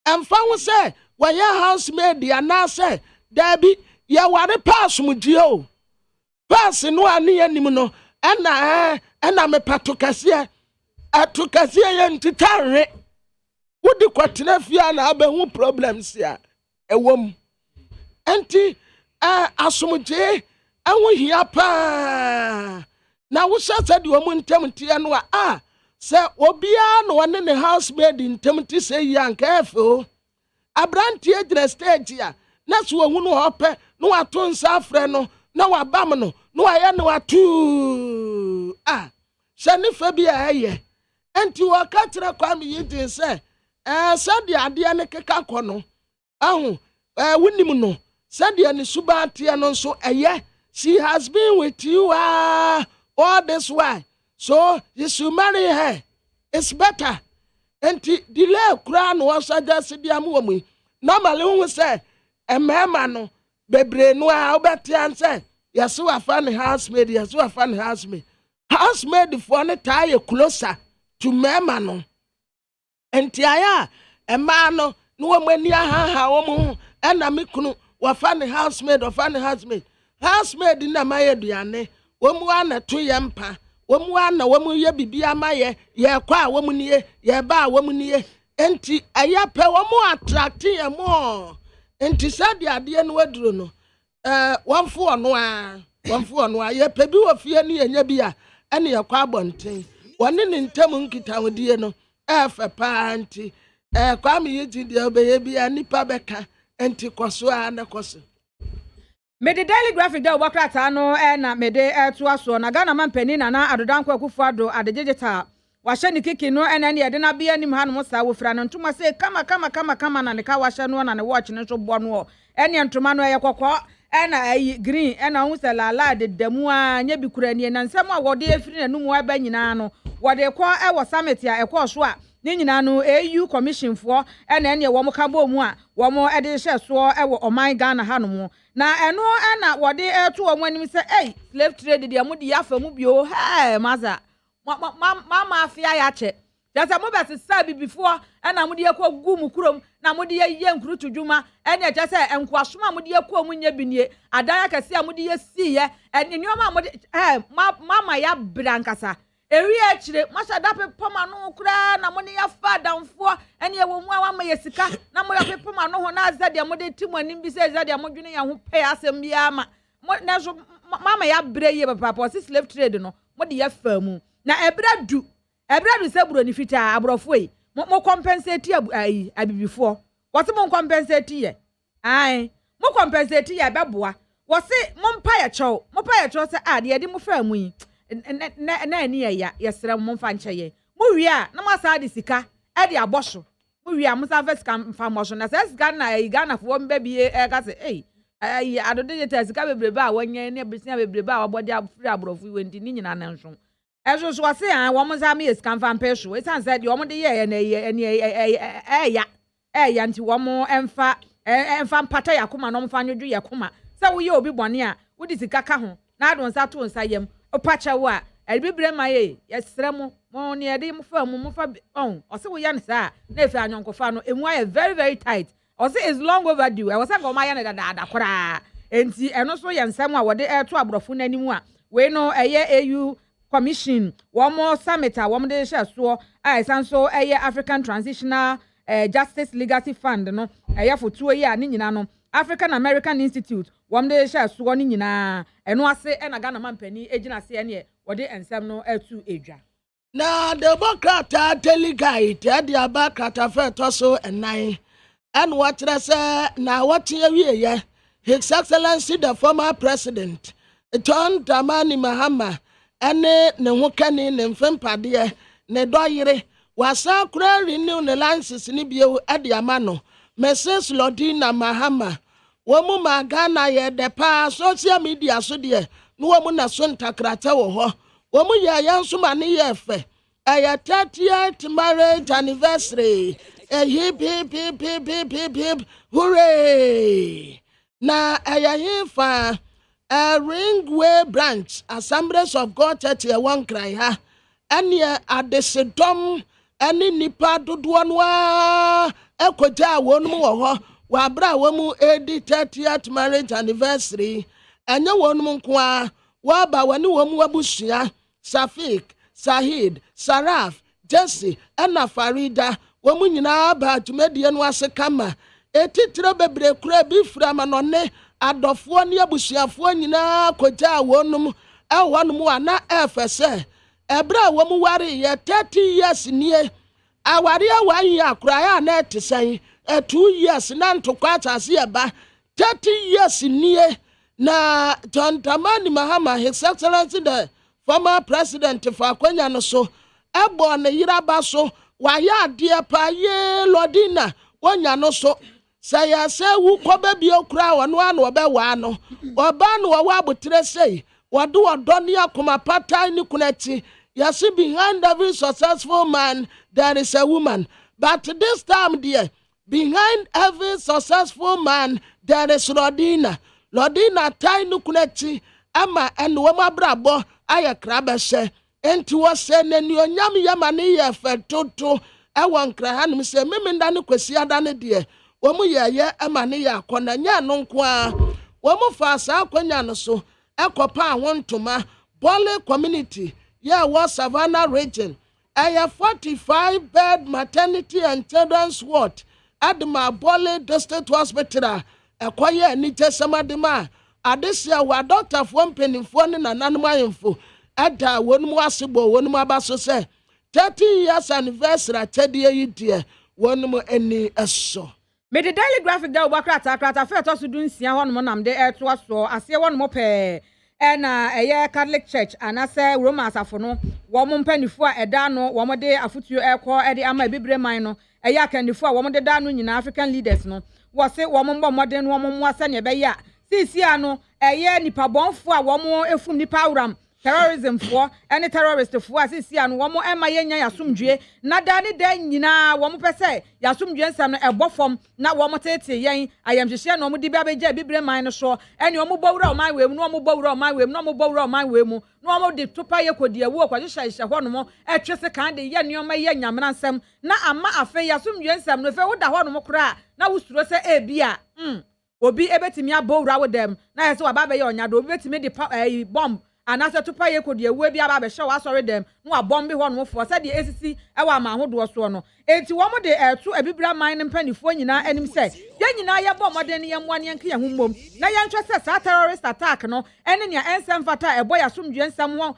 emfa wo se wo ya housemaid ya na se dabi ya ware pass mu dio pass no ani anim no ana me patokase atokase ye ntitare wodi kwatena fia na abehu problems ya ewom enti asomje anwo hia pa na wo sasa de wo ntemtie no a se obia no wone ne housemaid ntemtie se yi anka efo abrantie gyina stage ya na so wo hunu hope no wato nsa afre no na wabam no no aye no watu sani fa bia aye enti wo ka kire kwa me yidin se sade ade ne keka kono ahu wonim no sade ne suba ate no so aye she has been with you all this while so you should marry her it's better enti delay kura no suggest dia mo mu normally who say emema no bebre no a obeti anse yeso afa ne housemaid housemaid for ne tie closer to mema no enti aya ema no no womani aha wo mu na mekunu wafa ne housemaid housemaid na maye duane wo mu ana to yempa wo mu ana wo mu ye bibia maye ye kwa wo mu nie ye ba wo mu nie enti aya pe wo mu attract ye mo enti sade ade no waduro no wonfo ono a ye pe bi wo fie ne nya bi a ene ye kwa abonten woni ne ntam nkitawodie no efe pa anti kwa me yiti de obeye bi anipa beka enti koso a na koso Mede Daily Graphic da wakrata no na mede to aso na Ghana mampani na adodanko akufo ado adegegeta wahye ne kiki no ena ne yede na bia nim hanom sa wofra no ntoma se kama na ne ka wahye no na ne watch ne so bo no ene ntoma no yekokọ ena ayi green ena hu se lala de damu a nya bi kura ne na nsem a wode afiri na numu aba nyina no wode kọ ewo summit a ekọ so a ne nyina no AU commission fo ena ne wo ka bo mu a wo mo ede hye so ewo oman Ghana hanom na eno ena wode eto wo anim se slave trade de amudi yafa mu bio maza mama afia ya che Jasa mo be se before na mo de ekọ gu mu kurom na mo de ye nkuru tudwuma ene eche se enkwasoma mo de ekọ mu nya binie adan akase a mo de si ye enioma mo de mama ya brankasa ewi akire masada pepoma no kura na mo ne ya fa damfo ene ye wo mu awa ma yesika na mo ya pepoma no ho na azade mo de timonim bi se azade mo dwene ya ho pe asem bia ma mo na so mama ya bre ye papa si slave trade no mo de ya fa mu na ebradu se buro ni fita abrofo yi mo compensate abibifo wo se mo compensate ye ai mo compensate ye beboa wo se mo mpa ye chew se de de mo fa mu yi na ni ya yesere mo mfa nche ye mo wi a na masa de sika de abosho mo wi a mo sa fa sika mfa mosho na se sika na Ghana fo mba bi ka se adode ye ta sika bebrebe a wonye ne besia bebrebe a wobode afri abrofo yi wendi ni nyina na nso ezo so ase wo mo za me eskan fan pesho esan said wo mo de ye na ya nti wo mo emfa mpata yakoma no mfa nwodwo yakoma se wo ye obi bone a wo di sika ka ho na adon sa to nsa yam opacha wo a ebibre ma ye yesere mo ne ede mo fa mo fa o se wo ya ne sa na efi anyonkofa no emu aye very very tight o se is long overdue e wo se go ma ya ne dada kora enti eno so ye nsem a wo de to abrofo nanimu a we no eye AU Commission, one more summit, one day share so I so African Transitional Justice Legacy Fund, no, for 2 years, Ninano, African American Institute, one day share so Nina, and no say and a Ghana man penny, agency any, what they and some no L2 Asia. Now the Bocrata delegate, the Abacata Fertoso and 9, and what I say now what year, His Excellency the former president, John Dramani Mahama. Ene ne hokane ne mfempade ne doyere wasa kura renew ne license ni bio ade amano Mrs. Lodina Mahama womu magana ye de pa social media so de no womu na so ntakrata wo ho womu ye yanso ma ne ye fe aya 30th marriage anniversary hip hooray na aya hifa Ringway branch, Assemblies of God 31 cry ha. Any adesedom, any nipa duduanwa, ekoja wonmu ho, wabra womu 30th marriage anniversary. Enya wonmu kwa, waba wani womu wabushia, Safik, Sahid, Saraf, Jesse, ena Farida, womu nyina ba tumedian wase kama. Etitire bebre kura bifra manone, adofo ne abusuafo nyina koja wonum ehonum ana efese ebra wom ware ye 30 years nie aware awan ya kura ya na etesen 2 years na ntokwa atase eba 30 years nie na John Dramani Mahama His Excellency the former president for akwanya no so ebo ne yiraba so wa ya de pa ye Lodina wonya no so say wu koba bi okura wono ano obewa no oba no wa abutre sei wado odoni akoma patai ni kunati yasi behind every successful man there is a woman but this time dear behind every successful man there is Lodina tai ni kunati ama eno wa brabo aye krabe se enti wo se nani onyam yamane ye fetoto e won kra hanum se memenda ne kwasi adane de womu ye amane ya akona nya no nko a womu fa sa akonya no so ekopa ahontoma Bole community ya wa Savannah region aya 45 bed maternity and children's ward adma Bole district hospital ekoye ni tesamadema adesia wa doctor fo mpenifo ne nananum ayemfo ada wonum asebo wonum abaso se 30 years anniversary atede yi die wonum eni eso. Me the daily graphic da obakrata fe to so dun sia honom nam de to aso ase wonom pe na eye Catholic Church anase Roman asafo no wo mo mpanifo a eda no wo mo de afutuo ekọ ede ama bibre man no eye akandifo a wo mo de da no nyina African leaders no wo se wo mo modern wo mo ase ne be ya sisi ano eye nipa bonfo a wo mo efum nipa awram terrorism for any terrorist for asisi anu wo mo ema yenya yasumdwe na da ne da nyina wo mo pese yasumdwe nsam no ebofom na wo mo tete yen ayamhwehwe na wo mo di ba beja bibre man no so ene wo mo bowura o man we mu no wo mo bowura o man we mu no wo mo bowura o man we mu no wo mo de topa ye kodi ewu kwahwehwe ho no mo etwese kan de ye neoma ye nyamena nsam na ama afe yasumdwe nsam no fe wo da ho no mo kra na wo suro se ebia obi ebetimi abowura wo dem na yese wa ba be ye onyado obi betimi de bomb anase to paye kodi ewu bi aba be hye wa sorry dem no wa bomb ho no fo se de esisi e wa ma hodo so no enti wo mo de etu ebibra man ne mpanifo nyina anim se ye nyina ye bom modern ye moane ye nka ye hummom na ye ntwe se sa terrorist attack no ene ne ensem fata ebo ya somdwe nsam ho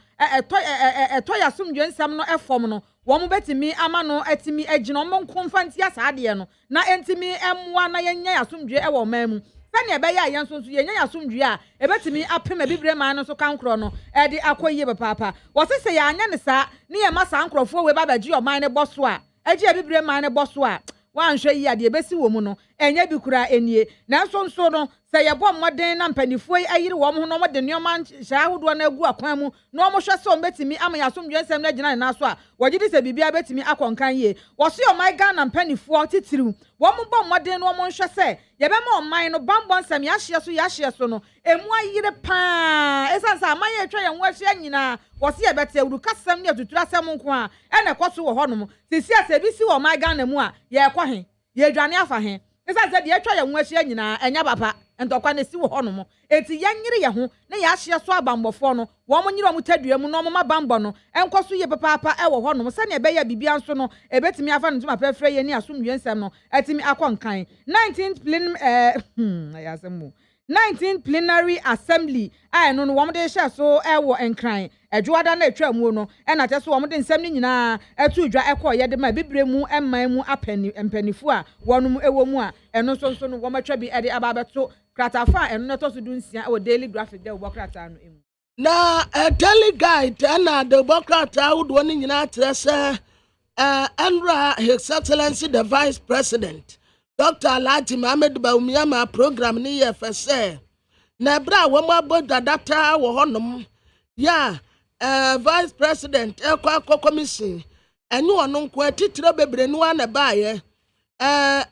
eto ya somdwe nsam no efom no wo mo betimi ama no atimi agino mo nkomfanti asade no na entimi emwa na ye nya ya somdwe e wo mamu sani ebe ya yenso so yenya yasomdwe a ebetimi apem abibre man no so kankro no e de akoyie papa wo se ya anya ne sa ne ye masa ankrofo we baba gi o man ne boso a agi abibre man ne boso a wanhwe yi ade ebesi wo mu no enya bi kura enie na nso no se ye bom moden na mpanifo ayire wo mo no mo de neoma hya ahodo na agu akwan mu no mo hwe se o betimi ama yasomdwe nsem na gina na so a wogidi se bibia betimi akonkan ye wo se o my Ghana mpanifo titiriw wo mo bom moden no mo hwe se ye be ma o man no bambon nsem ya hye so no emu ayire pa esansa amaye etwa ye nwa hye nyina wo se ye bete awuru kasem ne atutura sem nko a ene kwoso wo honom sisi ase bi si wo my Ghana mu a ye kwa he ye dwane afa he esansa de etwa ye nwa hye nyina enya papa entokwa ne si wo honom eti yanyire ye ho ne ya hye so abambofo no wo mo nyire o mutadua mu no mo mabambo no enkoso ye papa e wo honom se ne be ya bibia nso no ebetimi afa no tuma pefre ye ni asomdwe nsem no etimi akonkan 19th plenum 19th plenary assembly ai no wo mo de hye so e wo enkran adwoada na etwa mu no e na teso wo mo de nsem ni nyina etu dwa ekoye de ma bibre mu emman mu apani empanifo a wonum ewo mu a eno so no wo matwa bi e de ababeto kratafa eno na to so dunsia o daily graphic de wo krata no emu na daily guide na the bokrata wo ni nyina trese Andra His Excellency the Vice President Dr. Alhaji Mohammed Bawumia program ni ye fese na bra wo mabo data wo honom ya Vice President ekwa commission enyu ono nko atitire bebre nu ana baaye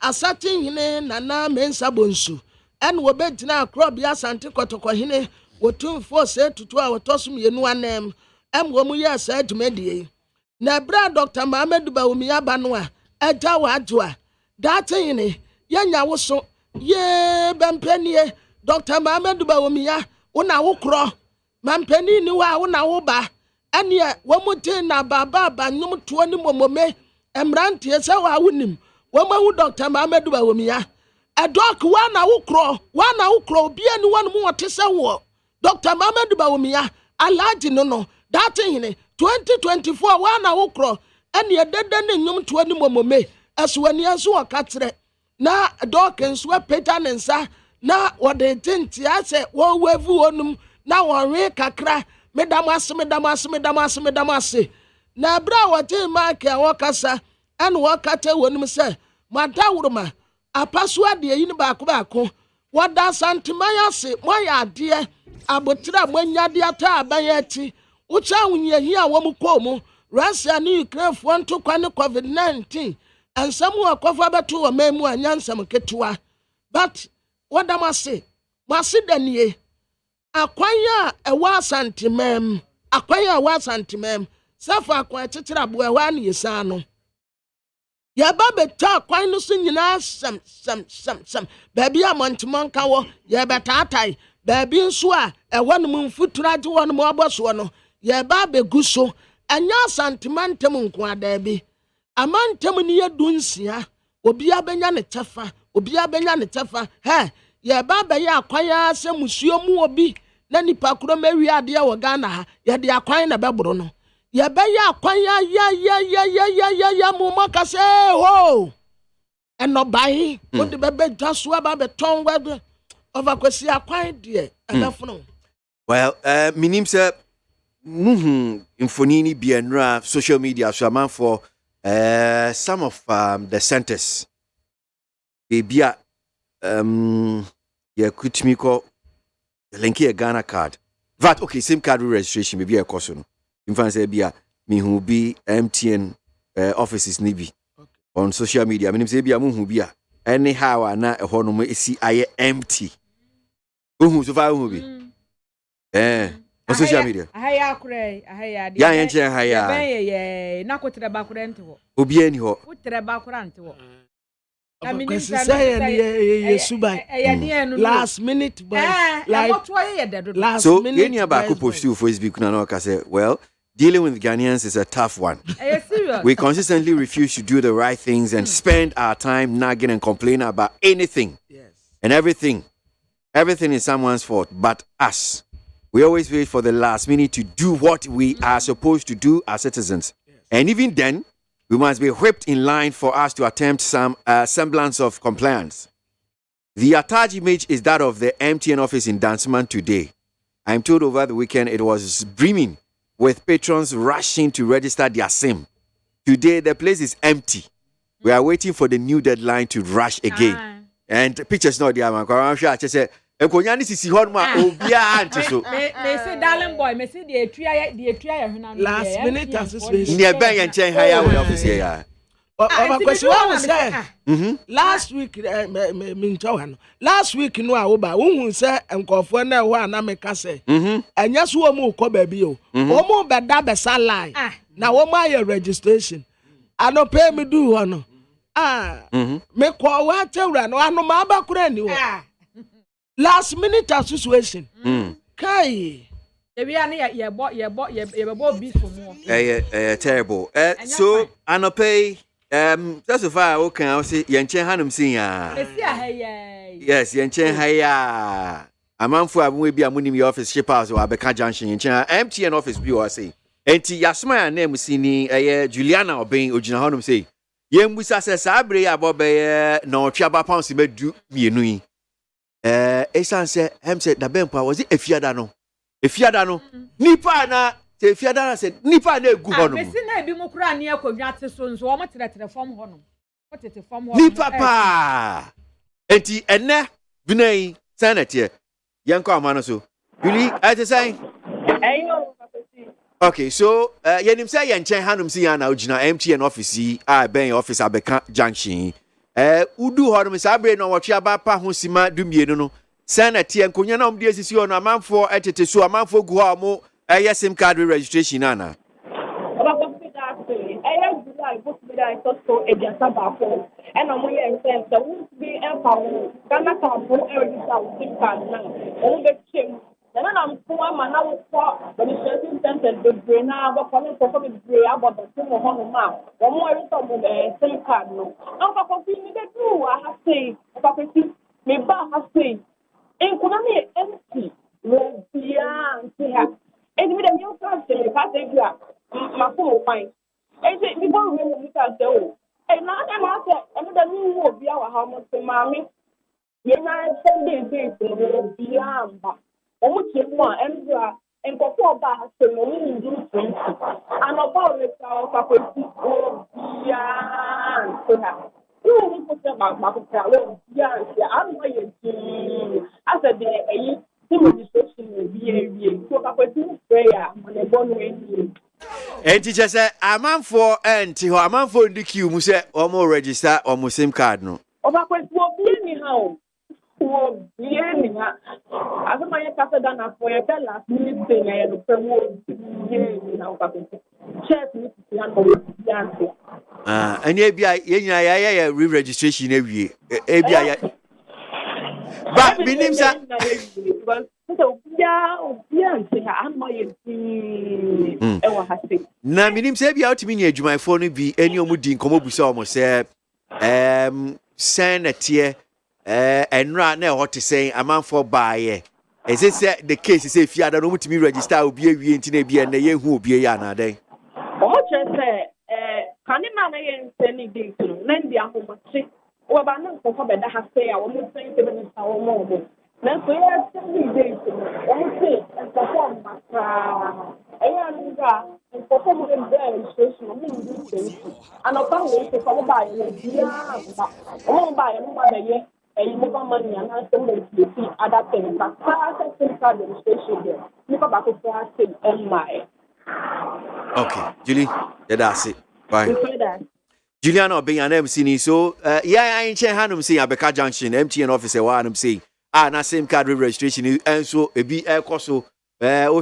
asatin hine nana mensa bonsu en wo begina akrobia asante kotoko hine wotumfo se tutu a wotosum yenu anem wo mu ye sa adwumadie na bra Dr. Mohammed Bawumia bano a agya wa adwa datin hine yanya woso ye bampanie Dr. Mohammed Bawumia una wokro mampani ni wa una wo ba ane wo mutin na baba nyum to ni momome emrantie se wa wonim wo mahu Dr. Mohammed Bawumia adok wa na wokro bia ni wonu mu wote se wo Dr. Mohammed Bawumia Alhaji no datin hine 2024 wa na wokro ane dede ne nyum to ni momome aswani aso akatere na dok nso Peter nensa na wode tinti ase wo wavu onum na wonwe kakra medamase na bra wote mark ya wokasa an wokate wonum se madawuruma apaso ade yin baako wada santimaya se moya ade abotira mwanyade ata abayati ucha wunye hi a wom komu Russia ni Ukraine fo ntokwa ne COVID-19 ansamu akofa beto wo memu anyansam ketewa but wada mase danie akwanya ewa santimem safa akwa tetira bo ewa ne yesa no ya ba beta akwan no so nyina sam baabi a montimon ka wo ya beta atai baabi nso a ewa no mfutura je wo no oboso no ya ba beguso anya santimantem nko adabi amantem ni yedunsia obi abenya ne tefa he ya baba ya akwanya se musuo mu obi na nipa kuro mawi ade wo Ghana ha ya de akwan na bebro no ya ba ya akwanya ya mu makase ho eno bai o de bebe jaso aba beton wed over kwesi akwan de abafuno well minim se infonini bienra social media so man for some of the centers bia ya kutimi ko linki a Ghana card VAT okay SIM card registration maybe a cost no in fact say bia me who be MTN offices ni bi on social media me say bia mo hu bia anyhow na e ho no mo esi aye empty who so far who be on social media ahaya akure ahaya ya yen chen ahaya ben ye na kotre ba kure nte ho obi ani ho kotre ba kure nte ho last minute boys so any about post to Facebook na ka say well dealing with Ghanaians is a tough one. We consistently refuse to do the right things and spend our time nagging and complaining about anything. Yes. And everything is someone's fault but us. We always wait for the last minute to do what we are supposed to do as citizens. Yes. And even then, we must be whipped in line for us to attempt some semblance of compliance. The attached image is that of the MTN office in Danceman today. I'm told over the weekend it was brimming with patrons rushing to register their SIM. Today, the place is empty. We are waiting for the new deadline to rush again. And pictures not there, man. I'm sure I just said, Ekonyani sisi hon ma obia ante so. Me say darling boy, me say the etria huna. Last minute association. Ni ebe yen chen haya we office ya. Question what was say? Last week me nchaw last week no a wo ba wo hu say enkofo na ho ana me ka say. Anya so wo mu ko ba bi o. Wo mu be da be salai. Na wo ma your registration. Ano pay me do ho no. Me ko wa tewra no anu ma ba kura ni wo. Last minute association. Kai. Ebi ani ye bo beat for more. Terrible. So anope so far okay I say yenchen hanum sin ya. Yes, yenchen haya. Amanfo abun bi amunim your office ship house or Abeka Junction yenchen MTN office bi o say. Enti yasma ya name sini Juliana Obin ogina hanum say. Yembusa se sabre abobe na otwa ba pounds be du mienu yi. Esan se hem se da bempa was it efiada no nipa na se efiada na se nipa na egu ho no me si na ebi mu kura na akodwa te so nso wo mo tere form ho no wo tete form ho nipa pa enti enne binai sanate yanko amano so really ate say okay so yenim say yenchen hanum si ya na ogina MTN office yi ben office Abeka Junction udu ho no sabre no wotwe abapa ho sima dumienu no sanate enkonya na omde asisi ho no amanfo etete so amanfo gu ho mo SIM card registration nana then I'm poor man now for the registration center the brain now but coming for the brain about the SIM on ma one more SIM card no for continue the do I have say me ba have say in kuna me empty no bia here and me dem you can say pass it ya ma phone fine and say me go we me can say oh and now dem say and the new wo bia wa how much mama ye na Sunday day no bia mba Omuchimwa Emra and Kokoba Semoni do 20 and about the faculty of Yan. You put about Macao, Yan, I'm going to as a day a registration will be so faculty prayer on a born way. And teacher said, a man for anti a man for the queue, Musa, or more register or Muslim card no. Over will be anyhow. Yeah, I don't mind Casadana for your last minute thing. I had a promote. And ABI re-registration every ABI. But meaning, sir, now, meaning, say, be out to me, my phone be any omudin come up with almost say, send a tear. And right now, what to say, a man for buy. As it said, the case is if you don't want to me register, will be a be and the year who be a yana day. What you say, can you manage any day to lend the home? Or about not for that has say, I will not say 7 hours more. Then so you have 7 days to say and perform. And perform in their registration. And upon which to follow by and you move money and I send them to see other things. But SIM card registration there. nipa baako fo ase mmae. Okay, Julie, yeah, that's it. Bye. Before that. Juliana Obian MC. So, yeah, I ain't saying Hanum say Abeka Junction, MTN officer, one I'm saying. Na same card registration, and so a be air coso,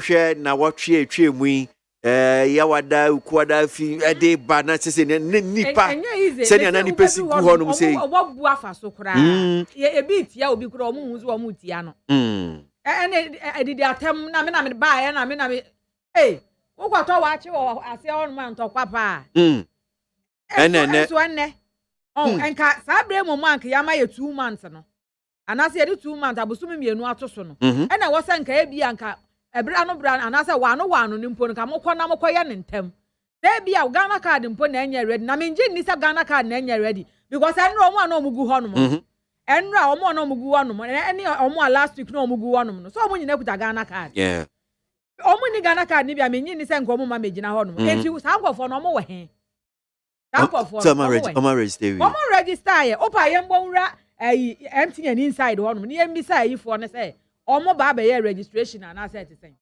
share na what tree we. Yawada ukwada fi ede ba na sese nipa senya na nipa si ku ho no say obo afa so kura e beat ya obi kura omu hunzu omu tia no edidi atem na me ba ya na me ukwato wa achi wo ase on man to kwapa ene enka sa bre mo mank ya ma ye 2 months no anase ye 2 months abusumi mienu atoso no ena wo senka e bia nka ebra no bra anase wano ni mpo nka mokọ na mokọ ne ntem dey bia Ghana card mpo na enye ready na menje ni sa Ghana card na enye ready because enro omo na omugu ho no mo enro omo na omugu ho no mo eni omo last week na omugu ho no mo so omo nyina kuta Ghana card yeah omo ni Ghana card ni bia menye ni se nka omo ma megina ho no mo enti sa nkofo no omo we he sa nkofo so omo register omo register ye opa ye mbonwura MTN inside ho no mo ni embisa yi fo ne say omo ba be ye registration and asset thing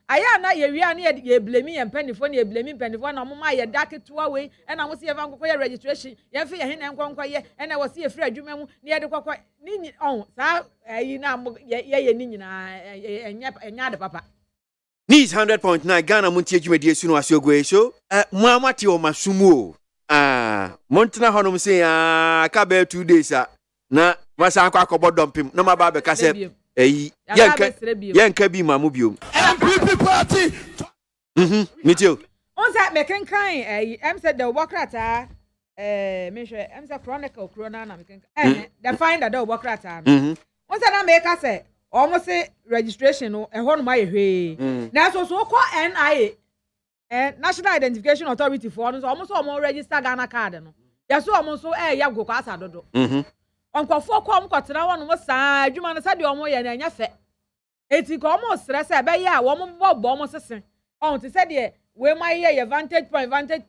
aya na ye wia na ye blame ye mpanifo na ye blame mpanifo na omo ma ye daketua we e na mo se ye van kokọ ye registration ye fe ye he na nkonkọ ye e na wo se ye free adwuma mu na ye de kokọ ni sa ayi na ye ni nyina enya de papa Needs 100.9 Ghana Montie Jumedi Esu no Asiogwe so mo amati o masumu Montana honom say ka be 2 days na masa akwa akobo dompim na maba be ka se yenka bi mamu biom MPP party mitio on say mekenkan em said the wokrata me hwe em say chronicle corona na mekenkan the finder the wokrata no on say na make ka say almost say registration no e ho no ma ye hwe na so ko NIA National Identification Authority for no so almost register Ghana card no ya so almost so ya go kwa asa dodo onkofo kom kwotena wono mo saa adwuma no sade omo ye na anya fe eti ko omo stress e be ye a wo mo bobo omo sesen on ti sade we ma ye vantage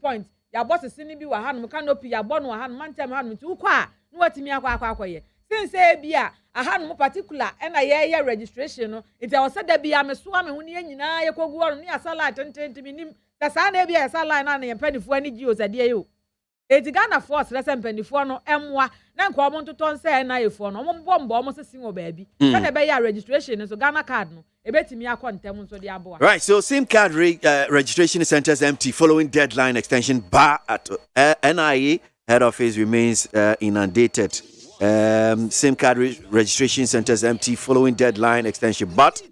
point ya boss sini bi wa hanom canopy ya bo no wa hanom mantem hanom ti ukwa no watimi akwa ye since e bia ahanom particular e na ye registration no eti o sade bia me so ame huni nyina ye kogu wono ni asala tententimi nim da saa na bia asala na na ye panifo ani gi o sade ye o eti Ghana force lesen panifo no emwa na nko omo ntoton se na yefo no omo bombo omo sesin o baabi se na be ya registration so Ghana card no ebetimi akontem nso de aboa right so SIM card registration centers empty following deadline extension bar at NIA head office remains inundated SIM card registration centers empty following deadline extension but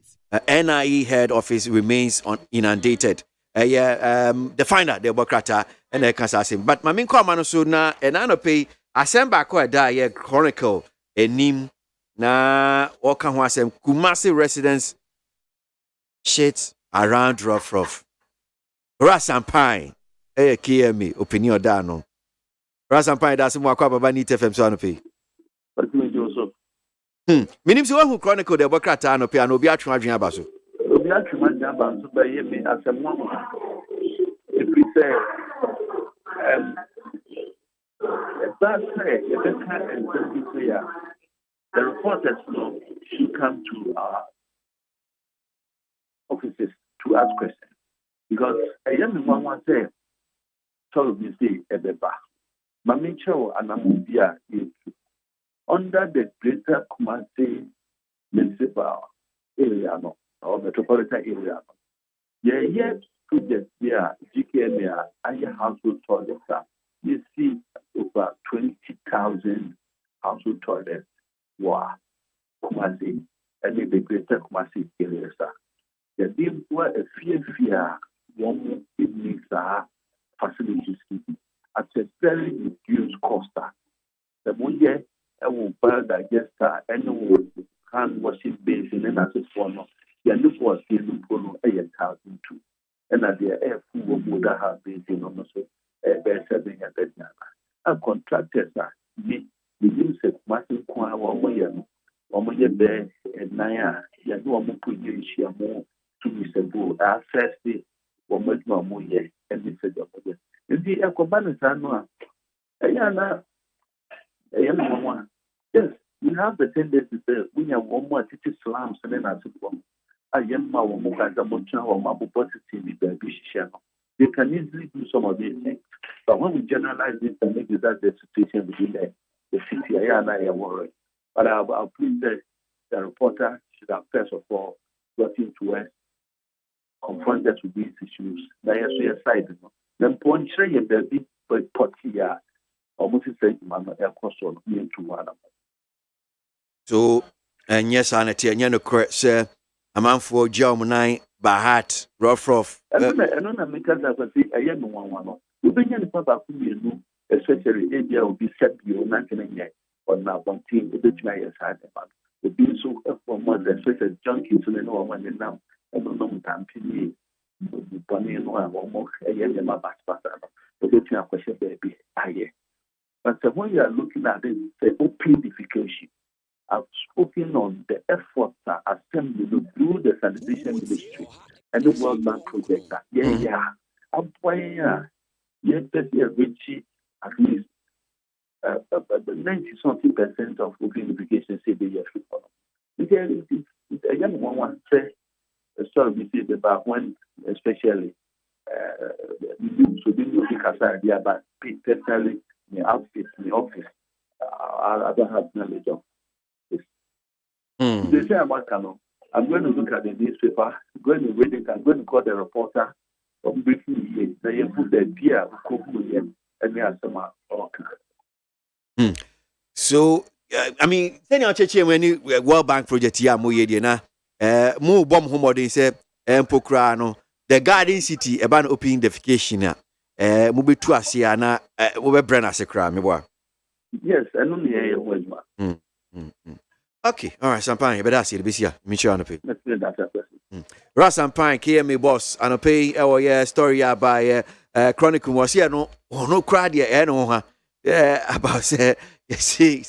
NIA head office remains inundated the finder the Bokrata and the Kansasim but my main comment so na and I no pay assemble ko da ye chronicle enim na oka ho asem Kumasi residents shit around rough Rasampai KMA opinion da no Rasampai da simo akwa baba ni TFM so no pay minim se who chronicle the Bokrata no pay no bi atwe adwen aba so obi atwe adwen aba so ba ye me asem no if we say that's right. The reporters should come to our offices to ask questions because a young man say, "Told me say Ebeba, Mamicho and Amubia is under the Greater KWASI municipal area or metropolitan area. Yeah, project there, GKM, and household toilets. You see over 20,000 household toilets were KWASI and the Greater KWASI area. The deal were a fear one evening facilities at a very reduced cost. The one year I will buy digester and hand washing basin and as a form of the new was given for 8,000 too. And at the air full would have been almost a contractors the use of massive kwa one year there and Naya, you know, I'm putting you more 2 weeks ago. I first day, one much more year, and this is the the Ecobanus annual. Yes, we have the tendency to say we have one more teacher slums and then I said, ayemma wo mo kaza mo twa wo ma positive be baby share no. They can easily do some of these things. But when we generalize this and make that the situation within the city, I am worried. But I'll please the reporter should have first of all got into us, confronted with these issues. Now, yes, side. Then, point share baby, but potia almost say, Mamma, air console, into one. So, and yes, Anati, and you correct, sir. A man for Germany. Bahat, rough. And on because I was saying, I am one. We begin the Papa Kumu, especially India will be set you 1998 or now MONTIE, the bit my side. The being so for more than especially junkies and no one now. And no time to Bonnie and one more a year in my back. The bit my question, baby. But when you are looking at it, say opidification. I've spoken on the efforts that assembly through the sanitation ministry and the World Bank project. I'm playing Richie at least 90-something% of opidification say they are free. Because it's a young one say a story we see about when, especially, so they know the but personally, in the outfit, in the office, I don't have knowledge of. They say I'm going to look at the newspaper, going to read it, I'm going to call the reporter, briefing here. They put the beer, and they are some So, I mean, senior church when you World Bank project here, Moyedina, more bomb homodin say, Empokrano, the Garden City, about opening defecation, Mubi Tuasiana, over Brenner Secra, yes, and only a word. Okay, all right, Sampine, but that's it. Be here. Me sure on the pay. Ross Sampine, KMA boss, and a pay. Oh yeah, story by Chronicle was here. No, no crowd here. No, about say, see,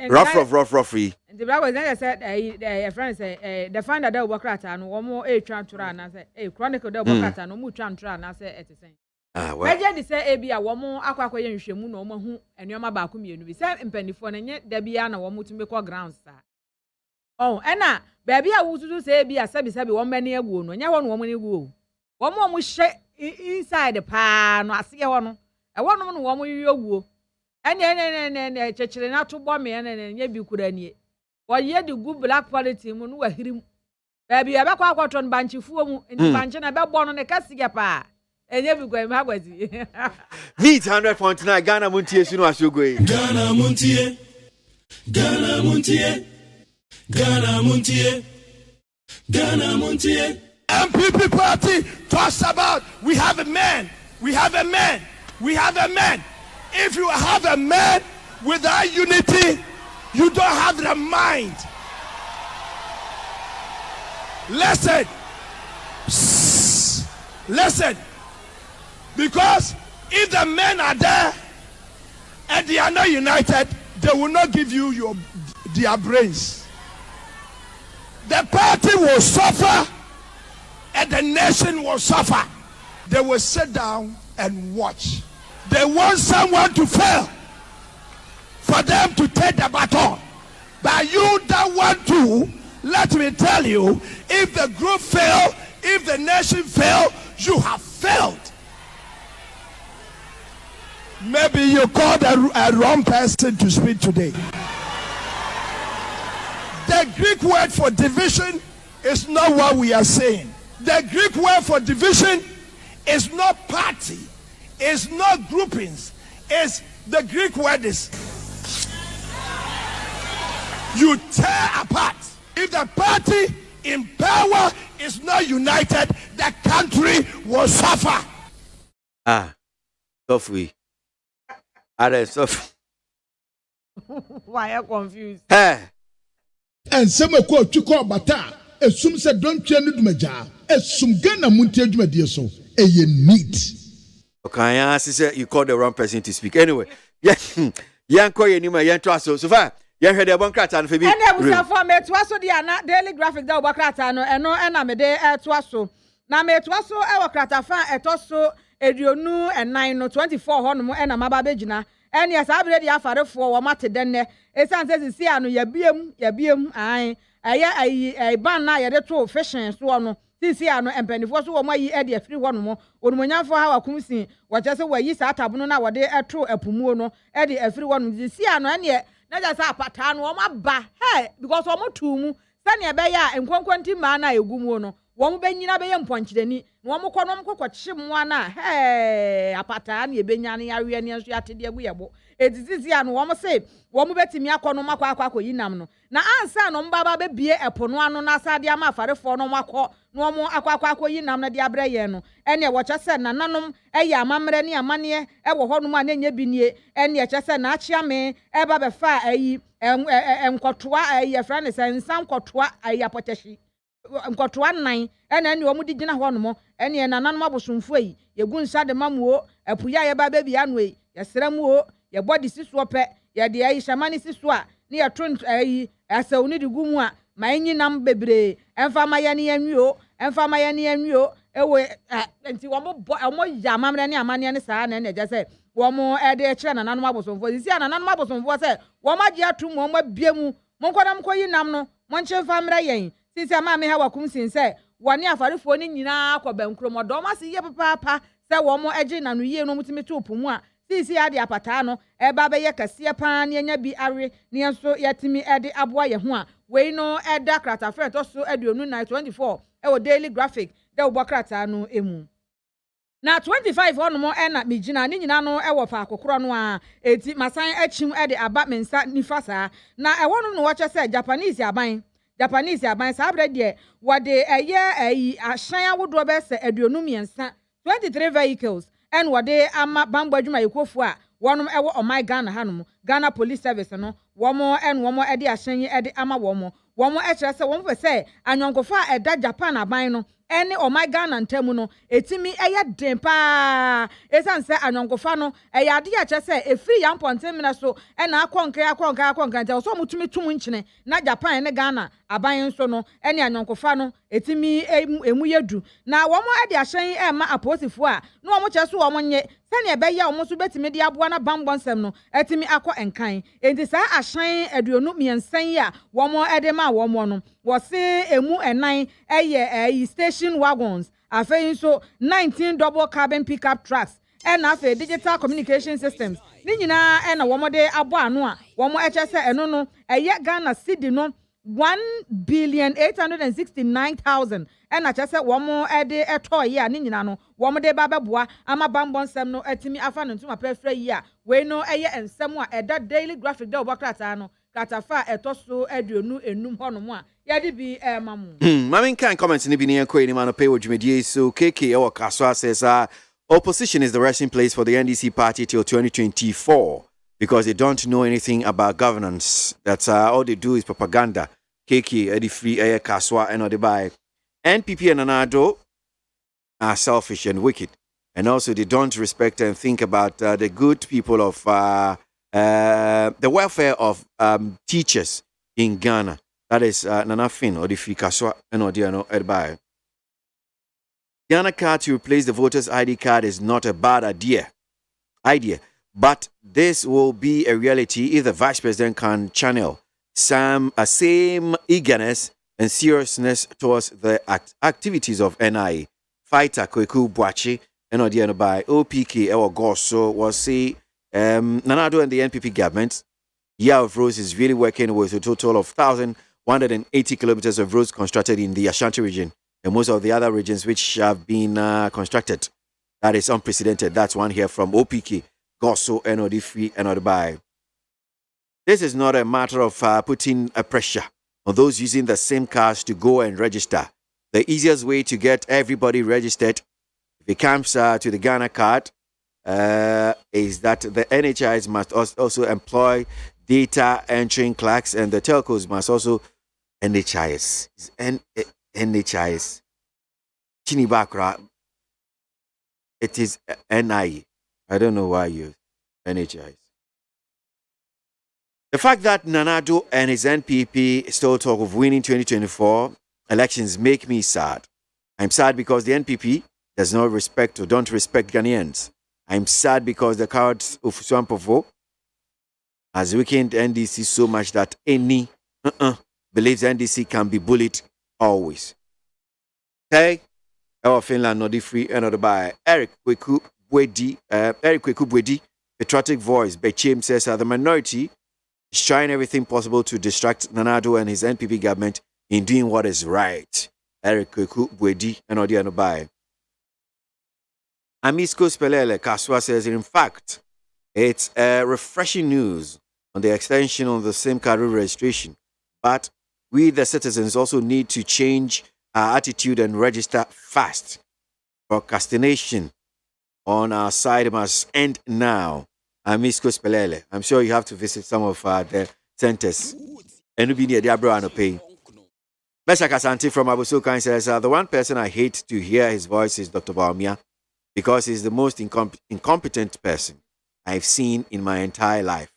rough. The brother then said, a friend say, the finder that work at and one more a transfer, and I say, a Chronicle that work at and no more transfer, and I say, at the same. Well, just say a be a woman, aqua, and shamu no more who and your mabakum, you be sent in penny for and yet there be an woman to make a ground star. Oh, Anna, baby, I would do say be a sabby 1 many a wound when you want woman you go. One more will shake inside the pan, I see one. I want woman you go. And church not to bomb me and ye be could any. Or yet the good black quality when we hear him. Baby, I back out on Banchi Fu in the Banchana about born on a Cassia. And you go, Magwazi. Meet 100.9 Ghana MONTIE soon as you go. Ghana MONTIE, Ghana MONTIE, Ghana MONTIE, Ghana MONTIE. MPP party talks about we have a man, we have a man, we have a man. If you have a man without unity, you don't have the mind. Listen. Listen. Because if the men are there and they are not united, they will not give you their brains. The party will suffer and the nation will suffer. They will sit down and watch. They want someone to fail for them to take the baton. But you don't want to. Let me tell you, if the group fail, if the nation fail, you have failed. Maybe you called a wrong person to speak today. The Greek word for division is not what we are saying. The Greek word for division is not party, it's not groupings. It's the Greek word is you tear apart. If the party in power is not united, the country will suffer. Softly. Why are you confused? And some of what you call bata, assume said don't change the major, assume Ghana MONTIE Jumedia so, a neat. Okay, I said you called the wrong person to speak. Anyway, yeah, call your name, yeah, trust so far. Yeah, heard the bunkrat and Phoebe. And I was for me to also the daily graphic that Wakratano and no, and I'm a day to also. Now, me to also our cratafa at also. Edionu and 924 hono and a mababejina and yes I already have for what matter then it says see anu ya biem ai ɛyɛ ban na yɛde to fashion so no sisi ano empanifo so wo mayi e de afiri hɔ no mo onumonyafo ha wakumsin wɔkyɛ sɛ wayi saa tabono na wɔde ɛto apumuo no e de afiri hɔ no sisi ano ɛne na ja sɛ apata no wɔn aba hey because wɔn tu mu sɛ ne ɛbɛyɛ a nkonkwanti ma na egumu no wɔn bɛnyina bɛyɛ mpɔnkyerɛni na wɔn kɔ no kɔkɔkye mu ana hey apata na ebenya ne yawe ne nso atede agu yɛbo edizisi ano wɔn se wɔn bɛtimi akɔ no makɔ yi nam no na ansa no mbaba bɛbie ɛpono ano na asade ama afarefo no makɔ no wɔn akɔ yi nam na de abrɛ yɛn no ɛne wɔkyɛ sɛ nananom ɛyɛ amammerɛ ne amane ɛwɔ hɔ no ma na nya binie ɛne ɛkyɛ sɛ na akyiame ɛba bɛfa ayi nkɔtoa ayi afra ne sɛ nsan nkɔtoa ayi apɔtɛhyi nkɔtoa nan ɛne wɔn de gyina hɔ no mo ɛne nananom abosomfo yi yɛgu nsa de mamuo apuya yɛba bɛbi ano yi yɛsrɛ mu o yɛbɔ de sisuo pɛ yɛde ayi hyɛma ne sisuo a ne yɛto ayi asɛw ne de gu mu a ma enyi nam bebree ɛmfa ma yɛ ne yɛnwio ɛmfa ma yɛ ne yɛnwio ɛwɔ nti wɔn yɛ amammerɛ ne amane ne saa na ɛgye sɛ wɔn ɛde kyerɛ nananom abosomfo sisi a nananom abosomfo sɛ wɔn agye ato mu wɔn abie mu mo nkɔdam kɔ yi nam no mo nkyɛn mfa mmerɛ yɛn sisi a maame ha wakumsin sɛ wɔne afarefoɔ ne nyinaa kɔ bɛnkrom ɔdɔm ase yɛ papaapa sɛ wɔn agye nanu yie no mo timi to po mu a sisi ade apata no eba be ye kase paa ne nya bi awe ne nso yetimi ede aboa ye ho a wei no eda krata frɛ to so aduonu 924 e daily graphic de wo krata no emu na 25 ono mo na megyina ne nyina no e wo fa akokoro no a eti masan achim ede aba mensa nifa saa na e wono no wo kye sɛ Japanese aban saa bre de wode eye ahyan awodo be sɛ aduonu miensa 23 vehicles and wade ama bambo adwuma yekofo a wonom ewo omai Ghana hanom Ghana Police Service no womo ede ahyen ede ama womo ekire se womo fe se anyonkofa eda Japan aban no ene omai Ghana ntamu no etimi eye den pa esan se anyonkofa no eye ade ya kire se efiri ya mponten mena so ena akonkan nta so mutumi tum nkyene na Japan ne Ghana aban nso no ene anyonkofa no etimi emu yedu na womo ede ahyen ema aposifo a no womo kire so womo nye sene ebe ya womo so betimi de aboa na bambonsem no etimi akọ enkan enti saa ahyen aduonu miensan ya womo ede ma womo no wo se emu enan eye station wagons afei so 19 double cabin pickup trucks and afei digital communication systems ni nyina na womo de abo ano a womo eche se eno no eye Ghana cedi no 1,869,000 and ache se womo ede etoye a ni nyina no womo de babeboa ama bambonsem no etimi afa no ntuma pefra yi a we no eye ensem a eda daily graphic de obokrata no katafa etoso aduonu enum hono a yadi bi mamu mami kan comment ni bi ne ko ni ma no pay odwumedie so KK e wakaso says opposition is the resting place for the NDC party till 2024 because they don't know anything about governance. That's all they do is propaganda. KK Eddie Free Air Kaswa and the buy. NPP and Anado are selfish and wicked, and also they don't respect and think about the good people of the welfare of teachers in Ghana. That is Nana Fin or the Free Kaswa and Odiano Edbai. Ghana card to replace the voter's ID card is not a bad idea, but this will be a reality if the vice president can channel some same eagerness and seriousness towards the activities of NI. Fighter Kweku Bwachi and Odiano by OPK Ewa Goso was say Nanado and the NPP government year of roads is really working with a total of 1,180 kilometers of roads constructed in the Ashanti region and most of the other regions which have been constructed. That is unprecedented. That's one here from OPK, Goso, NOD3, and Odbai. This is not a matter of putting a pressure on those using the same cars to go and register. The easiest way to get everybody registered, if it comes to the Ghana card, is that the NHIs must also employ data entering clerks and the telcos must also NHIs. NHIs. Chinibakra. It is NI. I don't know why you NHIs. The fact that Nanado and his NPP still talk of winning 2024 elections make me sad. I'm sad because the NPP does not respect or don't respect Ghanaians. I'm sad because the cowards of Swampofo has weakened NDC so much that any believes NDC can be bullied always. Okay, our Finland not free another by Eric Kweku Bwedi, patriotic voice. Bechim says the minority is trying everything possible to distract Nanado and his NPP government in doing what is right. Eric Kweku Bwedi another by Amisco Spelele Kaswa says, in fact, it's refreshing news on the extension of the SIM card registration. But we, the citizens, also need to change our attitude and register fast. Procrastination on our side must end now. Amisco Spelele. I'm sure you have to visit some of the centers. And you'll be near Diabro and pay. Mesa Kasanti from Abusokan says, the one person I hate to hear his voice is Dr. Baumia, because he's the most incompetent person I've seen in my entire life.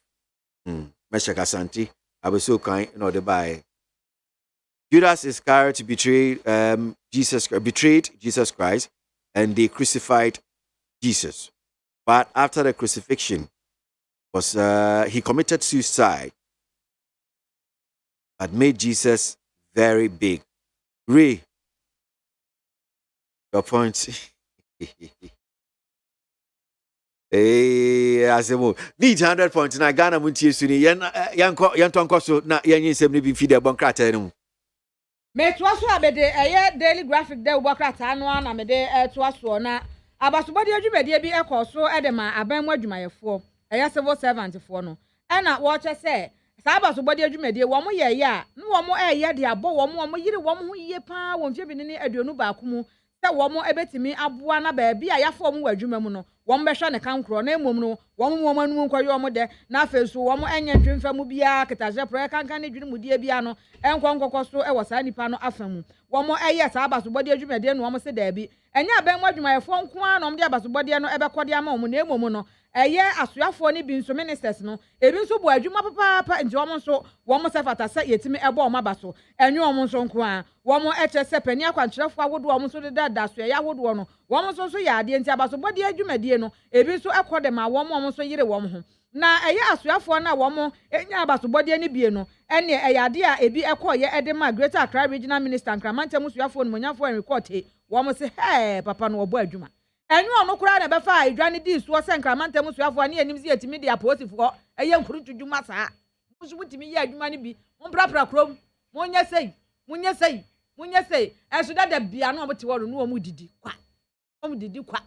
Mesa Kasanti, Abusokan, in order by Judas Iscariot betrayed Jesus Christ, and they crucified Jesus. But after the crucifixion, he committed suicide, but made Jesus very big. Ray, your point. As a move, need 100 points. Na Ghana Muntie Suni, Yanton so na Yan 70 feed a bunkrat. Me twaso abede daily graphic de ubokrata anu na me de twaso na abasobodi adwumade bi ekoso edema abanmu adwumayefo civil servant fo no e na wo che se sa abasobodi adwumade wo mo ye a no wo mo de abo wo mo yire wo mo ho yiye pa wo mfe bi ne aduonu ba akumu se wo mo ebetimi aboa na ba bia yafo mo wadwuma mu no wo mo behwe ne kankro na emom no wo mo anu nkwayo mo de na afeso wo mo enya ntwemfa mu bia ketaje pro kankan ne dwene mu die bia no enkonkokso e wo sa nipa no afamu wo mo sa abasobodi adwumade no wo mo se da bi enya aban mu adwumayefo nko a no mo de abasobodi no ebekode ama mo na emom no asoyafo ne bi nso ministers no ebi nso bo adwuma papa nti wo mo nso wo mo se fata se yetimi ebo o mabaso enwe wo mo nso nko a wo mo eche se pani akwankyerefo awodo wo mo nso de da so ya awodo no wo mo nso ya ade nti abasobodi adwumade no ebi nso ekode ma wo mo nso yire wo mo ho na asoyafo na wo mo enya abasobodi ani bie no ene ade a ebi ekoye ede ma Greater Accra Regional Minister Nkramantam musuafo no monyafo en record wo mo se papa no obo adwuma enyu ono kura na befa adwane di so se Nkramantam musuafo ani anim si etimi dia posifo nkuru tudwuma saa musu mutimi ye adwuma ne bi mprapra krom munya sei enso da bia no obote woro no omu didi kwa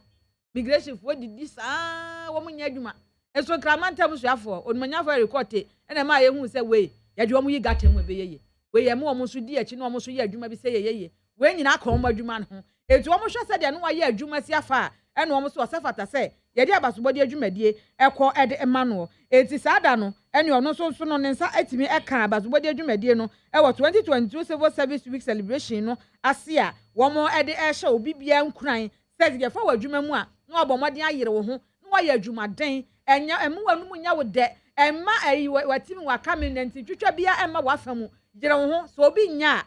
migration fo didi saa wo munya adwuma enso Nkramantam musuafo onmanyafo record ene ma ye hu se we yade wo mu yi gatem we beyeye we ye mo so di achi no mo so ye adwuma bi se yeyeye we nyina ka mo adwuma no etu wo mo hwe se de no wa ye adwuma si afa ene wo mo so osefata se yade abasobodi adwumadie ekọ ede emano eti sada no ene ono so no nensa atimi eka abasobodi adwumadie no e wo 2022 Civil Service Week celebration no ase a wo mo ede ehye obi bia nkuran se ye fa wa adwuma mu a no obomoden ayere wo ho no wa ye adwumaden enya emu wanu mu nya wo de emma watimi wakamenti twitwa bia emma wafamu gire wo ho so obi nya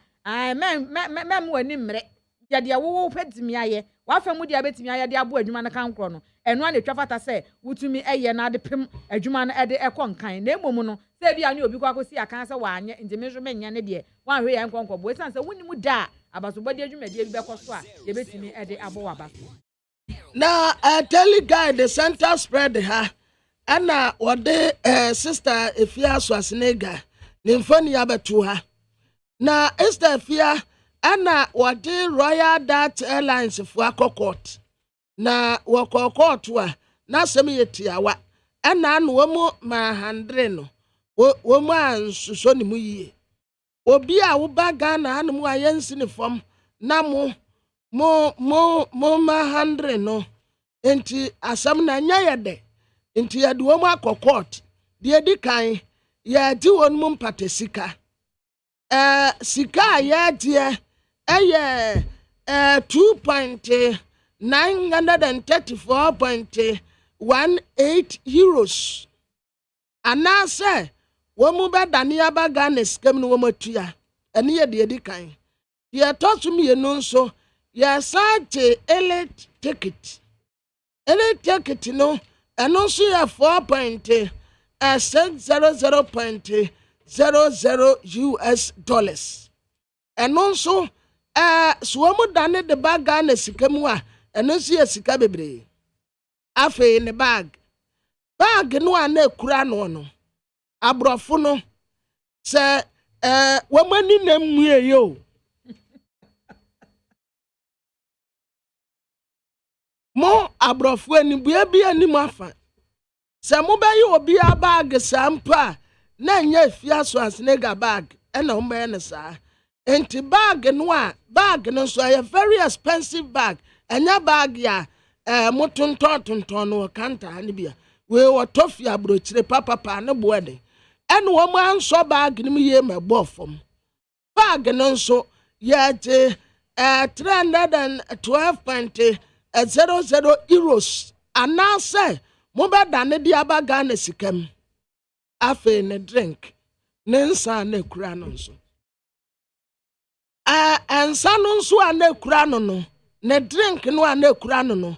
mem wani mre yade wo petimi aye wafamu dia betimi aye de abo adwuma na kankro no eno na twafata se wutumi eye na de pem adwuma na ede ekonkan na emom no se bia ne obi kwa kosi akan se wanye ntimejo menya ne de wanhwe ye nkonko bo esan se wunimu da abasobodi adwuma de bi bekoso a ye betimi ede abo wabaso na tell guy the center spread ha ana wode sister Efia Swasnega nimfani abetu ha na Esther Efia ana wode Royal Dutch Airlines fu akokot na wakokot wa na sem yetiawa ana no wo ma 100 no wo ma nsuso ni mu yie obi a wo ba Ghana anu mu ayensi ni fom na mo ma 100 no enti asam na nya yede enti ya duo mu akokot de edi kan ya di won mu mpate sika ya die 2.934.18 euros anase wo mu bedane abaga na skam no wo matua ene ye de edi kan ye tosum ye no nso ya sache elite ticket no eno so ya 4.600.30 US dollars. And also, Swomo dane the bag Ghana sikamua, and no see a sika bebre. Afe in the bag. Bag no ane kurano no. Abrofuno. Say, woman in them yo. Mo abrofo ani bia ni mafa se mo be yi obi a bag sampa na nya fia so asnega bag e na mo be ne sa enti bag no so a very expensive bag enya bag ya mo tonton no kanta ni bia we wo tofi abrochire papa ne boade ene wo mo anso bag ni ye mebo fom bag no so ya je 312.00 euros anase mo be dane dia baga na sikam afe ne drink ne nsa na kura no nso ensa no nso ana kura no ne drink no ana kura no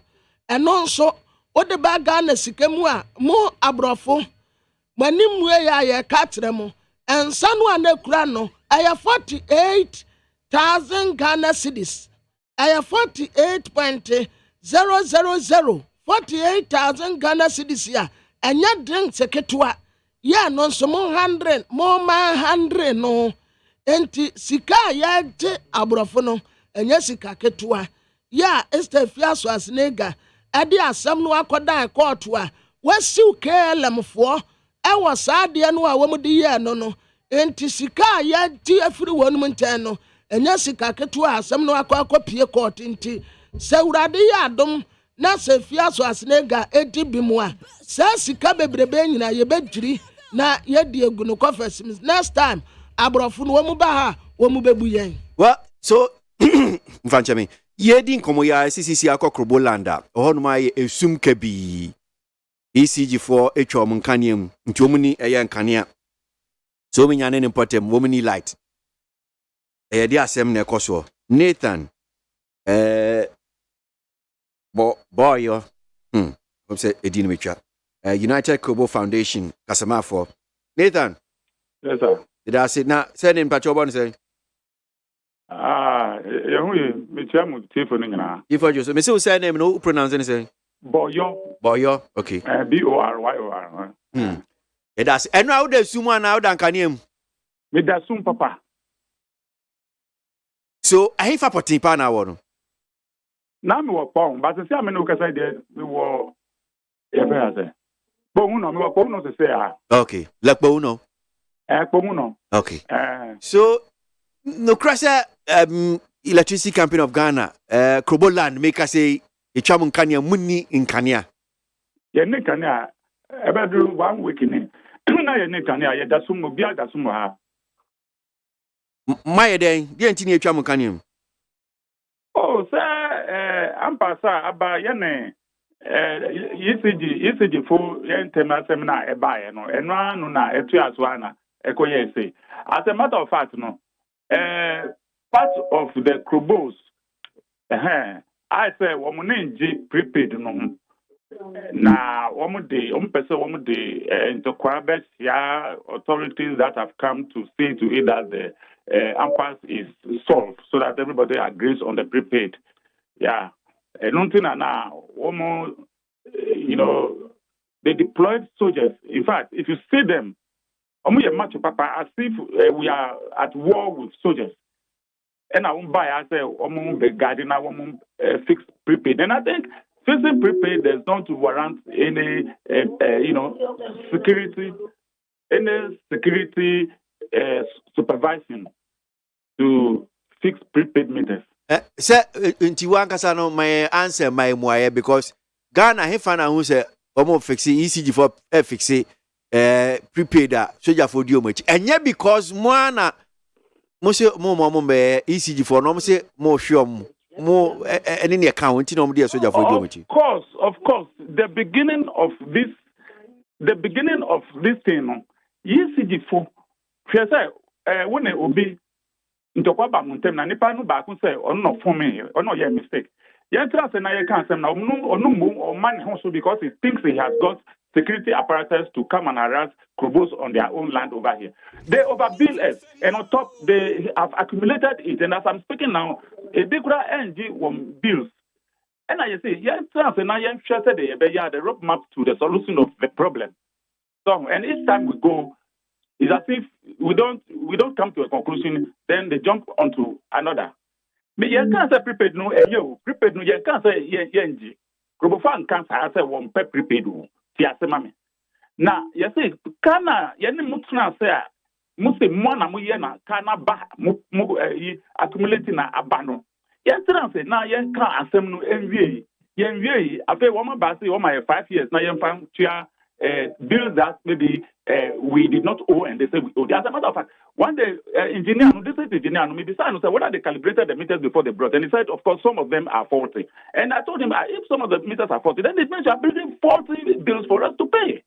eno nso o de baga na sikam a mo abrofo manimu ya ye ka kire mo ensa no ana kura no aya 48,000 Ghana cedis aya 48.000 48,000 Ghana cedis ya enya drink seketwa ya no so mo 100 mo ma 100 no enti sika ya je abrofo no enya sika ketwa ya estefia so asnega ade asam no akoda court a wasiw kelemfo e wo saade no a wo mu di ye no enti sika ya je afiri wonum nten no enya sika ketwa asam no akopie court enti se urade ya adom na se fia so asnega edi bimwa sa sika bebrebe nyina ye bedwiri na ye di egu no confess next time abrofo no mu ba ha wo mu bebu yen well so mfanchame ye di nkomo ya CCC akokrobo landa oho ma ye esum kabi ECG4 etwa mu nkanem nti omuni eye nkanea so mi nyane ne potem wo ni light di asem na ekoso Nathan boyo I'm say edin mecha United Kobo Foundation kasama for Nathan. Yes sir. Did I say na send in pacho bon say you mecha mu tifo no nyina if you so me say say name no pronounce any say boyo okay BORYO it does and now the sumo na odan kanem me da sum papa so I fa potin pa na wo no na me wo pon but say me no ka say de me wo e be ase bo hu no me wo pon no say okay like bo no pon no okay so no crasher electricity company of Ghana Krobo land make us say e twa mun kania munni nkania ye ne kania e be do 1 week ni na ye ne kania ye da sum bia da sum ha my den die ntini e twa mun kania oh sir ampasa aba ye ne ECG for ye ntema seminar e ba ye no eno anu na etu aso ana ekoye say as a matter of fact no part of the Krobos I say woman nji prepaid no na woman de interquabes ya authorities that have come to see to it that the impasse is solved so that everybody agrees on the prepaid. Yeah. Nothing now woman they deployed soldiers. In fact, if you see them, papa as if we are at war with soldiers. And I won't buy, I say, be guarding, I won't fix prepaid. And I think fixing prepaid does not warrant any, security supervision to fix prepaid meters. Sir, inti wankasa no my answer my moye because Ghana he fan who say fix ECG for fix prepaid soldier for dio much. And yet because moana Monsieur mo be ECG for no say mo sure mo any account no dey soldier for do much. Of course the beginning of this thing ECG for say when obi ntokwa ba montem na nipa no ba ko say ono for me ono ye mistake. Ye try say na ye can say na onu mo o man ho so because he thinks he has got security apparatus to come and harass Krobos on their own land over here. They overbill us, and on top, they have accumulated it. And as I'm speaking now, a big NG bills. And I say, yes, and I am sure that the roadmap to the solution of the problem. So, and each time we go, it's as if we don't come to a conclusion, then they jump onto another. But you can't say prepaid no, prepaid no, you can't say yen. Krobofan can't say one prepaid. Mami. Now, you say, Kana, Yanni Mutuna say, Musi Mona Muyana, Kana Ba, accumulating a abano. Yes, say, now yen can't assemble no envy. Yen, I pay 1 basi, 5 years, now yen found bills that maybe we did not owe and they say we owe. As a matter of fact, one day, engineer, maybe said, whether they calibrated the meters before they brought. And he said, of course, some of them are faulty. And I told him, if some of the meters are faulty, then it means you are building faulty bills for us to pay.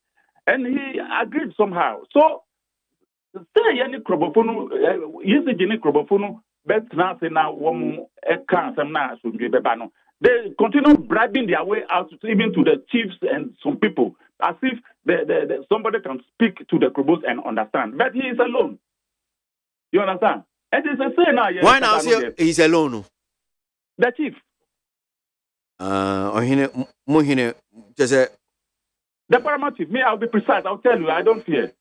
And he agreed somehow. So, say any Krobofunu, any Krobofunu, but now say now, they continue bribing their way out, even to the chiefs and some people, as if somebody can speak to the Krobos and understand. But he is alone. You understand? And it's a say now. Why now say he's alone? The chief. Just the paramount chief. Me, I'll be precise. I'll tell you. I don't fear.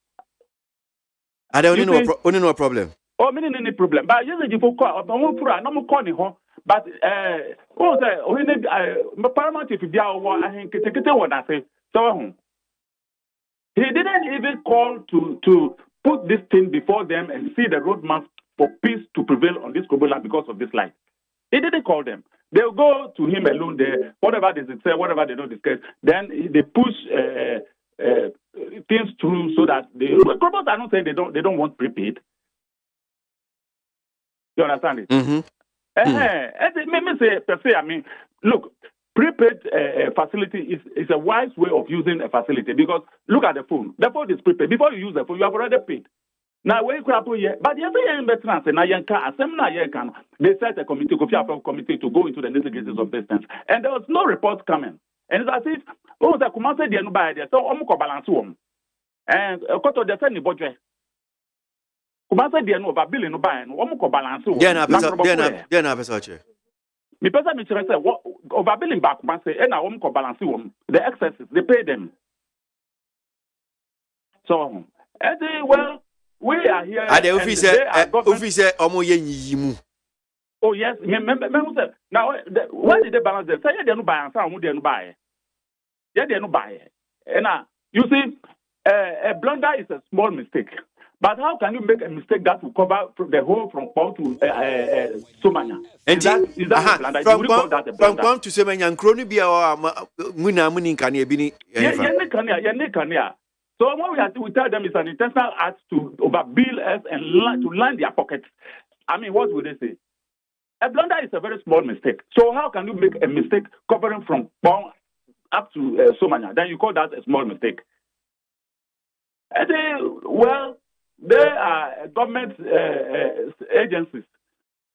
I don't only know a problem. Oh, me any problem. But yes, you for call. No call ni ho. But the paramount chief be our. I think what I say. So he didn't even call to put this thing before them and see the roadmap for peace to prevail on this global land because of this line. He didn't call them. They'll go to him alone there, whatever they say, whatever they don't discuss. Then they push things through so that the globals are not saying they don't want prepaid. You understand it? Mm-hmm. Let me say, per se, I mean, look, prepaid facility is a wise way of using a facility because look at the phone. The phone is prepaid. Before you use the phone, you have already paid. Now, where you could but the other they set a committee to go into the nitty-gritties of business. And there was no report coming. And it's as if, the commander didn't buy there, so I'm balance one. And a quarter of the same budget. Commander didn't know about billing no buy, and one balance one. Me person me say what overbilling back man say and I balance the excesses they pay them. So well we are here. At the officer omo yimu. Oh yes, remember now why did they balance them? Say they no buy and some they no buy. Yeah, they no buy. And you see a blunder is a small mistake. But how can you make a mistake that will cover the whole from Paul to Somanya? Is that a blunder? You call that a blunder? From Paul to Somanya, Crony be our Muni Kanya Bini. So what we tell them is an intentional act to overbill us and to line their pockets. I mean, what would they say? A blunder is a very small mistake. So how can you make a mistake covering from Paul up to Somanya? Then you call that a small mistake. They are government agencies,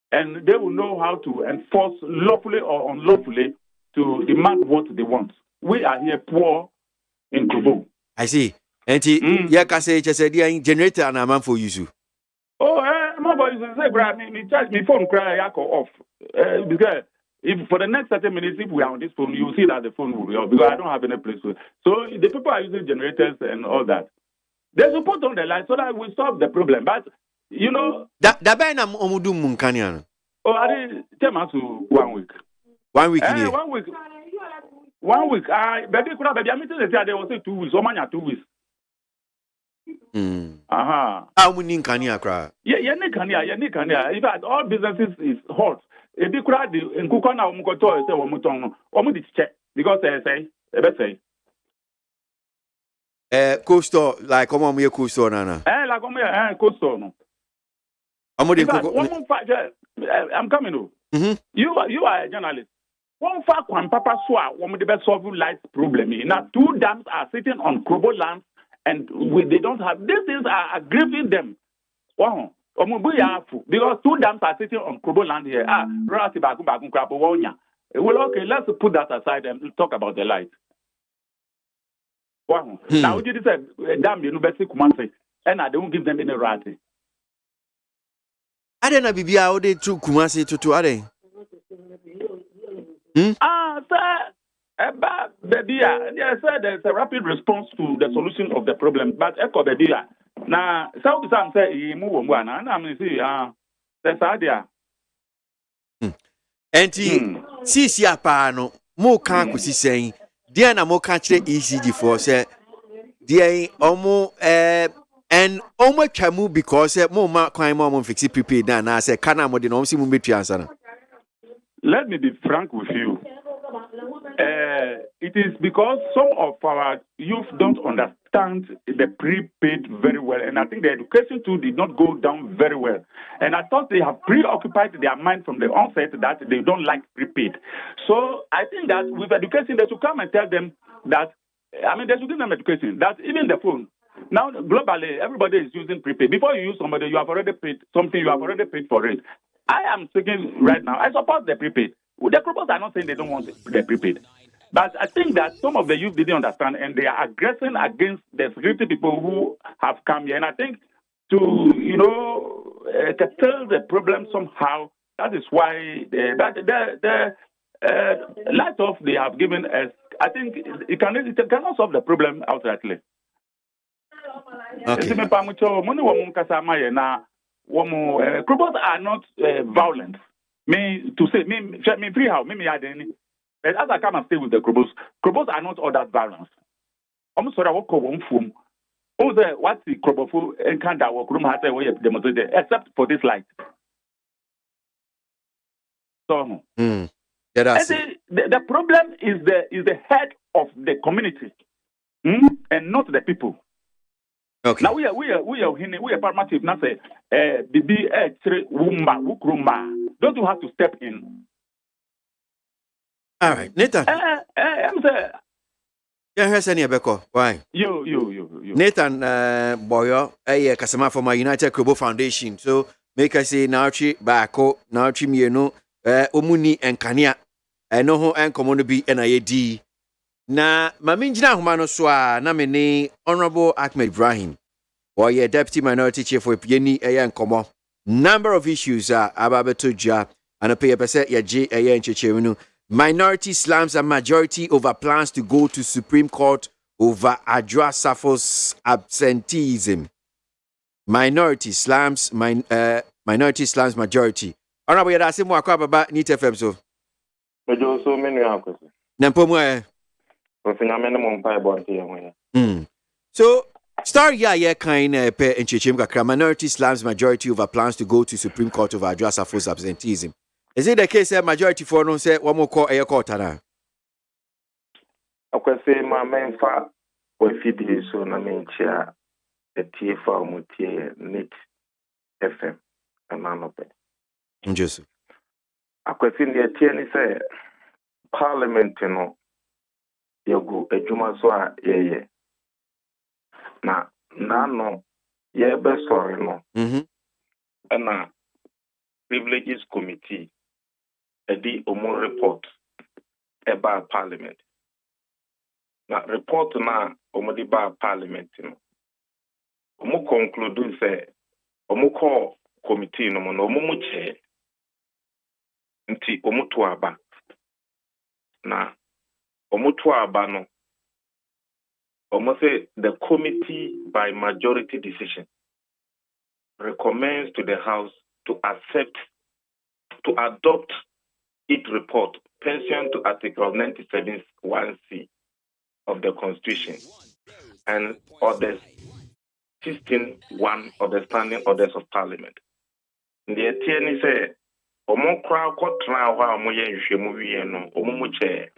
and they will know how to enforce lawfully or unlawfully to demand what they want. We are here poor in Kubo. I see. And Yakase just said, generator and a man for you. Oh, my boy, say, grab me, charge me phone, cry, Yako off. Because if for the next 30 minutes, if we are on this phone, you will see that the phone will be off because I don't have any place. So the people are using generators and all that. They should put on the line so that we solve the problem. But, you know... That Bainam Omudum Munkanian. Oh, I didn't tell us 1 week. 1 week. 1 week. 1 week. Baby, I'm meeting the day, they will say 2 weeks. Or 2 weeks. How many Kania cry? Yeah, Kania. In fact, all businesses is hot. If you cry, in Kukana, Mukoto, say, Omuton, check. Because they say, coastal like come on, coastal nana. Like coastal no. I'm coming. You are a journalist. One fact, one papa swa, one of the best solving life problem. Now 2 dams are sitting on Krobo lands, and they don't have these things are grieving them. Wow. Because 2 dams are sitting on Krobo land here. Well, okay, let's put that aside and talk about the light. Wow. Now you just said damn you best Kumasi and I don't give them any right. I don't know Bibia how they took Kumasi to are they? Sir, baby, yes, sir, there's a rapid response to the solution of the problem. But echo the deal. Now, South Sam say he move one, and I'm see, that's idea. Enti sisi apano mo kan kusi sen dia na mo kan kire ECG for say dia omo and omo twamu because mo ma kwan mo fix prepaid na say kana mo de no si mo metu ansa na. Let me be frank with you. It is because some of our youth don't understand the prepaid very well, and I think the education too did not go down very well. And I thought they have preoccupied their mind from the onset that they don't like prepaid. So I think that with education, they should come and tell them that, I mean, they should give them education that even the phone. Now, globally, everybody is using prepaid. Before you use somebody, you have already paid something, you have already paid for it. I am speaking right now. I support the prepaid. The proposals are not saying they don't want the prepaid. But I think that some of the youth didn't understand and they are aggressing against the security people who have come here. And I think to, curtail the problem somehow, that is why the light off they have given us, I think it cannot solve the problem outrightly. Okay. Proposals are not violent. Me free how me had any. But as I come and stay with the Krobos are not all that violence. I'm sorry, I walk one phone. Oh, what's the Krobofo and can't walk room has a way of demonstrating, except for this light. So, the problem is the head of the community, and not the people. Okay. Now we are pragmatic. Now say, bibi wumba. Don't you have to step in? All right, Nathan. I'm saying. Yeah, here's any Beko. Why? You. Nathan Boyo, Kasama from my United Krobo Foundation. So make us say Nauchi Bako, Nauchi Mieno, Omuni and Kania, and no ho and common be NIAD. Na Maminjina Humano Swa, Namene, Honorable Ahmed Ibrahim, or your Deputy Minority Chief for Pieni and Como. Number of issues are Ababetuja and a paper set ya J and Chechewinu. Minority slams a majority over plans to go to Supreme Court over Adjoa Safo's absenteeism. Minority slams majority. Honorable Yadasi Mwakwa Baba Nit FM so. Mejo so menu akwese. Nampomu So Star kind pe enchechem kakra minority slams majority over plans to go to Supreme Court over Adjoa Safo's absenteeism. Is it the case that majority for no say one more call a court na? Akwese ma menfa we fidi so na menchia etie fa omutie NIT FM amanope. Njesu. Akwese ndi etie ni say Parliament no yegu ejuma so a yeye. Na no ye be sorry no. Na Privileges Committee the Omo report about Parliament. Now report na Omo di ba Parliament no. Omo conclude say Omo call committee no mo Omo chair nti Omo to aba. Na Omo to aba no. Omo say the committee by majority decision recommends to the House to adopt its report pursuant to Article 97(1)(c) of the Constitution and orders 16(1) of the Standing Orders of Parliament. The attorney say, "Omo kra kotra wa omo ye nhwemu wie no, omo mu chair.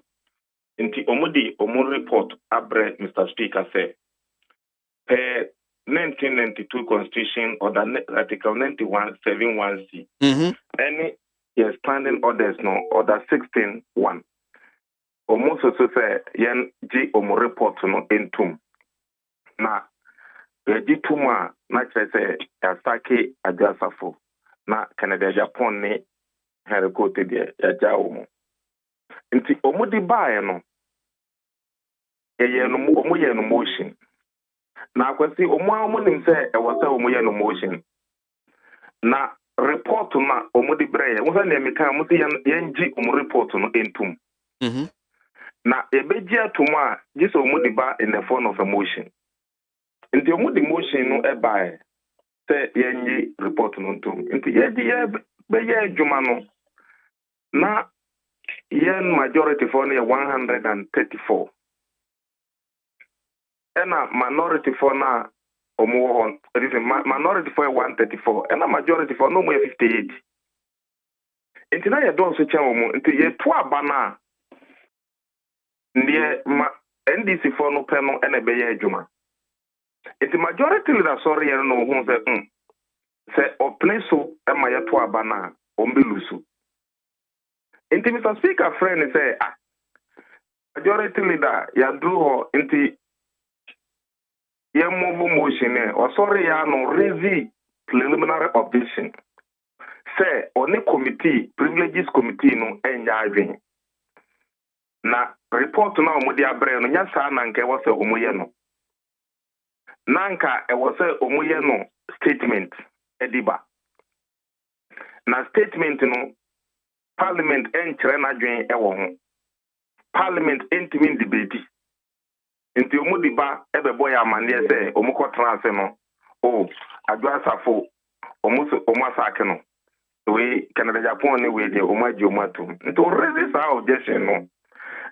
Nti omo di omo report abre Mr. Speaker say, per 1992 Constitution or the Article 91(7)(1)(c). Any standing orders no order 16(1). Almost so say yen G omo report no entum. Na G tuma na say asake ajasafo na Canada Japan ne herikote de ya jawo mo. Nti omo di bae no no motion. Na kwesi omo nim say e wo say omo ye no motion. Na report na omo di breye. Wo say na me kan mo say yenji omo report no entum. Na ebeji atum a just omo di ba in the form of a motion. Nti omo di motion no e ba say yenji report no entum. Nti ye be ye adwuma no na yen majority for no 134. And a minority for now or more on minority for 134 and a majority for no more 58. Into now you don't switch into ye twa bana near NDC for no panel and a bay juma. It's majority leader sorry and no who say or place so and my twa bana ombilusu. Into Mr. Speaker friend say majority leader ya do into ye move motion or sorry ya no raise preliminary objection. Say only committee, privileges committee no enja na report na omo dia bre no nya sa na nke wo se omo ye no. Nanka e wo se omo ye no statement ediba. Na statement no parliament enchre na dwen e wo ho. Parliament entimin debate. Nti omo di ba ebe boy amane say omo ko trance no adwasafo omo asake no we Canada Japan ne we de omo agi omo atum nti resist our objection no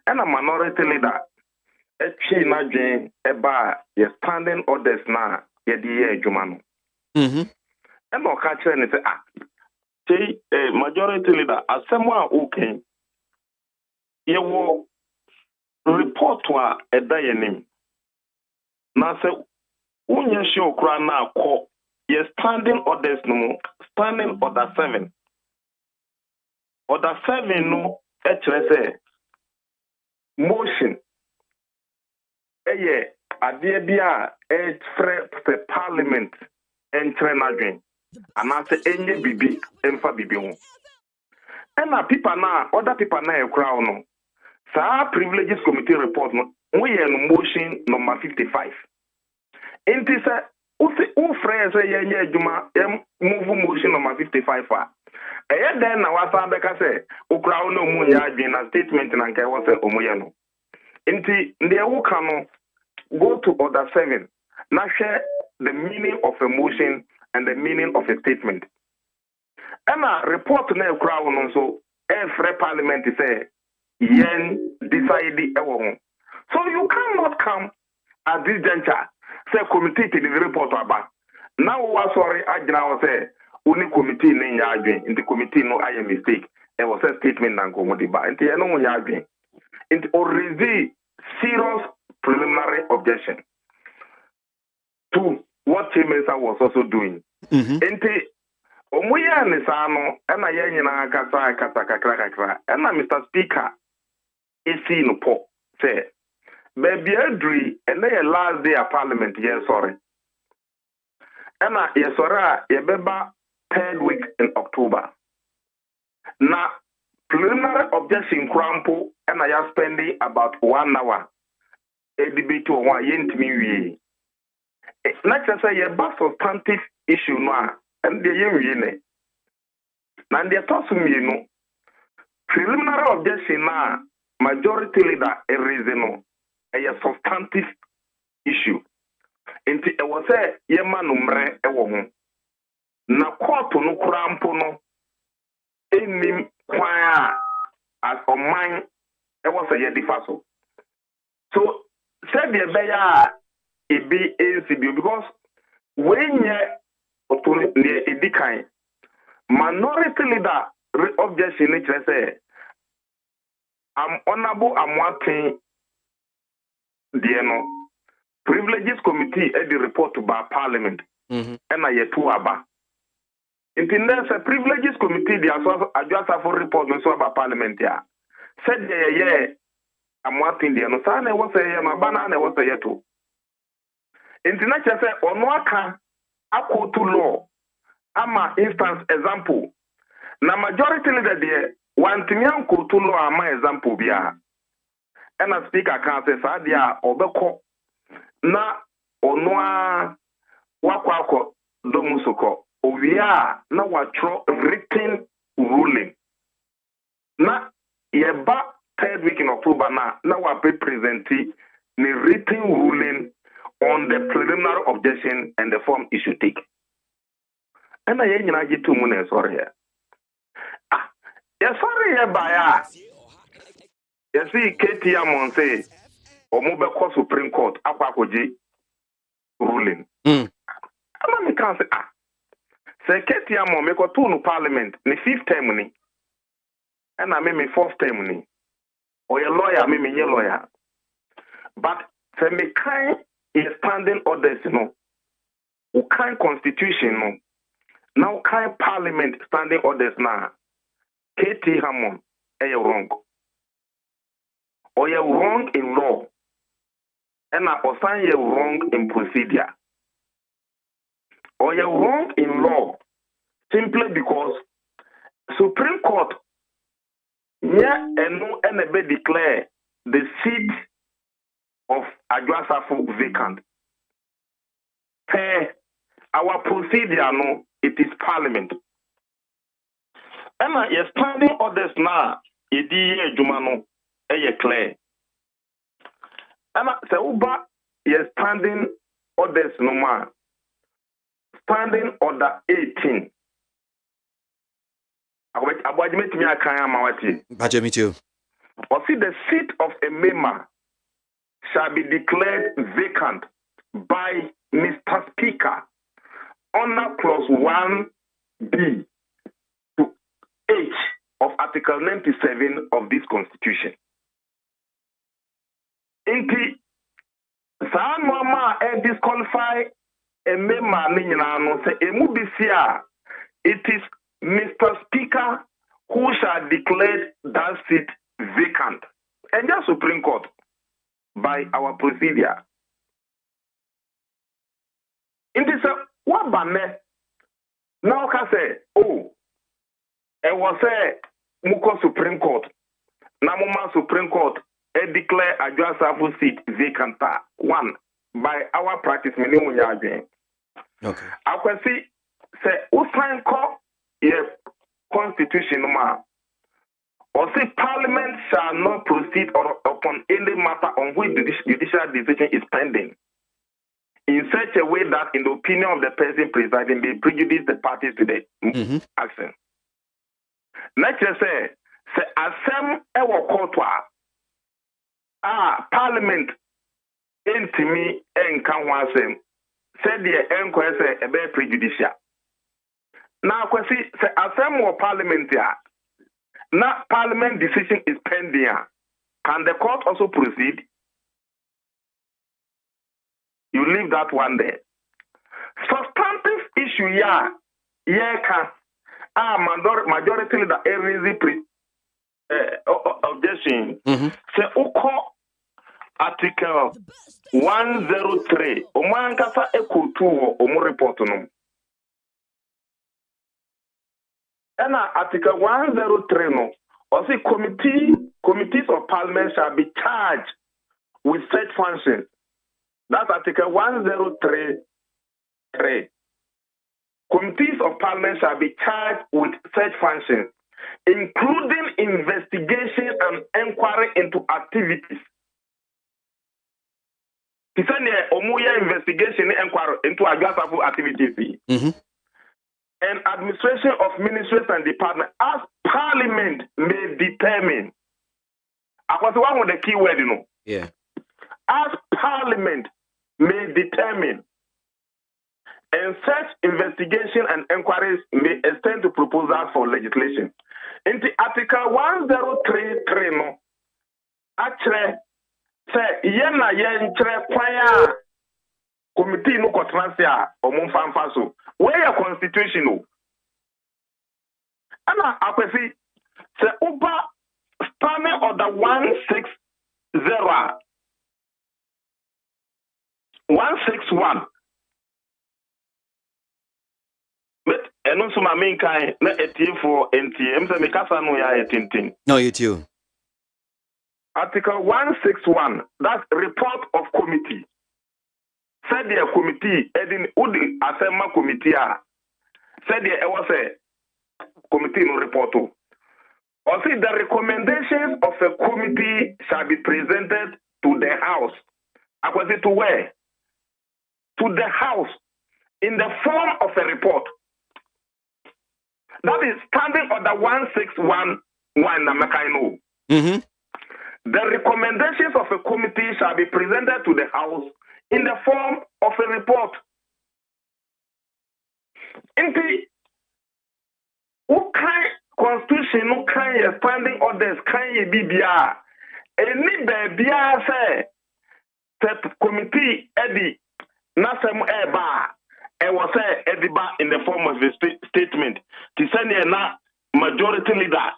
and a minority leader echi na dwen eba ye standing orders na ye di ye adwuma no and o ka kire ne say majority leader asemo a okay ye wo report wa edayenim na se unya show kra na akọ ye standing orders no standing order 7 no e kire se motion eye ade bia e free parliament entre na dwen ana se enye bibi emfa bibi ho ena people na other people na e kra no sa privileges committee report no we no motion number 55. Inti sa u friends ye adwuma move motion number 55 a eye den na wasa beka say okra no mu nya adwen na statement na nke wo say omoye no. Inti ndi e wuka no go to order 7 na share the meaning of a motion and the meaning of a statement. Ena report na okra no so every parliament say yen decide ewo. So you cannot come at this juncture say committee to the report about. Now was sorry agina say only committee in adwen in the committee no I mistake. There was a statement na komodi ba. Nti eno mo adwen. It already serious preliminary objection to what Chairman was also doing. Nti omuya ne sa no na ye nyina kasa kakra na Mr. Speaker isi no po say baby adri and the last day of parliament yes sorry and yes sorry ye beba 3rd week in October na preliminary objection crampo and I am spending about 1 hour a debate on one yentimi wie next say ye ba substantive issue no and the wie ne na the tosu mi no preliminary objection na majority leader a reason a substantive issue. Inti e was a yema numre e wo ho. Na court no krampo no enim kwan as oman e was a yedifaso. So said the beya e be NCB because when ye authority edikan minority leader objection it say I'm honorable Amwatin Dieno privileges committee at the report by parliament and I yet to aba. In the privileges committee the adjust for report so about parliament ya said ye Amwatin Dieno sana was a banana was a yeto. In the next say onwaka ako to law ama instance example na majority leader there one timian ko to law ama example bia ɛna speaker kan sɛ saa deɛ a ɔbɛkɔ na ɔno a wakɔ domu so kɔ owie a na watwerɛ written ruling na yɛba 3rd week in October na wape presenti the written ruling on the preliminary objection and the form it should take. And I ain't get 2 months sorry here. Yes, sorry here by you see KT Amon say or mobile Supreme Court Akwakoji ruling. And I can't say KT Amon make a 2 no parliament the 5th term ni and I made me 4th term ni or your lawyer me your lawyer. But for me kind is standing orders, who kind constitution, now kind parliament standing orders now. KT Hammond, you wrong. Or you're wrong in law. And I assign you wrong in procedure. Or you're wrong in law simply because Supreme Court, yeah, and no NB declare the seat of Adwasafu vacant. Our procedure, no, it is parliament. And you're standing orders now, Idi Jumano, clear. And you're standing orders no more. Standing order 18. ABOAGYE met me a kaya mawati. Baje me too. Or see the seat of a member shall be declared vacant by Mr. Speaker under clause 1B to H of Article 97 of this Constitution. Inti saa normal disqualify a member say it is Mr. Speaker who shall declare that seat vacant. And the Supreme Court by our procedure. In this, what banner? Now can say, oh, it was a Muko Supreme Court. Namoma Supreme Court, declare a Adwasafu seat vacant. 1 by our practice minimum. Okay. I can see, say, Usain Court, yes, Constitution, ma. Or say Parliament shall not proceed upon any matter on which the judicial decision is pending in such a way that, in the opinion of the person presiding, may prejudice the parties to the action. Next, say assem ewo courtois. Parliament intimi enkan wasem. Said the enquest a be prejudicial. Now, say assem or Parliament here. Now, Parliament decision is pending. Can the court also proceed? You leave that one there. Substantive issue, majority of the raise objection. Say, Article 103. Omankasa ekutu omu report no. And Article 103 no. Or say committees of Parliament shall be charged with such functions. That's Article 103.3. Committees of Parliament shall be charged with such functions, including investigation and inquiry into activities. He said, Omuya investigation and inquiry into Adwasafu activities. And administration of ministries and departments as Parliament may determine. I was one with the key word, Yeah. As Parliament may determine, and such investigation and inquiries may extend to proposals for legislation. In the Article 103.3, no, actually, say, yena yentre kwaya committee no kotransia or mumfanfaso. Where your constitution, no? And I say, say, Uba standing order 160. 161. But and also my main kind na etie for NTM say me kasa no ya etintin. No, you too. Article 161, that's report of committee. Said the committee, Edin Udi Assembly Committee, said there was a committee no report. Or see the recommendations of a committee shall be presented to the House. I was it to where? To the House in the form of a report. That is standing under 161 Namakaino. The recommendations of a committee shall be presented to the House in the form of a report. In the Constitution, no kind of standing orders, kind of BBR. Any BBR say that committee Eddie Nasem Eba. I was in the form of a statement to send a majority leader,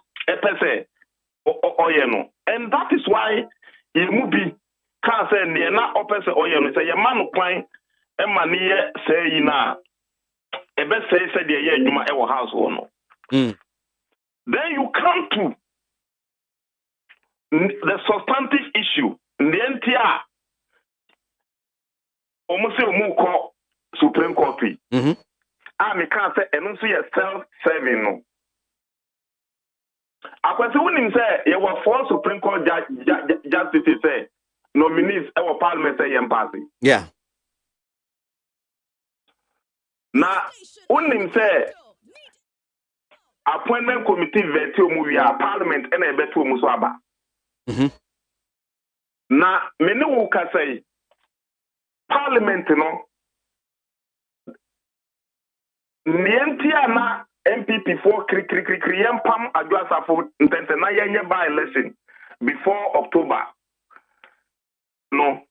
and that is why you movie can't say near not opposite Oyeno. Say a man of pine, and money say na a best say said you might have a household. Then you come to the substantive issue, the NTR almost a move Supreme Court. I can't say and also self-serving. No. I was when say you were four Supreme Court justices say nominees our Parliament say party. Yeah. Now when say appointment committee veto movie Parliament and a better muswaba. Now many who can say Parliament no. Nientia na MPP for kriyam pam adwasa for intentena yenye by election before October. No.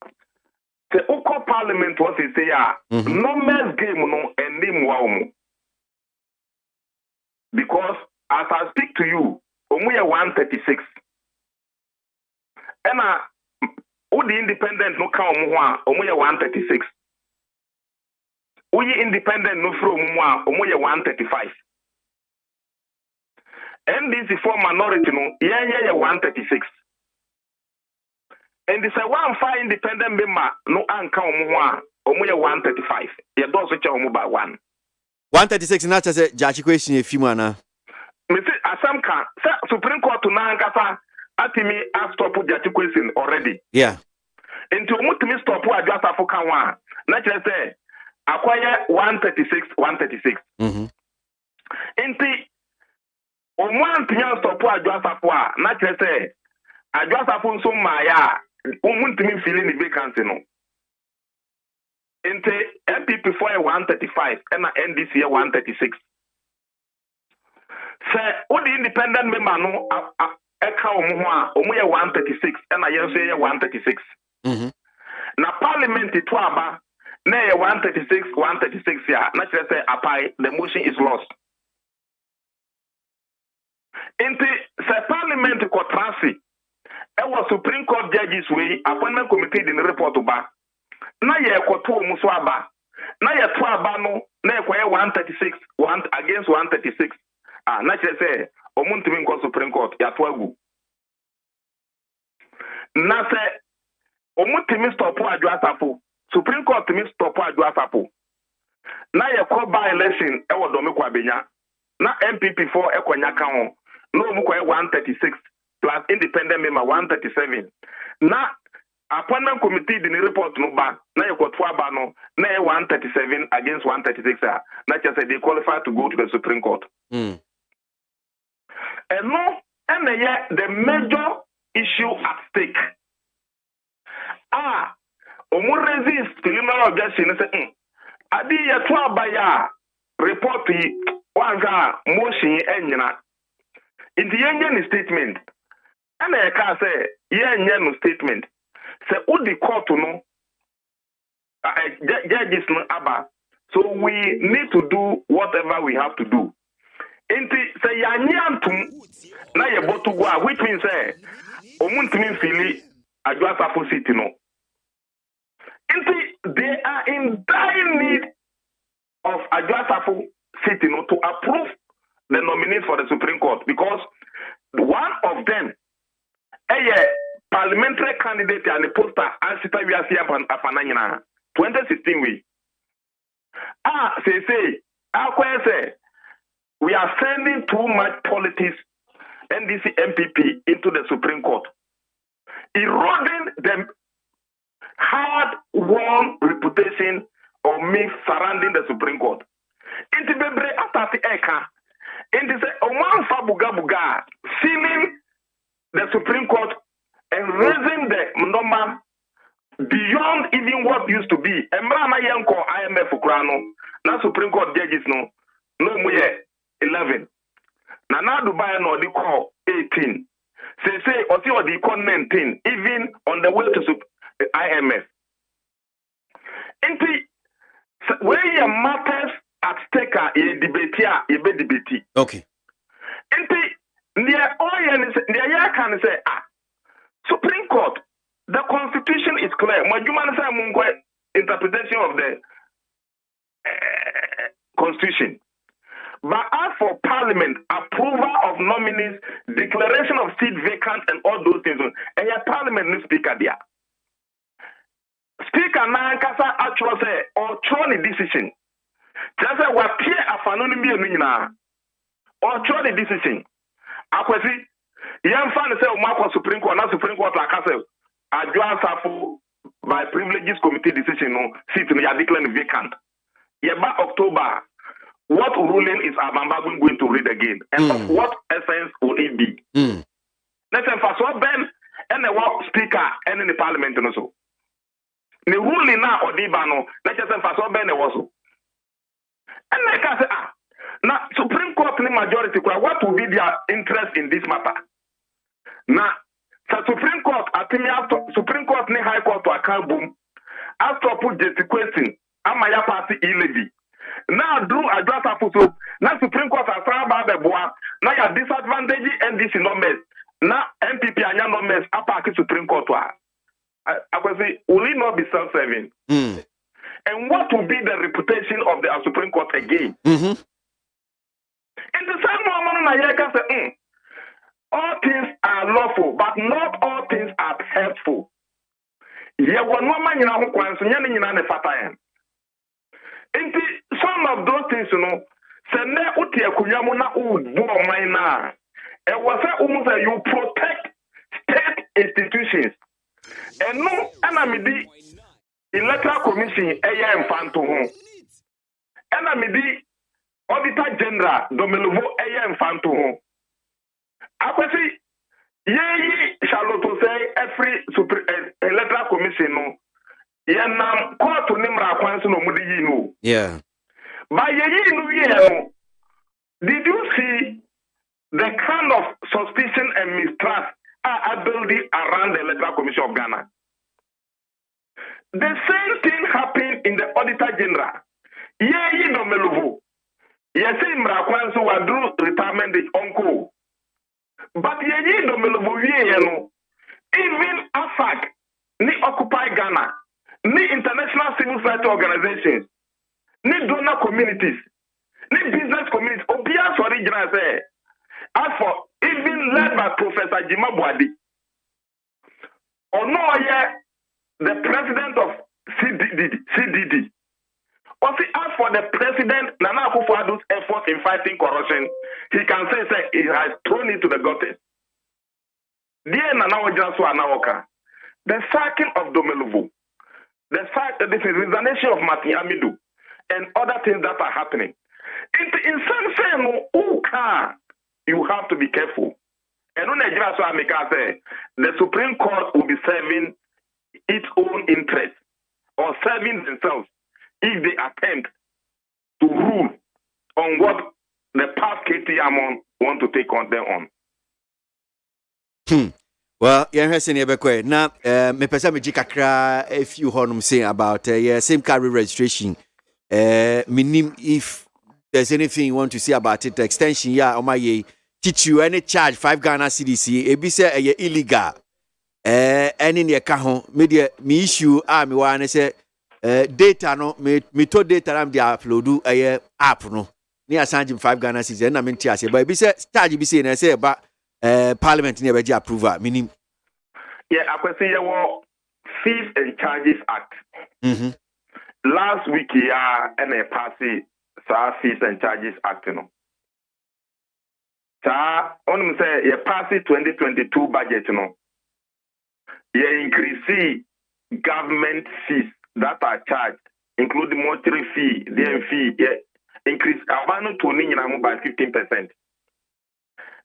The Oko Parliament was say no man's game no endim wa. Because as I speak to you, omuye 136. And the independent no count omuye 136. We independent no from omuye 135. NDC for minority no yeah 136. And this one fine independent member no anka omuye 135. Ye do so cha by 1. 136 na say jachi question efimu ana. Me say asam kan Supreme Court na ankasa atimi stop jachi question already. Yeah. Into omutimi stop adwasa for kan wa na kire say acquire 136. Inti omuan tinya stop adwasa for na kire say adwasa for nso maya omuntimi feeling the vacancy no. Inti MPP for 135 and NDC 136. Say all the independent member no eka omu 136 and I 136. Na Parliament to aba na 136 ya na say apply the motion is lost. Inti say Parliament ko transi e was Supreme Court judges way appointment committee in report ba na ye koto mu so aba na ye to aba no na ye 136 against 136 na say omuntimi nko Supreme Court ya to agu na say omuntimi stop adwasafo Supreme Court mi stop adwasafo na ye call by election e wo do me kwa benya na MPP for e kwanya kan ho no mu kwa 136 plus independent member 137 na appointment committee the report no ba na ye kwatu aba no na ye 137 against 136 na just say they qualify to go to the Supreme Court. And no and the major issue at stake omu resist criminal objection say adi ye to aba ya report wanga motion enyina inti yenye ni statement and I can say yenye no statement say udi court no judges no aba so we need to do whatever we have to do inti say yanyantum na ye botu go which means say omuntimi fili adwasafo city no inti they are in dire need of adwasafo city no to approve the nominees for the Supreme Court because one of them parliamentary candidate and the poster ansita we are here afananyina 2016 we say we are sending too much politics NDC MPP into the Supreme Court, eroding the hard-won reputation of me surrounding the Supreme Court. Inti bebre atati eka. Inti say oman fa buga sealing the Supreme Court and raising the number beyond even what used to be. Emra na yenko IMF ukrano na Supreme Court judges no muye 11. Na Dubai no di call 18. Say oti o di call 19 even on the way to IMF. Inti where your matters at stake ye debate. Okay. Inti near can say Supreme Court, the Constitution is clear. Interpretation of the Constitution. But as for Parliament, approval of nominees, declaration of seat vacant, and all those things, and your Parliament no speaker there. Speaker Nankasa actually say or the decision. Just say what peer afanoni mi or the decision. Akwesi, young fan say Marco Supreme Court, not Supreme Court like I say. Adjourn by privileges committee decision no seat no declared vacant. By October, what ruling is Abambagun going to read again? And of what essence will it be? Let's say for so Ben and the work speaker and in the parliament also. The ruling now or Dibano, let's say for so Ben also. And like I say, now Supreme Court majority, what will be their interest in this matter? Now, so Supreme Court, Supreme Court ni High Court to account boom. After put the question, Amaya party illegal. Now do a draft so now Supreme Court has found about the boy. Now your disadvantage NDC numbers. Now MPP and numbers apart Supreme Court. I could say, will it not be self-serving? And what will be the reputation of the Supreme Court again? In the same moment, I can say, all things are lawful, but not all things are helpful. Some of those things, you protect state institutions. And no, and electoral commission, AM Fanto, and Auditor General, Domelovo, AM Fanto. Akwesi ye Charlotte say every electoral commission no yenam court nimra kwanso no mudi yi no yeah but ye no did you see the kind of suspicion and mistrust are building around the electoral commission of Ghana? The same thing happened in the Auditor General. Ye no meluvo ye say mra kwanso wadru retirement the uncle. But even AFAC, ni Occupy Ghana, ni international civil society organizations, ni donor communities, ni business communities, Obia sorry say, as for even led by Professor Jima Boadi, or no the president of CDD. Or see, as for the president, Nana Akufo-Addo's effort in fighting corruption, he can say he has thrown it to the gutters. Dear Nana Anawoka, the sacking of Domeluvu, the fact that this is resignation of Martin Amidou, and other things that are happening. In some sense, you have to be careful. And when I say, the Supreme Court will be serving its own interest or serving themselves if they attempt to rule on what the past KTM want to take on them on. Well, yeah, now, me pesa me jikakra a few honum saying about same carry registration. Minim if there's anything you want to say about it, extension, yeah, on my teach you any charge 5 Ghana CDC, a say illegal. And in the account, media me issue, me want say data no me to data am dey upload app no ni asanjim 5 Ghana cedis na me ntia say but be say charge be say na say ba Parliament ni e be approval minim Yeah, I can say Fees and Charges Act. Last week, and a passy Fees and Charges Act. On say a passy 2022 budget. Increase government fees that are charged, including monetary fee, DM fee, increase abano to ninja by 15%.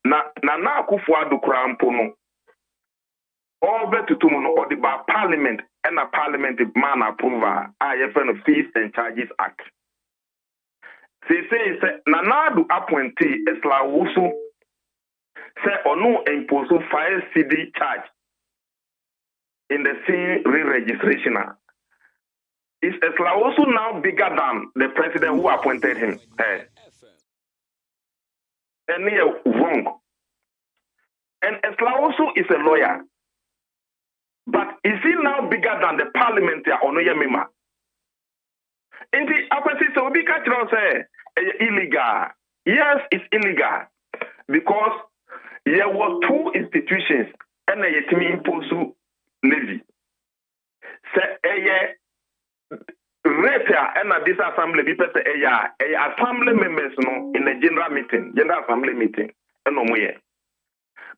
Na kufuadu krampono. Over to Tumuno or the Parliament and a Parliament man approval, IFN Fees and Charges Act. Say Nanadu appointee Esla Wusu say or no impose 5 CD charge in the same re-registration. Is Esla Wusu now bigger than the president who appointed him? And wrong. And Esla Wusu is a lawyer. But is he now bigger than the parliamentary or no yemima? In the opposite, so we can't say illegal. Yes, it's illegal because there were 2 institutions and a yetimi imposu levy. Say a rate and a disassembly because a assembly members no in the general assembly meeting and no more.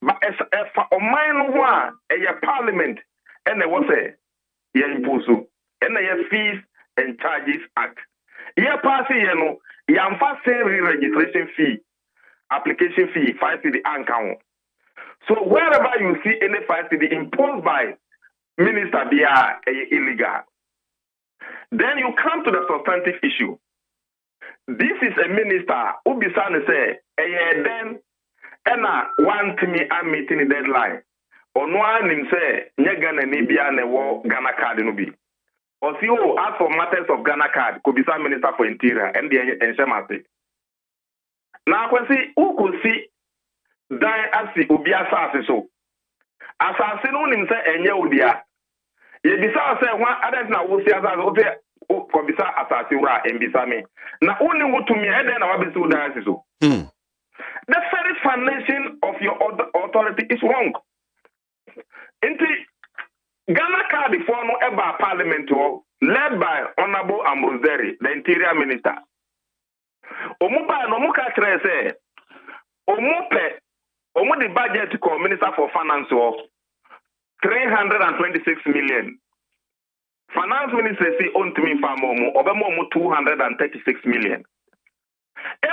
But as a mine one a parliament. And they will say, imposu, and they Fees and Charges Act. Passing, re-registration fee, application fee, 5 CD account. So wherever you see any 5 CD imposed by minister, they are illegal. Then you come to the substantive issue. This is a minister who be say, then, and one to me, I'm meeting the deadline. Onwa nim say nye Ghana ni bia na wo Ghana card no bi. Osi o as for matters of Ghana card could be some minister for interior and the enshemate. Na kwesi who could see dan asi obi asase so. Asase no nim say enye odia. Ye bisa say one others na wo si asase o say ko bisa asase wura embisa me. Na oni wotumi e den na wa bisa dan asi so. The very foundation of your authority is wrong. Into Ghana card for no ever parliament led by Honorable Ambroseri, the Interior Minister. Omuba no muka say omu the budget call Minister for Finance of 326 million. Finance Minister say on to me famomu obemo 236 million.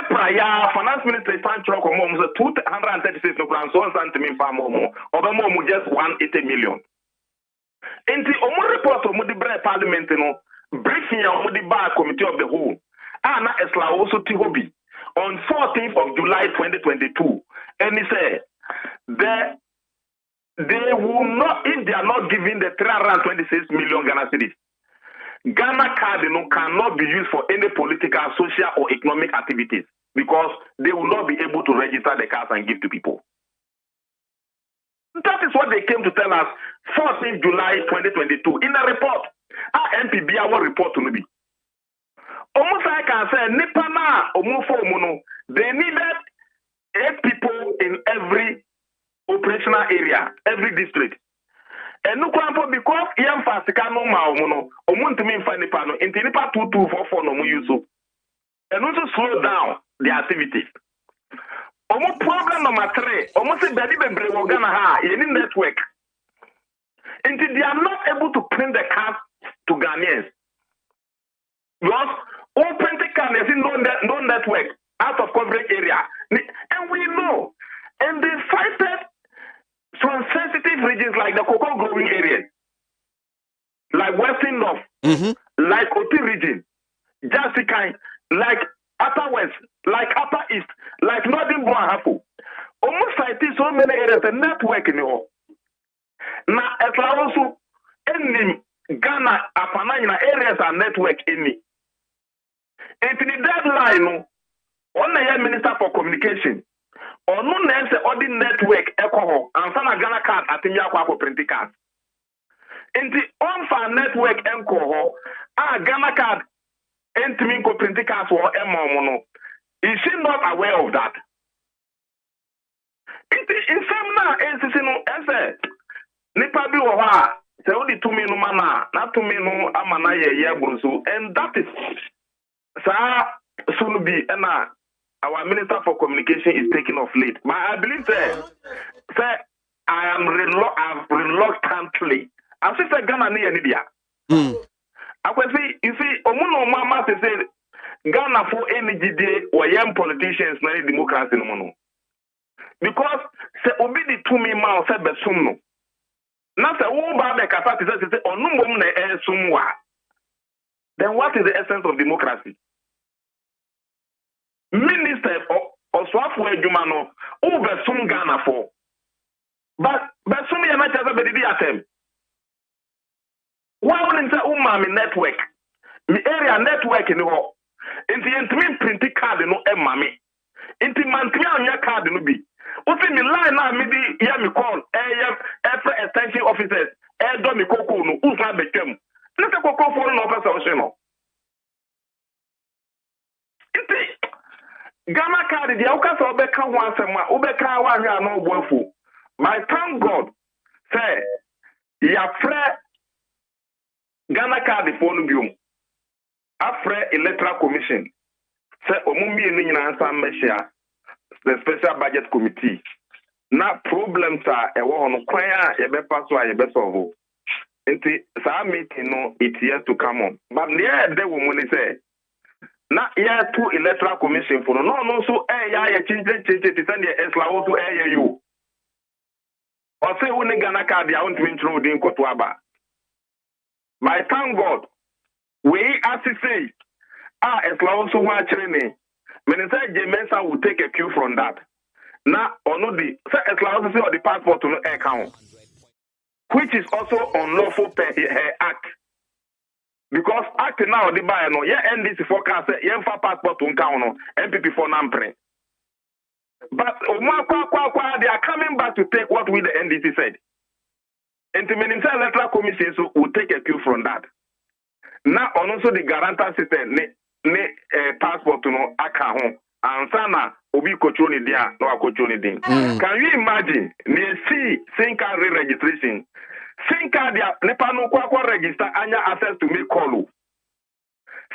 Finance Minister stand truck or 236 no grand so to me famomu obemo just 180 million. Enti omu report omu di bre parliament no briefing omu di bar committee of the whole. Na Esla also Tihobi on 14th of July 2022. And he said they will not, if they are not giving the 326 million Ghana cedis, Ghana card cannot be used for any political, social, or economic activities because they will not be able to register the cards and give to people. That is what they came to tell us 14th July 2022 in a report. Our MPB, our report to me. Almost I can say, Nipana, Omufomuno, they needed 8 people in every operational area, every district. And no because Yam Fasikano Maumono, Omuntimi Fanipano, Intinipa 2244 no Muyuso. And also slow down the activities. Almost problem number 3, almost a baby Ghana ha in network. Until they are not able to print the cards to Ghanaians. Because all printed cards is in no network out of coverage area. And we know. And they cited some sensitive regions like the cocoa growing areas, like Western North, like Oti region, Jasikai, like Upper West, like Upper East, like Northern Boahapo. Almost cited so many areas, the network in the now, as also in Ghana, Apanana areas are network in it. And to the deadline, on the Minister for Communication, or no name or the network echo and some Ghana card at the Yakwa printing cards. In the on network echo, Ghana card entering printing cards for Mono. Is she not aware of that? In some now, nipa bi wo ha say odi tumi no mana na tumi no amana ye bruso, and that is soon be our Minister for Communication is taking off late. But I believe that I am reluctantly. I say Ghana near India. I can see, you see, Omuno Mama say Ghana for energy day or young politicians na democracy no mono. Because say obi di tumi ma say besum no. Na say wo ba be kasa say onumom na esumwa. Then what is the essence of democracy? Minister or Swafu Jumano, over some Ghana for. But some ya not just a bit atem. Why wouldn't say umami network? The area network in the hall. In the intimate printed card no mami. Intimate on your card no be. What's in the line now? Maybe me call every extension officers. Do me koko no usa became. Let's go for no person. Ghana card the Okasa Obeka once a month, Obeka one year no boyful. My thank God, say, ya fre Ghana card the phone bium. Afre electoral commission. Say omumbi ni na answer measure the special budget committee. Na problems are e won kwaya ye be pass wa ye be solve. Enti sa meeting no it yet to come on. But there they will money say na ya two electoral commission for no so ya change to send the esla to you or say when Ghana card ya want me through din kotwaba. My thank God we as say esla also wa training minister Jemensa will take a cue from that. Na ono the say esla also say the passport to no account, which is also unlawful per her act. Because act now the buy no NDC forecast for passport to no MPP for nampre. But they are coming back to take what we the NDC said. And the Minister Electoral Commission so will take a cue from that. Now also the guarantor system passport to no account and sana obi kochoni dia no akochoni din. Can you imagine see sinka re-registration? Sinka dia nepa no kwa register anya access to make call.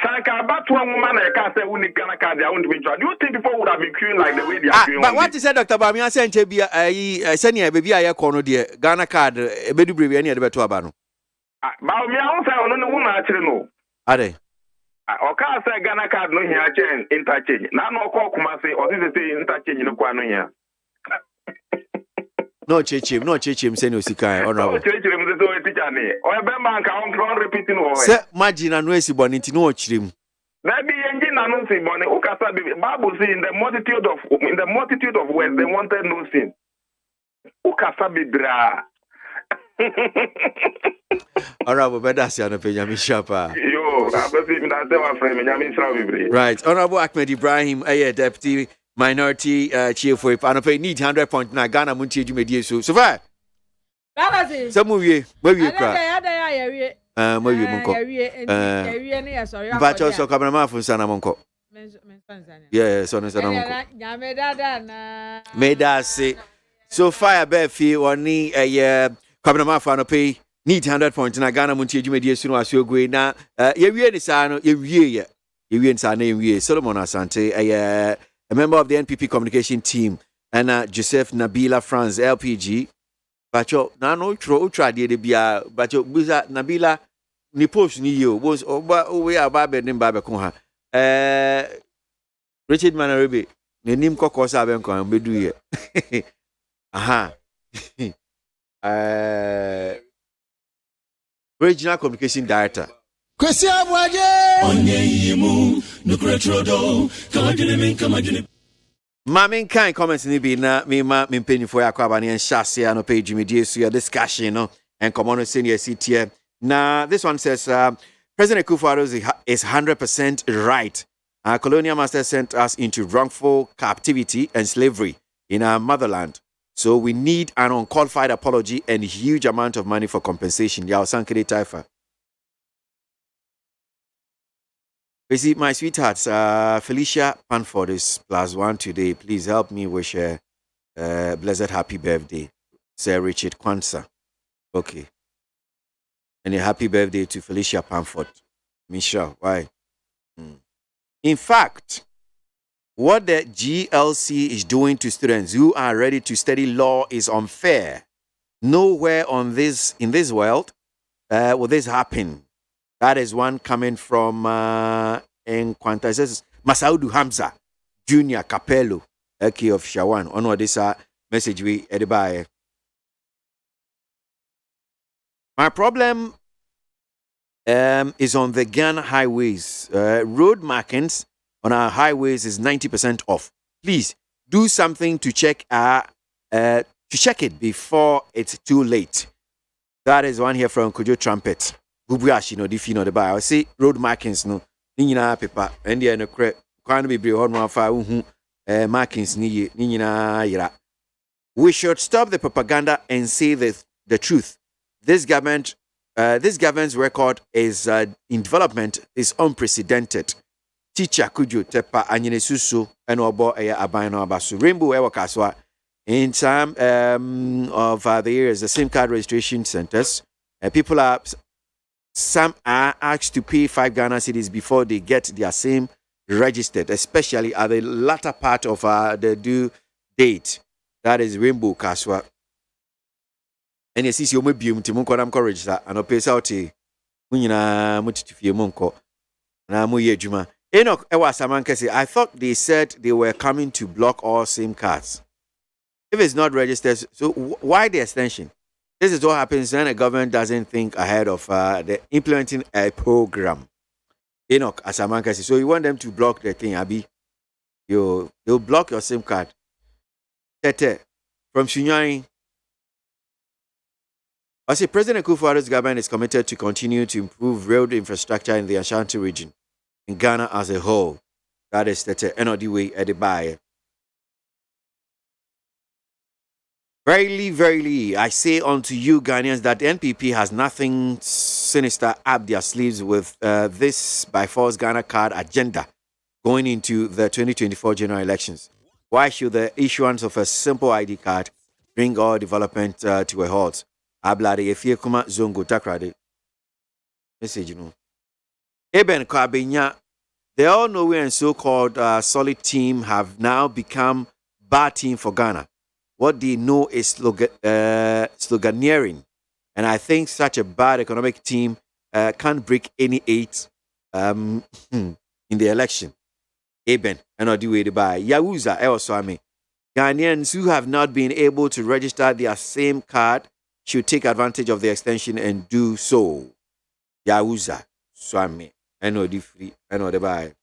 Sanka about one woman I can say we Ghana card they want to be. Do you think people would have been queuing like the way they are queuing? But what is said Dr. Bamia sent be senior baby I kono de Ghana card e be du brevi any de beto aba no. Ba me I say ono no woman actually no. Ade. O ka say Ghana card no here change interchange. Na no call kuma say o say interchange no kwa no here. No chechim send osika honorable. No chechim so teacher ne. O be man ka on repeating o. Say margin no esi boni nti no chirim. Na be engine na no sin boni. O ka say Bible say in the multitude of words they wanted no sin. O ka say bra. Honorable Bedasi and Benjamin Shapa. Yo, I see me that my friend Benjamin Shapa. Right. Honorable Ahmed Ibrahim, Deputy Minority Chief for Panope need 100.9 Ghana Muntie Jumedie so far. Balasi. Some movie where you cry. Where you munko. Sorry. But also cameraman for Sana Monko. Yeah, so Sana Monko. Made us say so fire bear fee or ni a cameraman for Panope need 100.9 Ghana Muntie Jumedie soon as you go now. You ni sano you insane Solomon Asante a member of the NPP communication team, and Joseph Nabila Franz LPG. Bacho nano try de bia bacho buza Nabila ni post ni yo was we are babe nim babe kon ha. Richard Manarebe ne nim kokosa ben kon bedu ye. Aha. Regional communication director. KWASI ABOAGYE onyeyimu nukretrodo kamadine Mamin kind comments ni be na me penny for yakwa and shase no page me so your discussion no and come on senior seat here. Now this one says President Akufo-Addo is 100% right. Our colonial master sent us into wrongful captivity and slavery in our motherland. So we need an unqualified apology and huge amount of money for compensation. Yao Sankere Taifa. You see, my sweethearts, Felicia Panford is +1 today. Please help me wish her blessed happy birthday, Sir Richard Kwanzaa. Okay. And a happy birthday to Felicia Pamford. Michelle, why? In fact, what the GLC is doing to students who are ready to study law is unfair. Nowhere in this world will this happen. That is one coming from in Quanta. It says Masaudu Hamza, Junior Capello, Eki of Shawan. On this message we edit. My problem is on the Ghana highways. Road markings on our highways is 90% off. Please do something to check it before it's too late. That is one here from Kujo Trumpet. Bubuashi no difi no the buy. I see road markings no. Ni nyina paper. Ende no kre. Kwan be ho no afa uhu markings ni nyina yira. We should stop the propaganda and say the truth. This government's record is in development is unprecedented. Teacher Kujo Tepa Anyene Susu and Obo Aban no Abasu Rainbow Ewa Kaswa. In some of the areas, the SIM card registration centers, some are asked to pay 5 Ghana cedis before they get their SIM registered, especially at the latter part of the due date. That is Rainbow Kaswa. And yes, you may be Timunko register and a pace out a Munina Mutifi Munko. Namu Juma. Enoch Ewa Samankesi, I thought they said they were coming to block all SIM cards. If it's not registered, so why the extension? This is what happens when a government doesn't think ahead of the implementing a program. Enoch Asamanka says, so you want them to block the thing, Abi? They'll block your SIM card. Tete from Shunyani. I say President Akufo-Addo's government is committed to continue to improve road infrastructure in the Ashanti region, in Ghana as a whole. That is Tete NODWay Edibaye. Verily, verily, I say unto you, Ghanaians, that the NPP has nothing sinister up their sleeves with this by force Ghana card agenda going into the 2024 general elections. Why should the issuance of a simple ID card bring all development to a halt? Ablade efie kuma zongo takrade. Message you know. Eben Kabenya, the all-knowing and so-called solid team have now become bad team for Ghana. What they know is sloganeering. And I think such a bad economic team can't break any 8 in the election. Eben, and I'll do it by Yahuza Elswami. Ghanaians who have not been able to register their same card should take advantage of the extension and do so. Yahuza Swami, and I'll do free, and I'll buy.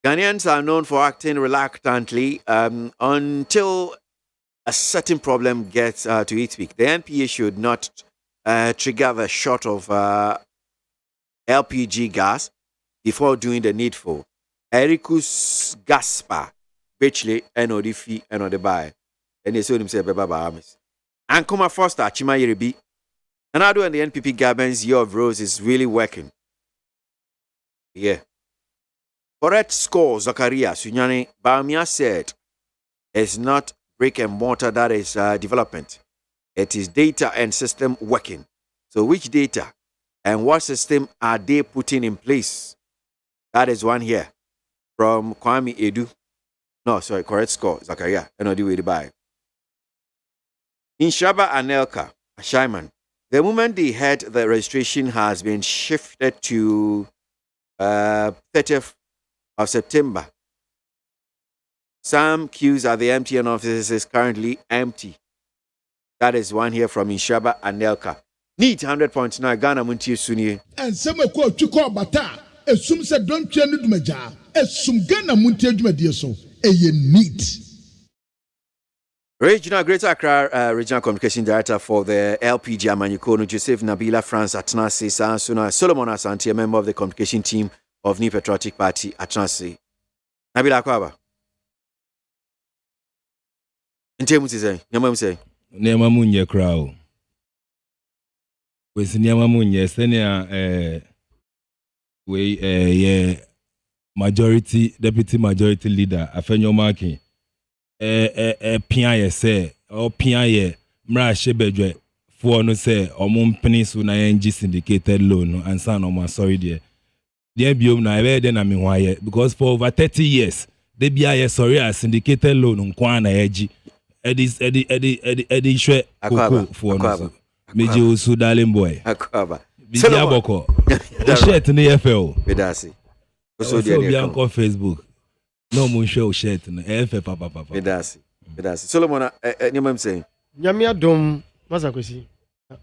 Ghanaians are known for acting reluctantly until a certain problem gets to its peak. The NPA should not trigger the shot of LPG gas before doing the needful. Ericus Gaspar, Bechley, Enodifi, Enodibai. And they saw himself Baba Amis. Ankoma Foster, Chima Yerebi. Another and the NPP government's year of rose is really working. Yeah. Correct score, Zakaria Sunyani Baumia said, it's not brick and mortar that is development. It is data and system working. So which data and what system are they putting in place? That is one here from Kwame Edu. No, sorry, correct score, Zakaria. And I'll do it by. In Shaba Anelka, Shaiman, the moment they had the registration has been shifted to 30th of September. Some queues at the MTN offices is currently empty. That is one here from Inshaba Anelka. Need 100.9 Ghana Muntie Sunye. And some ko tuko bata. Esum se don't chenu dumeja. Esum Ghana Muntie dumedia so. Eye neat. Regional Greater Accra Regional Communication Director for the LPG Amanyikono, Joseph Nabila France Atnasi Sansuna Solomon Asante, a member of the communication team of New Patriotic Party Atnasi. Nabila Kwaba. Ntemu say, nyama say. Nema munye crowd. We nyama munye senior we majority deputy majority leader afenyo marking. Pia say or Piaye, Mra Shebedre, for no say, or Mumpenisu na NG syndicated loan, and son of my sorry dear. Dear Biom, na then I mean why, because for over 30 years, they be a sorry a syndicated loan on Kwana Edgy. Eddie Shred, Coco for no. Meji Usu darling boy. Akaba. Bizia Boko. The shirt in the FL. Bedasi. So be on Facebook. No moon show shirt in the FL papa. Bedasi. Solomon, anyone saying? Nyamia dom masakwesi.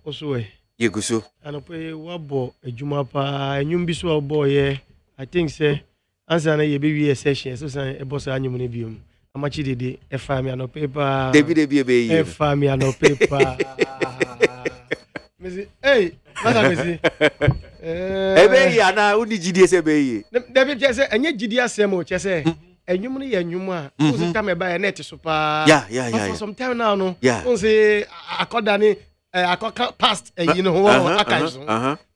Oso ye guso. Anope wabo ejumapa enyumbiso boy I think say answer na ye be a session so say e boss anyum ne biom. Amachi dede e fa me anope pa. David be e fa me anope pa. Mesi hey masakwesi. Ebe ya na uni GDS se be yi. David say enye GDS sem o chese. Enyum ne ye nyum a. O se time ba net so pa. Yeah. For some time now no. O se according I past you know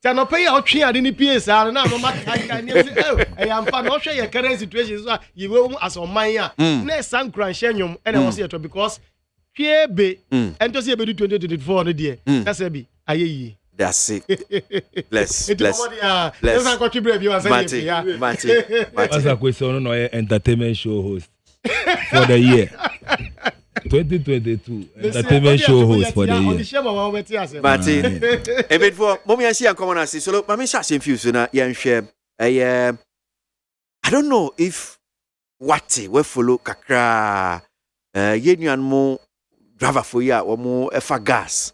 no pay out here in the PS na no I am fan no share your current situation so you will as on mine na san cranshenyum and I was here because pie be and to see be 2024 no there that's be ayeyi that's it bless let's contribute you as Mati as a question no entertainment show host for the year 2022 entertainment show host for the year. Martin, a bit for mommy and see and common as so Mammy Shashin Fuse na share I don't know if what we follow kakra yenu mo driver for ya or more efa gas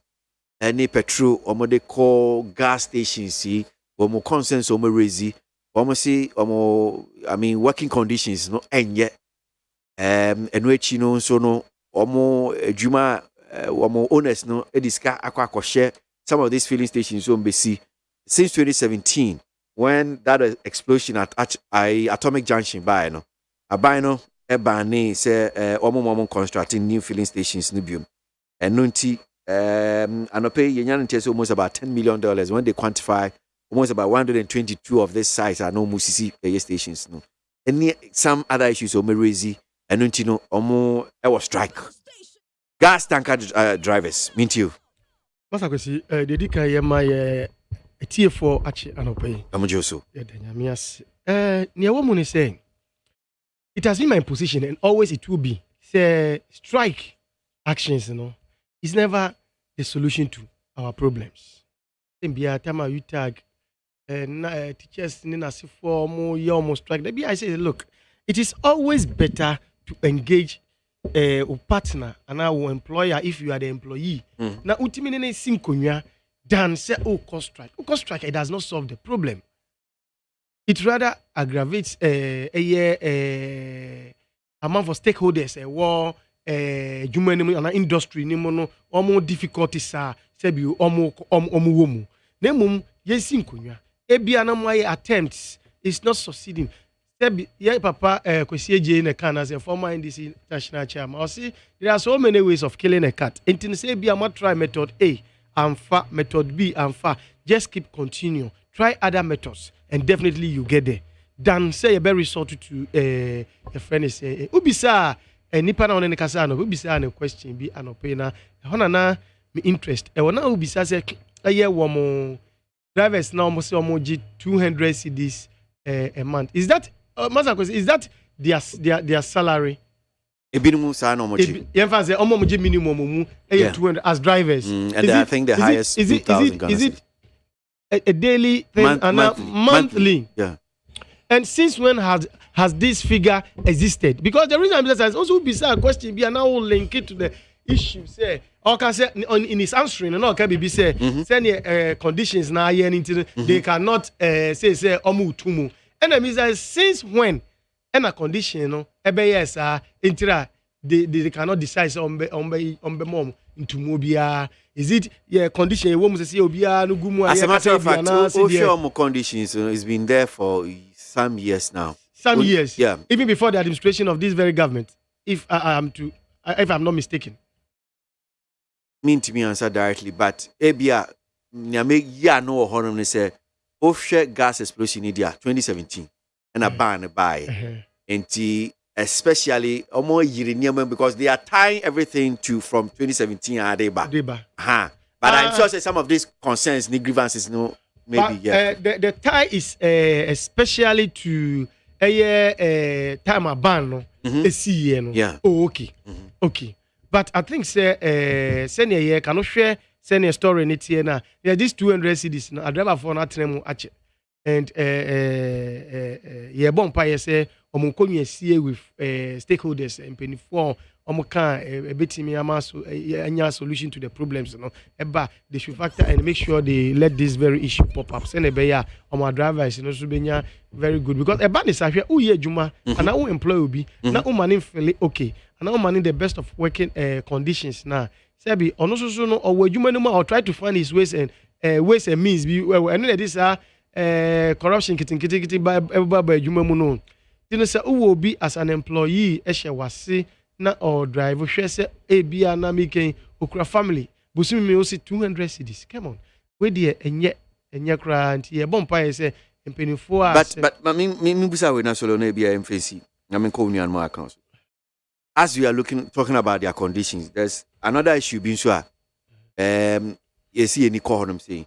any petrol or more they call gas stations see or more consensus or more raisy or see or more I mean working conditions no and yet and which you know so no omo ejuma omo owners no ediska akwa share some of these filling stations on BC since 2017 when that explosion at Atomic Junction by no abino ebane say omo constructing new filling stations no biom and nunti anope yenyan ntese almost about $10 million when they quantify almost about 122 of these sites are no musisi stations no and some other issues o merezi and no omo was strike gas tanker drivers mean you masakwesi dedika ye ma ye TF4 achi anope amujoso ye danyamias ne womu ni say it has been my position and always it will be say strike actions is never the solution to our problems mbia tama you tag teachers ni na sifo mo ye almost strike there be I say look it is always better to engage a partner and our employer if you are the employee. Now, ultimately, sinkonya than say cost strike. Cost strike it does not solve the problem. It rather aggravates amount for stakeholders. War, human and industry ni mono more difficulties say be womu. Nemum yes sinkonya. Ebia na my attempts is not succeeding. Yeah, Papa, Kwesi in a can as a former NDC national chairman. See, there are so many ways of killing a cat. And say, be a try method A and fa, method B and fa. Just keep continue. Try other methods, and definitely you get there. Then say a very sort to a friend is Ubisa, a nipa on any casano, Ubisa and a question be an opena. Honana, me interest. I want to Ubisa say a year woman drivers now must almost 200 CDs a month. Is that? Is that their salary? Minimum minimum 200 as drivers. And I think the highest is it a daily thing monthly? Yeah. And since when has this figure existed? Because the reason I'm saying also be a question be now link it to the issue say or can say in his answering and all can be say send conditions now they cannot say tumu. And I mean that since when and a condition yes they cannot decide on mom into mobia is it condition woman say obia no gumu as a matter of fact official conditions it's been there for some years now years even before the administration of this very government if I'm not mistaken mean to me answer directly but ebia nyame ya no honom say offshore gas explosion in India 2017 and a ban by and especially more Yirinium because they are tying everything to from 2017 Adeba. But I'm sure some of these concerns, grievances, no, maybe the tie is especially to a time a ban, no, yeah. Oh, okay, okay. But I think senior year cannot share senior story in it here now. Yeah, these 200 cities. I drive for not ache. And yeah, bonfire say omukonye see with stakeholders and penny for omuka a bit me a solution to the problems. No, eba they should factor and make sure they let this very issue pop up. Send a beya on drivers, you know, so very good because a band is here. Oh yeah, Juma, and now employee will be now money feel okay, and now money the best of working conditions now. Sebi ono so no or Juma no more try to find his ways and means. Be well, and this corruption kitty by Juma Muno. You know, say who will be as an employee, wasi na or driver, share say a be an American Okra family. Busumi me also 200 cities. Come on, we dear and yet cry ye bonfire say and penny for us. But me busa we na solo na be MFC. I mean, Colonial more accounts. As we are talking about their conditions, there's another issue being sure. You see any call them saying,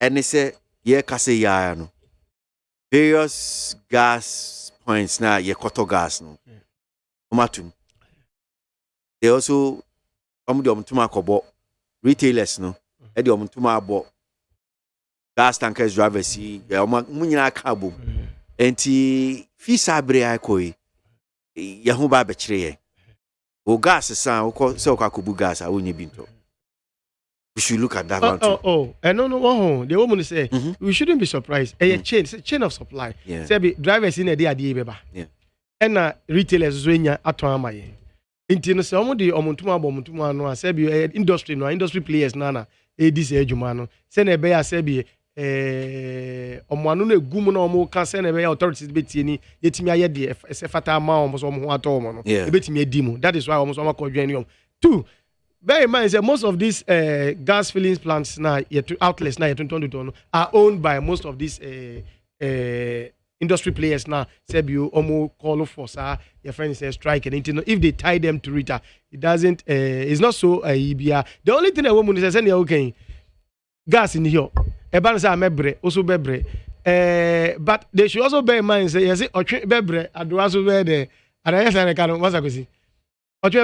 and they say, yeah, kase ya no. Various gas points now, yeah, koto gas no. Omatun. They also tuma kobo retailers no. Edi tuma abo gas tankers drivers see, yeah, munyina kabo. Enti fi sabre akoi. Yahu ba bechire. O gas san o se o kakubu gas a wonye binto. We should look at that one too. No. The woman say we shouldn't be surprised. A chain of supply. Yeah. Say drivers in a day beba. Yeah. And retailers zwenya atwama ye. Inti no say omo de omontuma no say be industry players nana this ejuma no. Say na be ya say be omo anu na gum na omo ka say na be authorities betie ni yetimi aye de se fata ma omo so omo ho ato omo no. E betimi edi mu. That is why omo so omo ko dwen ni omo. 2. Bear in mind that most of these gas filling plants now, outlets now, are owned by most of these industry players now. Sebu, Omo, call for your friend says strike, and if they tie them to Rita, it doesn't. It's not so. The only thing a woman is saying, okay, gas in here. Ebansa mebre, also bebre. But they should also bear in mind say, yes, or bebre, adwasu bebre, and I say I can't. What's that? The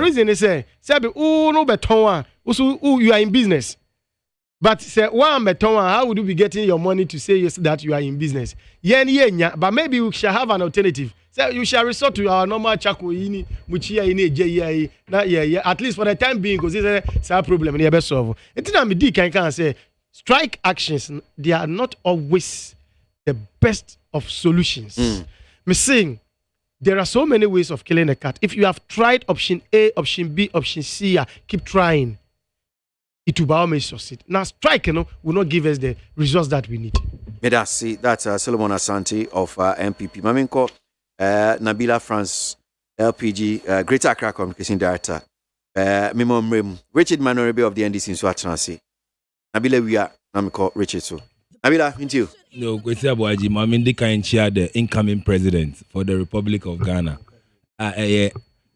reason is say no beton you are in business. But say one beton, how would you be getting your money to say yes that you are in business? But maybe we shall have an alternative. So you shall resort to our normal chako ini muchia ini at least for the time being because it's a problem in the best solve. It can say strike actions, they are not always the best of solutions. Me saying there are so many ways of killing a cat. If you have tried option A, option B, option C, keep trying. It will by all means succeed. Now, strike, will not give us the results that we need. That's Solomon Asante of MPP. Maminko, Nabila France, LPG, Greater Accra Communication Director. Richard Manorebe of the NDC in Swatransi. Nabila, we are Namiko Richard. So, Nabila, into you. No, KWASI ABOAGYE, Mamindi can chair the incoming president for the Republic of Ghana.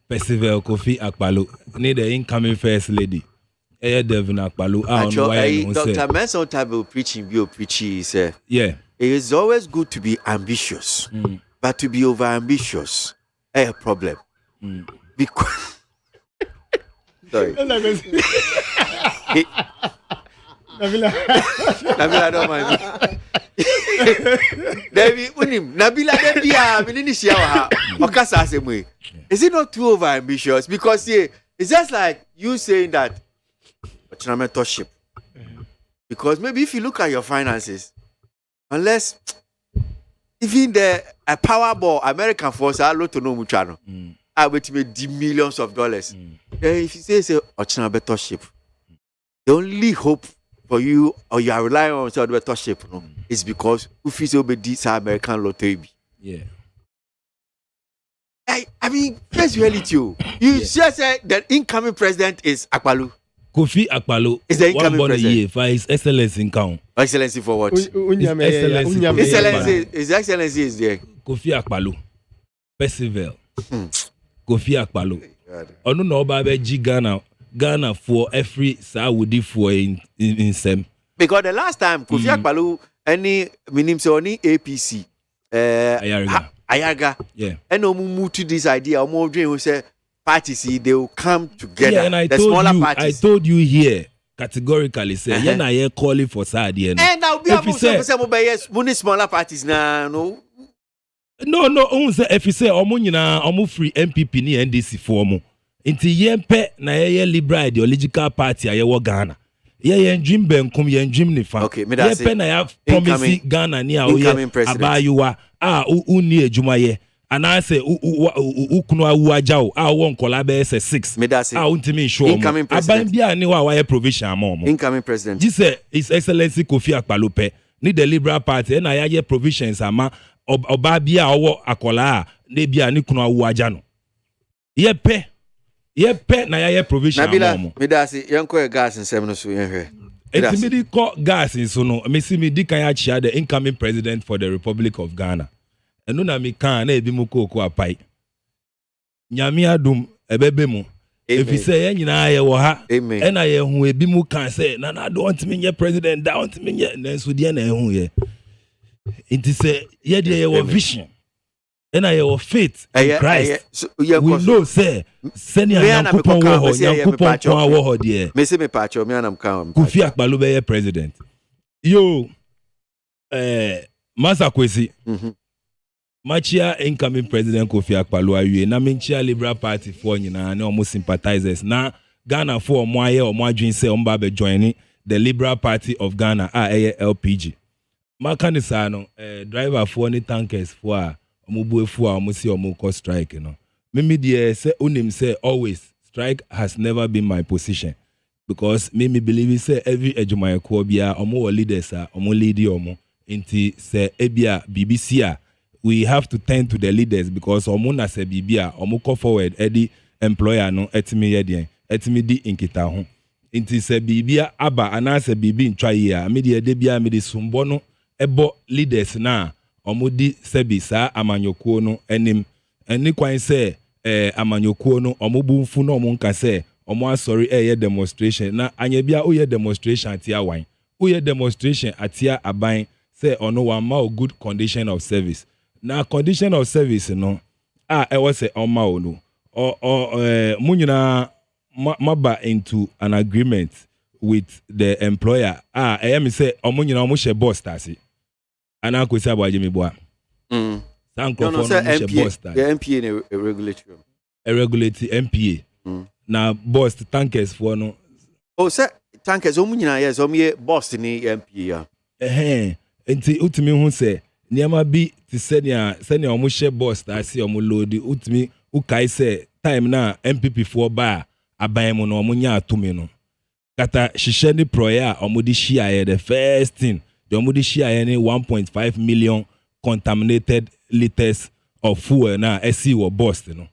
Percival Kofi Akpaloo, need the incoming first lady. Devin Akpaloo. Dr. Manson type of preaching, yeah. It is always good to be ambitious, but to be over ambitious, a problem. Because sorry. Nabila don't mind me. Is it not too over ambitious? Because it's just like you saying that mentorship. Because maybe if you look at your finances, unless even the Powerball American force are lot to know muchano, I would make millions of dollars. Then if you say mentorship, the only hope for you or you are relying on mentorship is because you feel this American lottery. Yeah. I mean, first reality, you just said that incoming president is Akpaloo. Kofi Akpalo is the incoming president for his excellency in count. Excellency for what? His excellency is there. Kofi Akpalo. Percival. Kofi Akpalo. Ono no ba be Ghana for every Saudi for in sem. Because the last time Kofi Akpalo any minim say only APC Ayaga. Yeah. And move to this idea more dream we say parties they will come together. Yeah, and I told you here categorically say yeah na here calling for Saudi and now we have say smaller parties na no. No, if you say omo free MPP ni NDC for mo. Inti yempe na ye liberal ideological party aye wo Ghana. Ye dream benkum ye dream ni fa. Okay, me that say. Yempe na ya promise Ghana ni awoye abayuwa uni ejuma ye. And I say ukunu awu ajao won kola be 6. Me that say. Untimi show. Incoming president. Abambia ni wa provision mo. Incoming president. This say His Excellency Kofi Akpalo pe ni the Liberal Party na ya provisions ama oba bia owo akola na bia ni kunu awu aja no. Ye na ya provision mo. Me da say yanko gas nsem no so yenhwe. Intimidi call gas so no me see me di kan ya chia the incoming president for the Republic of Ghana. Eno na mi kan na ebi mu koko apai. Nyame adum ebebe mu. If you say nyina ye wo ha e na ye hu ebi mu kan say na do want me nye president da want me nye na so de na hu ye. It say ye de ye vision. And I have faith in Christ. We know, say, send your Yankupon war, Yankupon war, dear. Messi me patcho, me and I'm calm. Kofi Akpalo be president. Yo, Masa Kwesi, Machia incoming president Kofi Akpalo awie. Na minchia Liberal Party for you na almost sympathizers. Na Ghana for moye or more dream say be joining the Liberal Party of Ghana, LPG. Makanisano, driver for any tankers for. Omubuefu strike, you know. Mimi die say unim say always strike has never been my position because Mimi believe say every ejumaya ko bia omo leaders omo lead omo inti say ebia BBC we have to turn to the leaders because omo na say bibia omo go forward edi employer no etimi ye den etimi di inkita ho inti say bibia aba ana say bibi ntwa ye me die de bia me de sumbo no ebo leaders na omudi sebi sa amanyokuo no enim eni kwan se amanyokuo no omubunfu no omunka se omo asori ye demonstration na anya bia o ye demonstration atia wan o ye demonstration atia aban se ono wan ma good condition of service na condition of service no ewo se oma o no munyina maba into an agreement with the employer me say omunyina omo she boss tasi ana kwesi aboagye meboa no say MPA the MPA in a regulatory MPA na boss tankers for no say tankers omunyina yes omye boss ni MPA enti utimi hu se niama bi ti senia omo she boss ta se omo load utimi ukai se time na MPP for ba aban mu no omo nya atumi no kata hihye ni proya omo di share the first thing the omudi share any 1.5 million contaminated liters of fuel na esi wo bust no.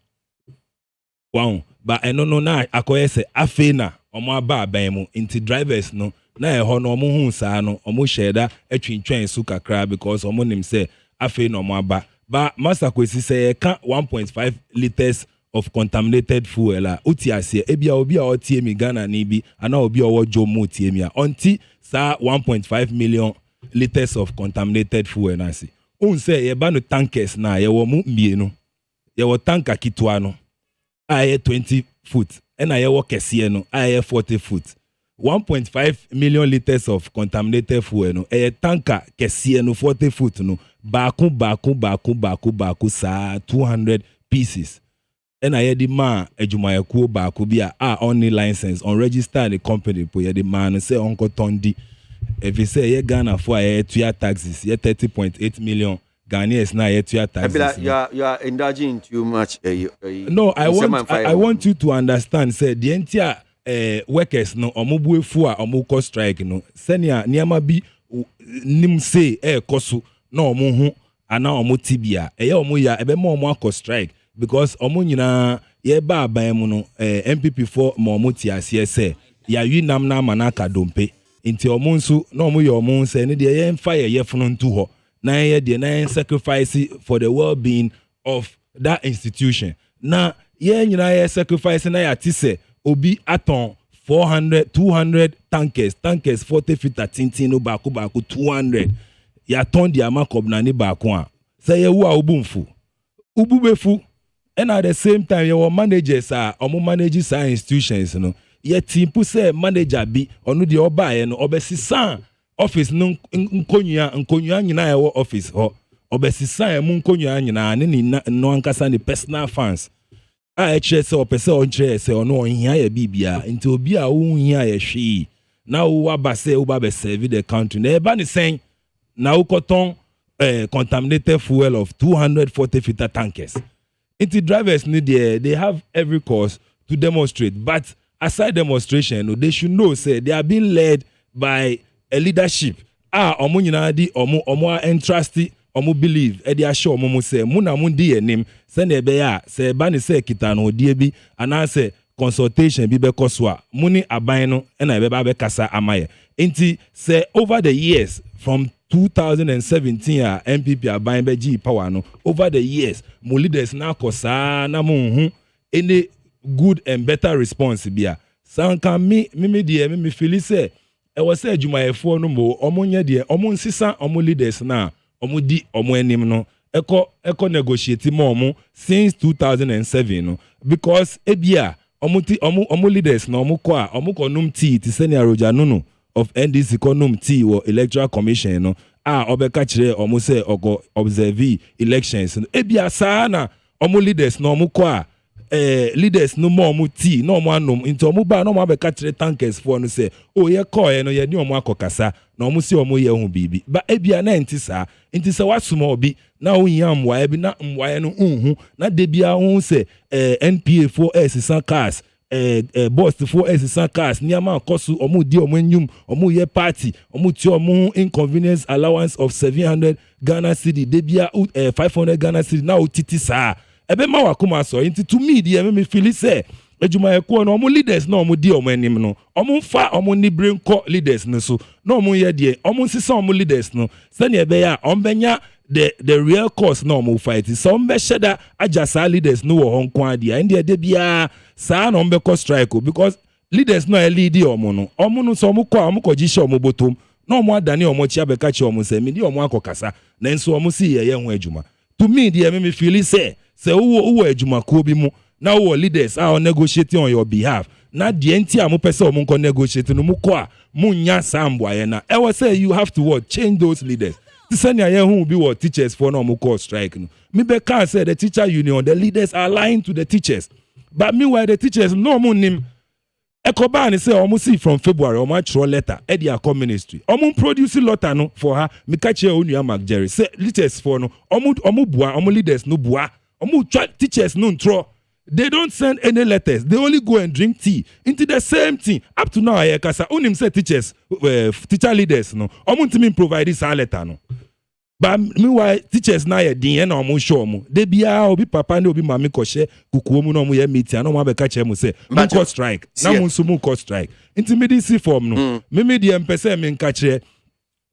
Wow, but eno no na akoye se afe na omo aba aban mu inti drivers no na eho no omo hu sa no omo sheda atwintwen su kakra because omo nim se afe na omo aba. Ba Master Kwesi say ka 1.5 liters of contaminated fuel la uti ase ebia obi a otie mi Ghana ni bi ana obi a wo jomo tie mi a onti sa 1.5 million liters of contaminated fuel na si say ye ba no tankers na ye wo mu mienu ye wo tanka kitwa no aye 20 foot na ye wo kese no aye 40 foot 1.5 million liters of contaminated fuel no tanka kese no 40 foot no baku sa 200 pieces na ye di ma ejumayakuo baku bia only license on register the company po ye di man say onko tondi if you say ye Ghana for ye tuya taxes ye 30.8 million Ghanaians na ye tuya taxes. You are indulging too much. No, I want you to understand. Say the entire workers no omubuefu a omuko strike no. Senia niama bi nim say kosu na omu hu ana omu tibia. Ye omu ya ebe mo omu akọ strike because omu nyina ye ba aban mu no MPP for mo omu ti ase say ya wi nam na manaka dompe nti omo nso na omo ye omo nse ne de ye mfa ye yefunu ntu ho na ye de na sacrifice for the well-being of that institution na ye nyina ye sacrifice na ya tise obi aton 200 tankers 40 feet tintin no baako 200 ya ton di amakob na ni baako a say ye wo a obumfu ububefu and at the same time your managers are omo manage sa institutions no ye timpu say manager bi onu de oba ye no obesisa office no nkonua nyina ye wo office ho obesisa ye mu nkonua nyina ne no ankasa ne personal fans a ekye se opese onche se ono ohia ye bibia nti obi a wo hia ye hwe na wo abase wo ba be serve the country na e ba ne sen na wo koton contaminated fuel of 240 feet tankers. Into drivers need they have every cause to demonstrate, but aside demonstration, they should know say they are being led by a leadership. Omo nyina di omo entrusty omo believe e dey assure omo say muna mundi enim say na be ya say ba ne say kita no die bi ana say consultation bi be koswa muni aban no e na be ba be kasa amaye. Into say over the years from 2017 MPP aban be G power no over the years mo leaders na kosa na mo hu any good and better response bia sanka me de me feel say e was say adwumayefo no mo omonye de omo nsisa omo leaders na omo di omo anim no eko negotiate mo omo since 2007 no because ebia omo leaders na omo ko num tea ti senior Roger Nunu of NDC konum tea or electoral commission no obeka kire omo say ogo observe elections no ebia saa na omo leaders na omo ko leaders no more omo tea no omo anom into omo ba no omo abeka kire tankers for no say ye call ye no ye ni omo akokasa na omo si omo ye hu bibi ba ebia na enti sa wasuma obi na ohia mwa bi na mwa no hu na de bia hu say NPA 4S cars boss for SSN cars niama kosu omu di omu enyum omu ye party omu ti omu inconvenience allowance of 700 Ghana cedi debia 500 Ghana cedi na otiti sa ebe ma wakuma so into to me di me feel say ejuma ekwo no omu leaders na omu di omu enim no omu fa omu ni brain co leaders no so na omu ye die omu sisa omu leaders no se ne ebe ya ombenya the real cause no omu fight so mbe sheda ajasa leaders no wo honkwa dia ndi de bia sa na mbe ko strike because leaders no lead omu no so omu ko jisha omu botom na omu adani omu chia beka chi omu se mi di omu akokasa na nso omu si ye hu adwuma to me dia me feel say wo adwuma ko bi mu na wo leaders are negotiating on your behalf na die nti amu pese omu ko negotiate no mu ko a mu nya sambwaye na e say you have to change those leaders. The senior who be what teachers for no more call strike. No. Me be can say the teacher union, the leaders are lying to the teachers. But meanwhile the teachers no more name. Ekobani say almost see from February or March letter at the Acom ministry. Omu produce letter no for her. Me catch her on your Jerry. Say leaders for no. Omu bua. Omu leaders no bua. Omu teachers no throw. They don't send any letters. They only go and drink tea. Into the same thing. Up to now, I kasa unim say teachers, teacher leaders no. Omu timi provide this letter no. But meanwhile, teachers na ye din na omu show mu. They bia obi papa ne obi mami ko she kukuo mu no mu ye meeting na omu abeka che mu say mu ko strike. Na mu nso mu ko strike. Into me this form no. Me di empese me nka che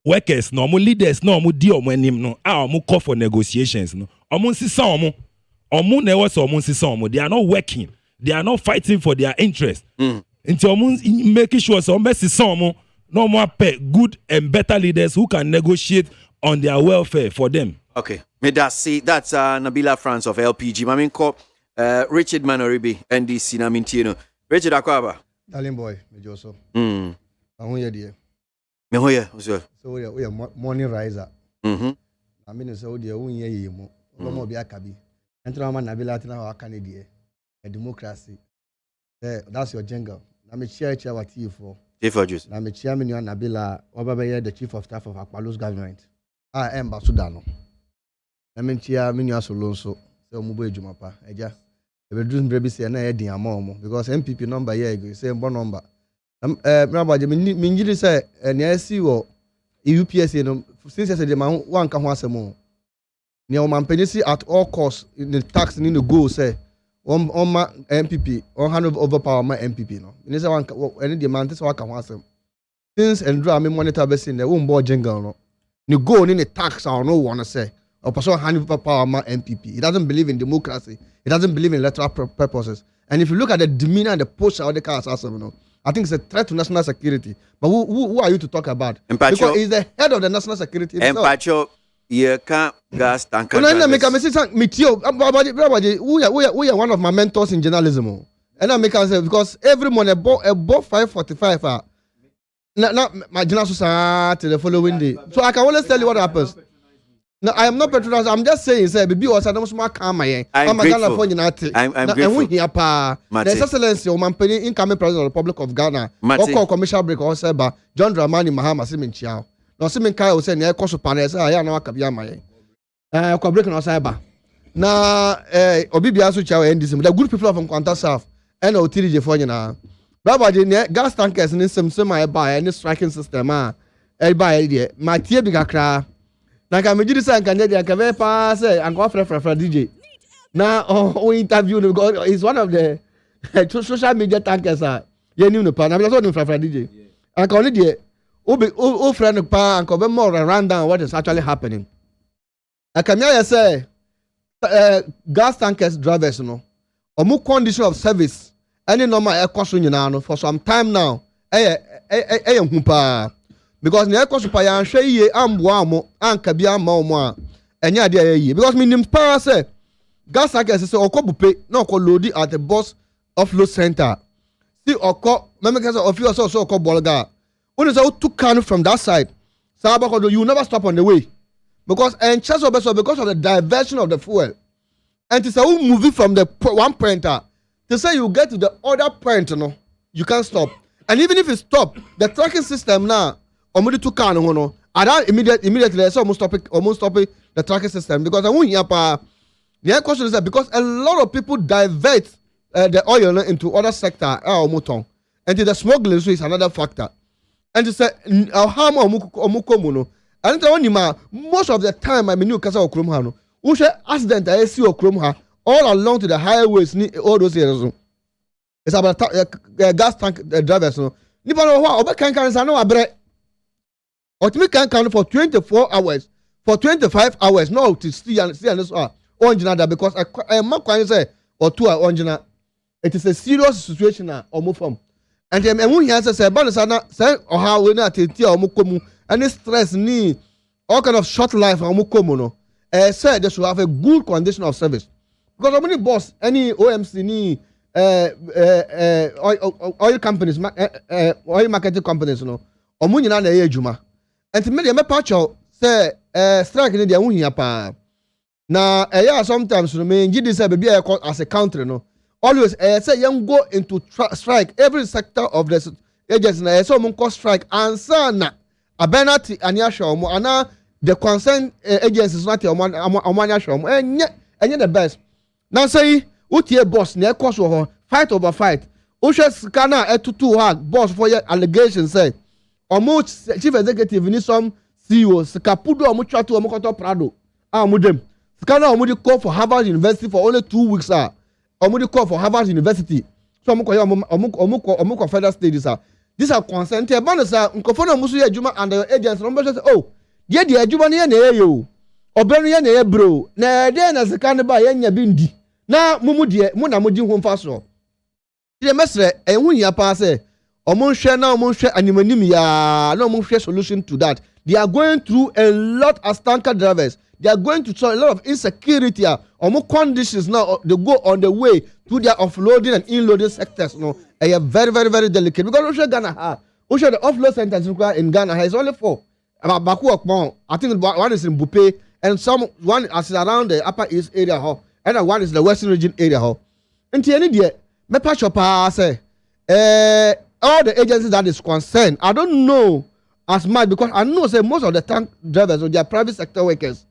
workers no omu leaders no omu di omu anim no. Omu call for negotiations no. Omu nsisa omu na was omu they are not working, they are not fighting for their interest. Until omu making sure so omu no more pay good and better leaders who can negotiate on their welfare for them. Okay, may that see that's Nabila France of LPG. Mamin ko Richard Manoribi NDC na mintino. Richard Akwaba. Darling boy, me Joso. Ahun ye die. Me hoye, so we morning riser. I mean so die unye yemu. Omo bi akabi. Entro ma Nabila tina wa Canada. A democracy. That's your jingle. Na me chair what you for. Chief of Justice. Na me chairman you Nabila Obabaye the chief of staff of Akwalos government. Ambassador no. Na me chair me you Solonso. Say omubo ejuma pa. Eja. E be dream brebi say na e din amomo because MPP number here go say mbo number. Me abaje me njiri say na esi wo UPS no since say the man wanka ho asemo. Near Mampenisi at all costs in the tax in the go say on my MPP or hand over power my MPP no. In this one any demand is what can want them. Since and draw me monitor best in the womb board jingle no. You go in a tax or no one to say or person hand over power my MPP. He doesn't believe in democracy. He doesn't believe in electoral purposes. And if you look at the demeanor and the posture of the cars, I think it's a threat to national security. But who are you to talk about? Because he's the head of the national security himself. Empacho, you can't gas tanker. We are one of my mentors in journalism. And I make answer because every morning about 5:45. Now my journal society the following day. So I can always tell you what happens. No, I am not patronizing. I'm just saying, say, baby, was I'm grateful. I'm grateful. There's Excellency, incoming President of the Republic of Ghana. Oko commercial break or Seba, John Dramani Mahama Simin Chiao. No Simin Kai was saying, "Yeah, Kosu Panes, I am not Kabiama." Oko break no Seba. Na Obibia Suchao and the good people from Quanta South and OTJ for you now. Baba, gas tankers and some semi buy any striking system. I buy idea. My tear bigger cry. Like I'm a Judisan Canadian, can very pass and go for DJ. Now, we interview because he's one of the social media tankers. You knew the pan. I'm just talking for DJ. I can only oh, friend of pan and cover more and run down what is actually happening. I can say gas tankers drivers, or more condition of service. Any normal air cost for some time now. Because the cost of Payan Shay Amwamo and Kabia Momo and Yadia because meaning power say gas tankers is or pay no call Lodi at the boss offload center. See or call members of you also called Bolga. When is out to can from that side. Sabako, you never stop on the way. Because and chance of because of the diversion of the fuel. And it's a movie from the one pointer. To say you get to the other point, you can't stop. And even if you stop, the tracking system now. Omudi to can no. Ada immediately so almost stop it the tracking system because I won't hear pa. The question is that because a lot of people divert the oil into other sector and the smuggling is another factor. And to say how omukomuno. And most of the time I mean you kasa okromha no. Accident I see okromha all along to the highways all those areas. It's about gas tank drivers no. Nipa no wa obe kan sa no abre. Otimi can count for 24 hours, for 25 hours. No, to see and this original because I am not going to say or 2 hours original. It is a serious situation now or move from. And then when he has say, "Banasana say or how we not tia or mukomu any stress need all kind of short life or mukomu no." Say they should have a good condition of service because how many boss any OMC ni oil companies oil marketing companies no. Omu nyina na ejuma. And to me, the patch say strike in the Unia pa. Now, sometimes you mean this baby as a country, no. Always say young go into strike every sector of the agency. So mun cause strike and sana abenati anyasho mo ana the concerned agencies not amanyasho mo enye the best. Now say utie boss na cause fight over fight. Ushe scanner etutu ha boss for your allegation say almost chief executive ni some CEOs kapudo omuchwa to omukoto prado amudem scanner omudi call for Harvard University for only 2 weeks omudi call for Harvard University so omuko federal studies these are consent ban sir nkofo na musu adwuma and the agents no say oh dey the adwuma ne na eyo obenu ye na e bro na dey na scanner ba ye nya bi ndi na mumu de mu na mudi ho mfa so dey mesre ehun ya pa say omonhwe animanim ya no omonhwe solution to that. They are going through a lot as tanker drivers. They are going to show a lot of insecurity. Omo conditions now they go on the way to their offloading and inloading sectors. No, they are very, very, very delicate because Ghana the offload centers in Ghana is only 4. About Baku Okpon, I think one is in Bupe and one is around the Upper East area, and one is the Western region area. And the end me patch up say all the agencies that is concerned, I don't know as much because I know say most of the tank drivers or their private sector workers.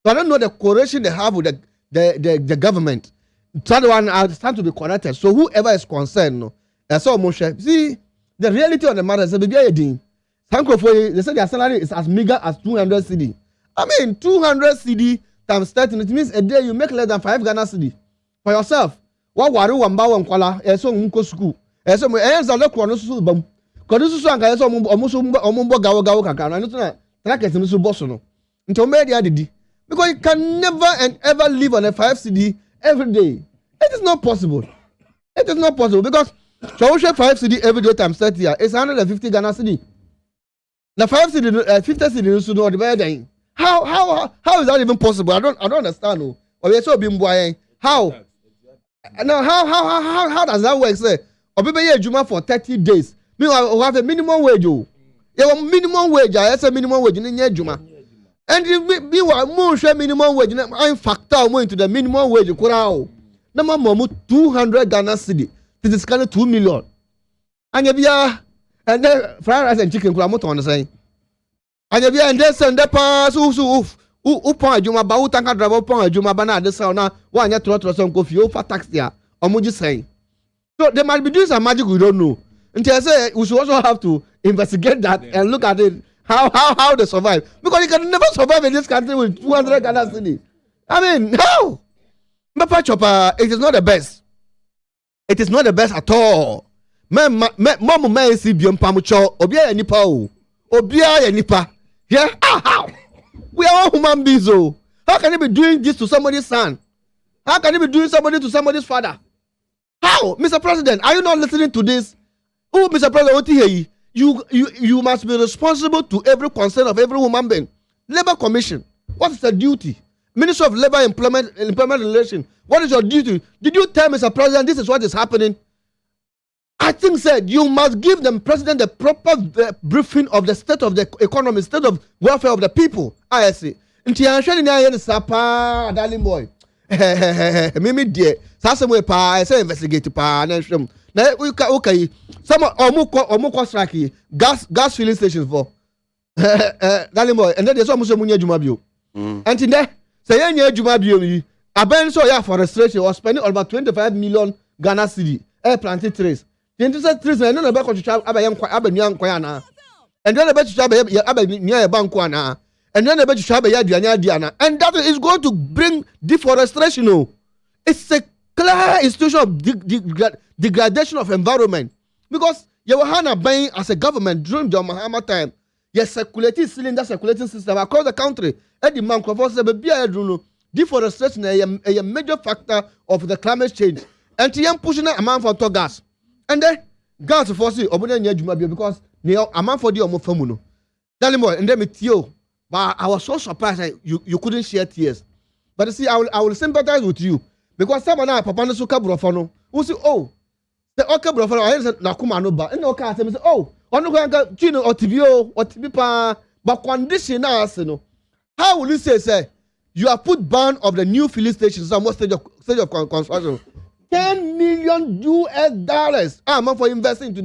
So I don't know the correlation they have with the government. Third one, I stand to be connected. So whoever is concerned, no, that's all Moshe. See, the reality of the matter is they say their salary is as meager as 200 CD. I mean, 200 CD times 13, it means a day you make less than 5 Ghana CD for yourself. ware wamba wankwala eso nko school eso mo enza le kro no susu bam ko no susu anka eso ombo gawo kaka no so na trackers no so boss no nti o me dia didi because you can never and ever live on a 5 cedi every day. It is not possible. It is not possible because so 5 cedi every day times 30 it's 150 Ghana cedi. The 5 cedi 50 cedi so no the better. How is that even possible? I don't understand. No. Or we so been boy. How? Now how does that work? Say, or people here juma for 30 days. Meanwhile, we have a minimum wage. You have a minimum wage. I say minimum wage in juma. And meanwhile, more share minimum wage. I'm factor more into the minimum wage. Kurao. Number more 200 Ghana cedi. This is kind of 2 million. And you be and then fried rice and chicken. Kura moto on the same. And you be and then send the pass. Upon Juma ba utanka driver upon Juma bana de sa na one ya trot some coffee over tax there omuji saying so they might be doing some magic we don't know until I say we should also have to investigate that and look at it how they survive because you can never survive in this country with 200 Ghana cedi. I mean how Papa Chopper, it is not the best. It is not the best at all. Mom see biom pamucho obia nipa o obia nipa yeah how we are all human beings. Oh, how can you be doing this to somebody's son? How can you be doing somebody to somebody's father? How, Mr. President? Are you not listening to this? Oh, Mr. President, you must be responsible to every concern of every human being. Labor Commission, what is the duty? Minister of Labor Employment Relations, what is your duty? Did you tell Mr. President this is what is happening? I think said you must give the president the proper briefing of the state of the economy, state of welfare of the people. I see. Nti anhwe ni aye sapa darling boy. Mimi die. Sasa mo pa I say investigate pa na hwem. Na okay. Some omo strike gas filling stations for. Darling boy, and then there's almost munya adwuma bio. Nti there say nya adwuma bio yi. Aben so ya forestation was spending about 25 million Ghana cedi. Planted trees. And then the and that is going to bring deforestation. No, it's a clear institution of degradation of environment because you were buying as a government during the Mahama time. Yes, circulating system across the country. And the man deforestation is a major factor of the climate change. And the pushing a man for gas. And then gas for see obodo nya adwuma bia because a man for the omo famu no. Dalimo and then me tio. But I was so surprised that you couldn't share tears. But you see, I will sympathize with you because someone now papa no so ka brofo no. Who say oh the okay brofo I say na kuma no ba. And okay say oh ono go anka chino otibi pa but condition na ase no. How will you say you have put ban of the new filling stations some stage of construction. $10 million man for investing into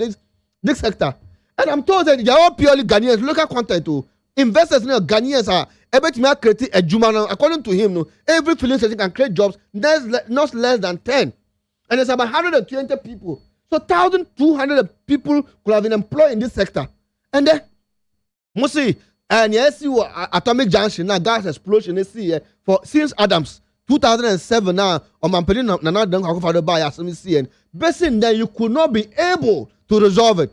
this sector. And I'm told that they are all purely Ghanaians, local content to investors Ghanaians are able to create a juma. According to him, every filling station can create jobs not less than 10. And it's about 120 people. So 1,200 people could have been employed in this sector. And then mostly and yes, you atomic junction now gas explosion for since Adams 2007 now on Mampedi na dan kwa for the buy as me see and basing then you could not be able to resolve it.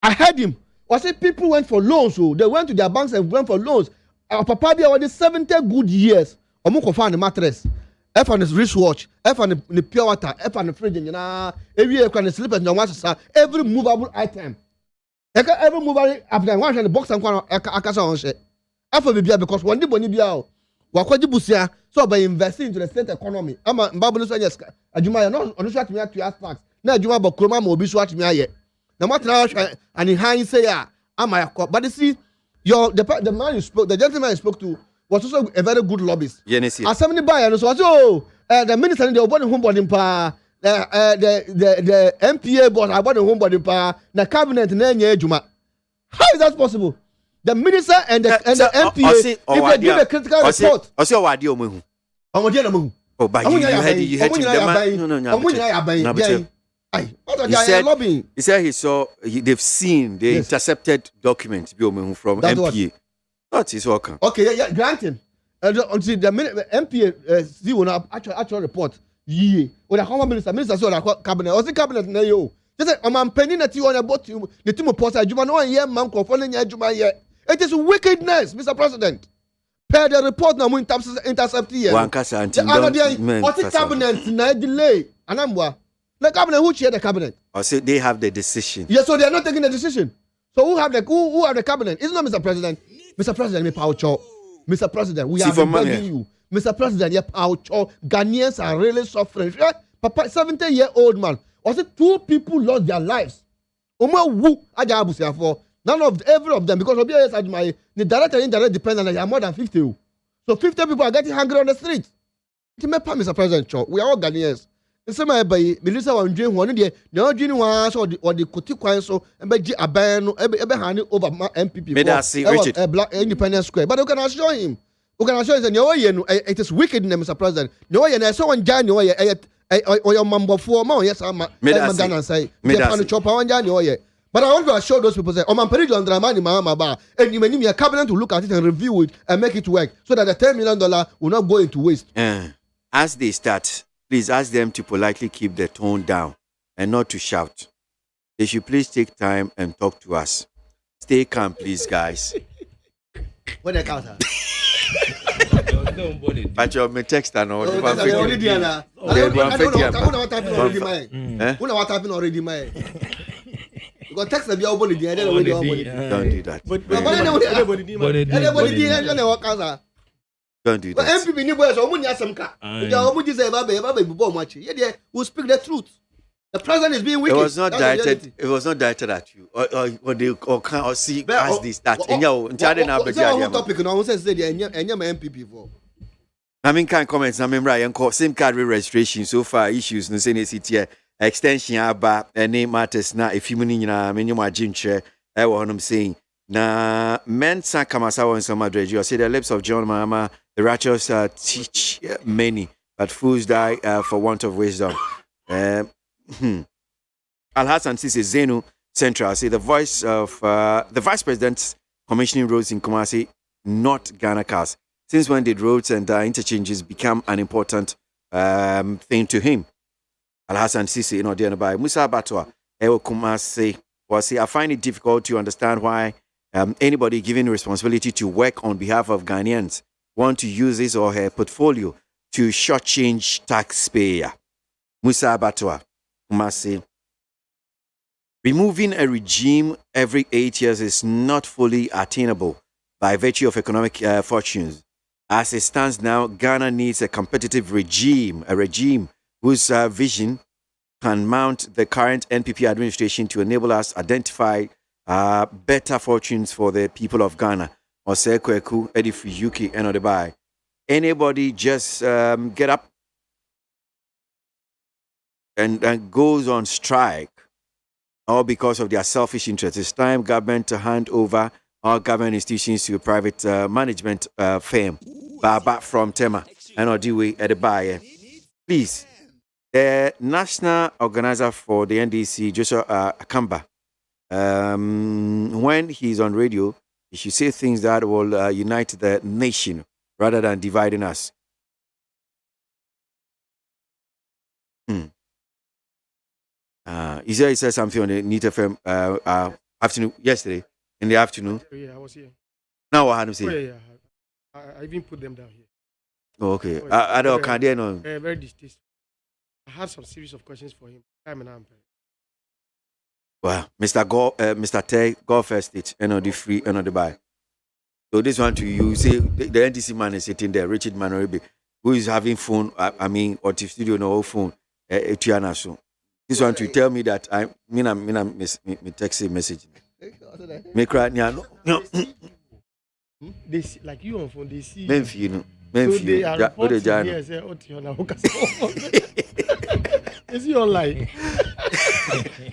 I heard him. I said people went for loans, so they went to their banks and went for loans. Papa be already 70 good years. Omo ko find the mattress. F on the wristwatch, F on the pure water, F on the fridge, every year can sleep and every movable item. Every movable after one the box and akasa on shit. F because one day boni biao. Wakwaji busia so by investing into the state economy. Ama mbabu so yes adwuma no ono so atumi atu tax. Na adwuma ba kroma ma obi so atumi aye. Na matna and in high say ama yakọ. But you see the man you spoke, the gentleman you spoke to was also a very good lobbyist. As somebody buy and so the minister in the body home body pa the MPA boss about the home body pa na cabinet na nya adwuma. How is that possible? The minister and the MPA if they give a critical report. Osi owade omehu. Omode na mehu. Oh, but you had he said they've seen the intercepted documents from MPA. That is okay. Okay, yeah, granted. Until the MPA see one actual report. Ye. Or the Home Minister so the cabinet. Or the cabinet na yo. Just say, I'm penny that you on about you. The team of post Juma no year man confounding Juma ye. It is wickedness, Mr. President. Per the report now, intercept here. One casa and what the cabinet na delay? Anambwa. The cabinet who chair the cabinet? Or say they have the decision. Yes, so they are not taking the decision. So who have the cabinet? It's not Mr. President. Mr. President, me poucho. Mr. President, we are begging you. Mr. President, yeah, poucho. Ghanaians are really suffering. Papa, 70-year-old man. Was it 2 people lost their lives? None of every of them because of the direct and indirect dependent they are more than 50. So 50 people are getting hungry on the street. Mr. President, we are all Ghanaians. Nsema ebe Melissa wan dwen ho ne de na odwini wa so odi koti kwan so ebe gi aban no ebe hani over MPP me that see Richard Black Independence Square but you can assure him it is wicked Mr. President no ye na so wan jan no ye oyo mambofo ma yes ama Ghana say me pan chop wan jan no ye but I want to assure those people say Omamperi John Dramani Mahama ba enyimani your cabinet will look at it and review it and make it work so that the $10 million will not go into waste. As they start, please ask them to politely keep the tone down and not to shout. They should please take time and talk to us. Stay calm, please, guys. When they count her. But you're my text and all. What happened already, man? You got text the bill bonnet. Don't do that. Don't do that. MPP ni boys omu asem ka. Ya omu ji say baba bubo machi. Ye we speak the truth. The president is being wicked. It was not directed at you. Or they or see as they start. Ntade na beji ade. Topic no say enya ma MPP for. I mean can comments na memra yen SIM card registration so far issues no say na sit extension aba any matters na efimu ni nyina menyo agimche e wo honom saying na mensa kamasa won some adreji or say the lips of John Mahama the righteous teach many but fools die for want of wisdom. Al-Hassan Sisi Zenu Central say the voice of the vice president's commissioning roads in Kumasi, not Ghana cars. Since when did roads and interchanges become an important thing to him? Al-Hassan Sisi, by Musa Batwa, Ewo Kumasi, was I find it difficult to understand why anybody given responsibility to work on behalf of Ghanaians want to use his or her portfolio to shortchange taxpayer. Musa Batwa, Kumasi. Removing a regime every 8 years is not fully attainable by virtue of economic fortunes. As it stands now, Ghana needs a competitive regime, a regime whose vision can mount the current NPP administration to enable us identify better fortunes for the people of Ghana. Osekweku, Edif Yuki, and Odebai. Anybody just get up and goes on strike, all because of their selfish interests. It's time government to hand over all government institutions to a private management firm. Baba from Tema and Odiwe Edebaye. Please, the national organizer for the NDC, Joshua Akamba, when he's on radio, he should say things that will unite the nation rather than dividing us. He said something on the NEET FM afternoon yesterday in the afternoon. Yeah, I was here. Now what had to say? Yeah. I even put them down here. Oh, okay. I don't know. Very distasteful. I had some series of questions for him. Well, Mr. Tay, go first it, and on the free, and on the buy. So this one to you, see, the NDC man is sitting there, Richard Manoribe, who is having phone, or the studio no phone, so. This one to tell me that I text a message. Me cry, no. They see, like you on phone, they see. Memphis. They are reporting here, say, is he online?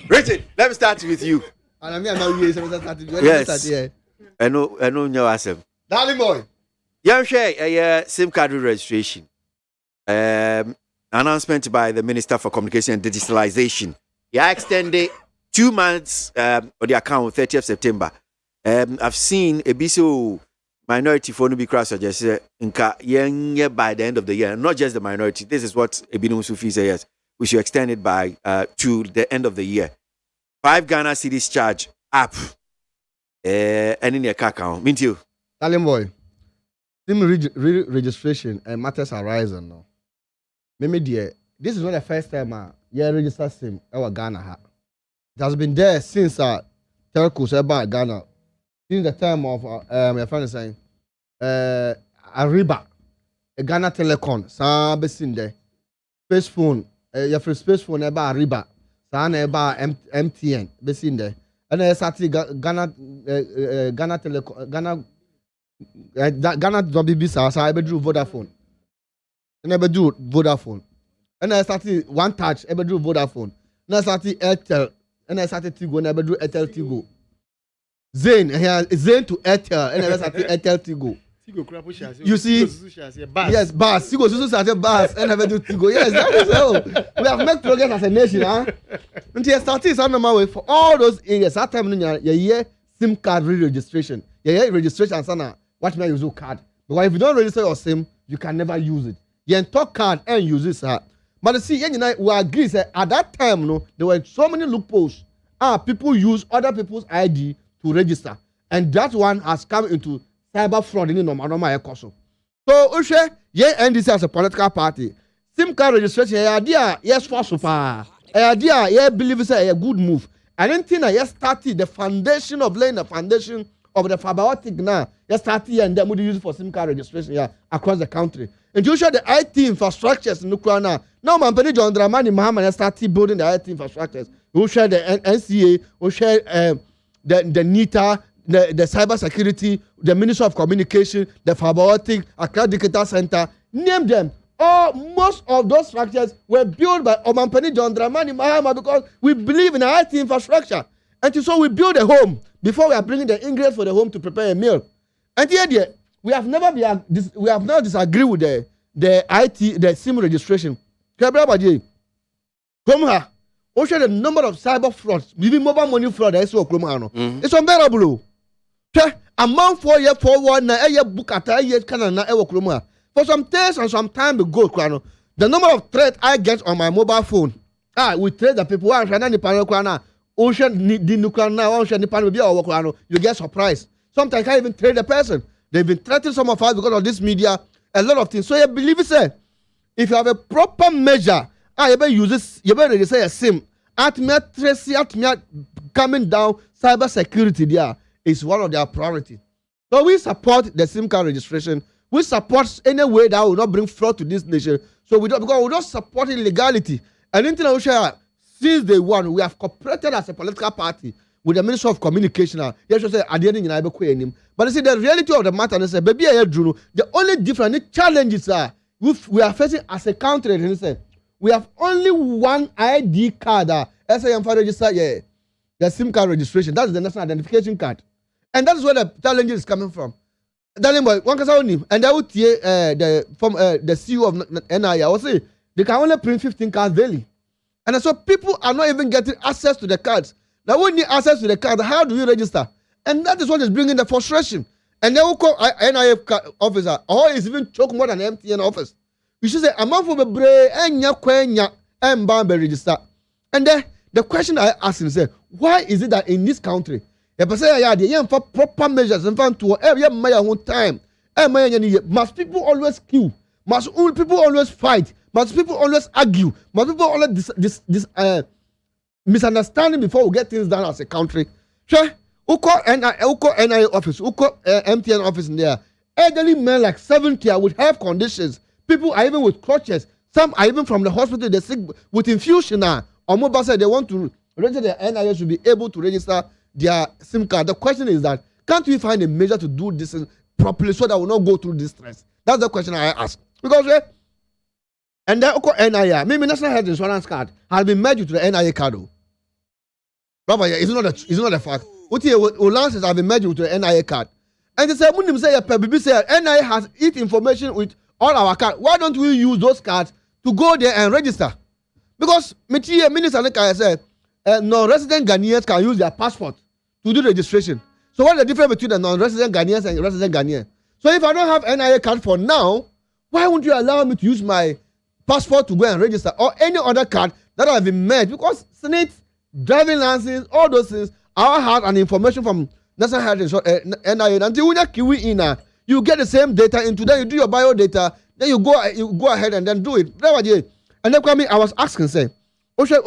Richard, let me start with you. And I'm not yes. I know your answer. Darling boy. Yeah, share SIM card registration. Announcement by the Minister for Communication and Digitalization. He extended 2 months on the account 30th September. I've seen a BCO minority for no be cross suggest nka yen by the end of the year, not just the minority. This is what Ebinum Sufi says. Yes, we should extend it by to the end of the year. 5 Ghana cedis charge up. And in your account. Mint you. Darling boy. SIM registration and matters arising now. Maybe dear, this is not the first time you register SIM in Ghana. It has been there since telcos about Ghana. Since the time of my friend is saying Ariba, a Ghana Telecom, some seen there. Space phone, your free space phone about Ariba, some about MTN, be seen there. And I started Ghana Telecom, Ghana WB, so I do Vodafone. And I do Vodafone. And I started One Touch, I do Vodafone. And I started Airtel, and I started Tigo, and I do Airtel Tigo. Zain to Airtel, and I started Airtel Tigo. You see, yes, bus. Tigo Susu started bus, and I do Tigo. Yes, that is how we have made progress as a nation, huh? And he started some normal way for all those areas. That time, you SIM card re-registration. Registration, sana. What may use your card? Because if you don't register your SIM, you can never use it. You can talk card and use it, sir. But see, we agree that at that time, there were so many loopholes. People use other people's ID to register, and that one has come into cyber fraud in the normal course. So, NDC as a political party, SIM card registration, yes, for super. Believe it's a good move. I don't think I started the foundation of laying the foundation of the fiber optic now. Just started and then we use it for SIM card registration across the country. And you show the IT infrastructures in Ukraine now. Man, Penny John Dramani Muhammad started building the IT infrastructures. We share the NCA, we share the NITA, the cyber security, the Ministry of Communication, the fiber optic, Accra Digital Center. Name them. Most of those structures were built by Omampeni John Dramani Mahama because we believe in IT infrastructure. And so we build a home before we are bringing the ingredients for the home to prepare a meal. And here, we have never disagreed with the SIM registration. Come here. The number of cyber frauds, even mobile money fraud, it's unbearable. Amount 4 years forward, na book at a year can for some days and some time ago, the number of threats I get on my mobile phone, we trade the people who are trying to ocean the nuclear now, ocean the you get surprised. Sometimes I can't even trade the person. They've been threatening some of us because of this media, a lot of things. So you believe it, say, if you have a proper measure, you better use this, you better say a SIM. Coming down, cyber security there is one of their priorities. So we support the SIM card registration. We support any way that will not bring fraud to this nation. So we don't, because we don't support illegality. And anything I will share, since day one, we have cooperated as a political party with the Ministry of Communication. Yes, say at the end, but you see, the reality of the matter is, baby, the only different challenges are we are facing as a country. We have only one ID card. SIM for register, the SIM card registration. That is the national identification card, and that is where the challenge is coming from. Darling boy, one person only, and I would the CEO of NIA. I will say they can only print 15 cards daily, and so people are not even getting access to the cards. Now, when you need access to the card, how do you register? And that is what is bringing the frustration. And then we call NIA officer, or is even choke more than MTN office. You should say, "I'm for the brain and ya and bambe register." And then the question I ask is, why is it that in this country, for proper measures and to every my own time, must people always queue? Must people always fight? Must people always argue? Must people always misunderstanding before we get things done as a country? Sure, who call NIA office, who call MTN office in there? Elderly men like 70 with health conditions. People are even with crutches. Some are even from the hospital. They're sick with infusion now. Or mobile said they want to register their NIA should be able to register their SIM card. The question is that can't we find a measure to do this properly so that we will not go through this stress? That's the question I ask. Because and then NIA, maybe National Health Insurance card has been merged to the NIA card. Brother, it's not a fact. Lances have been merged to the NIA card. And they say, NIA has its information with all our cards. Why don't we use those cards to go there and register? Because Minister Neka said, non-resident Ghanaians can use their passport to do registration. So what is the difference between the non-resident Ghanaians and resident Ghanaians? So if I don't have NIA card for now, why won't you allow me to use my passport to go and register or any other card that have been made? Because Senate, driving license, all those things, I have an information from National Health Insurance, NIA. Until when you kiwi in, you get the same data into that. You do your bio data, then you go ahead and then do it. And then I was asking, say, no phone,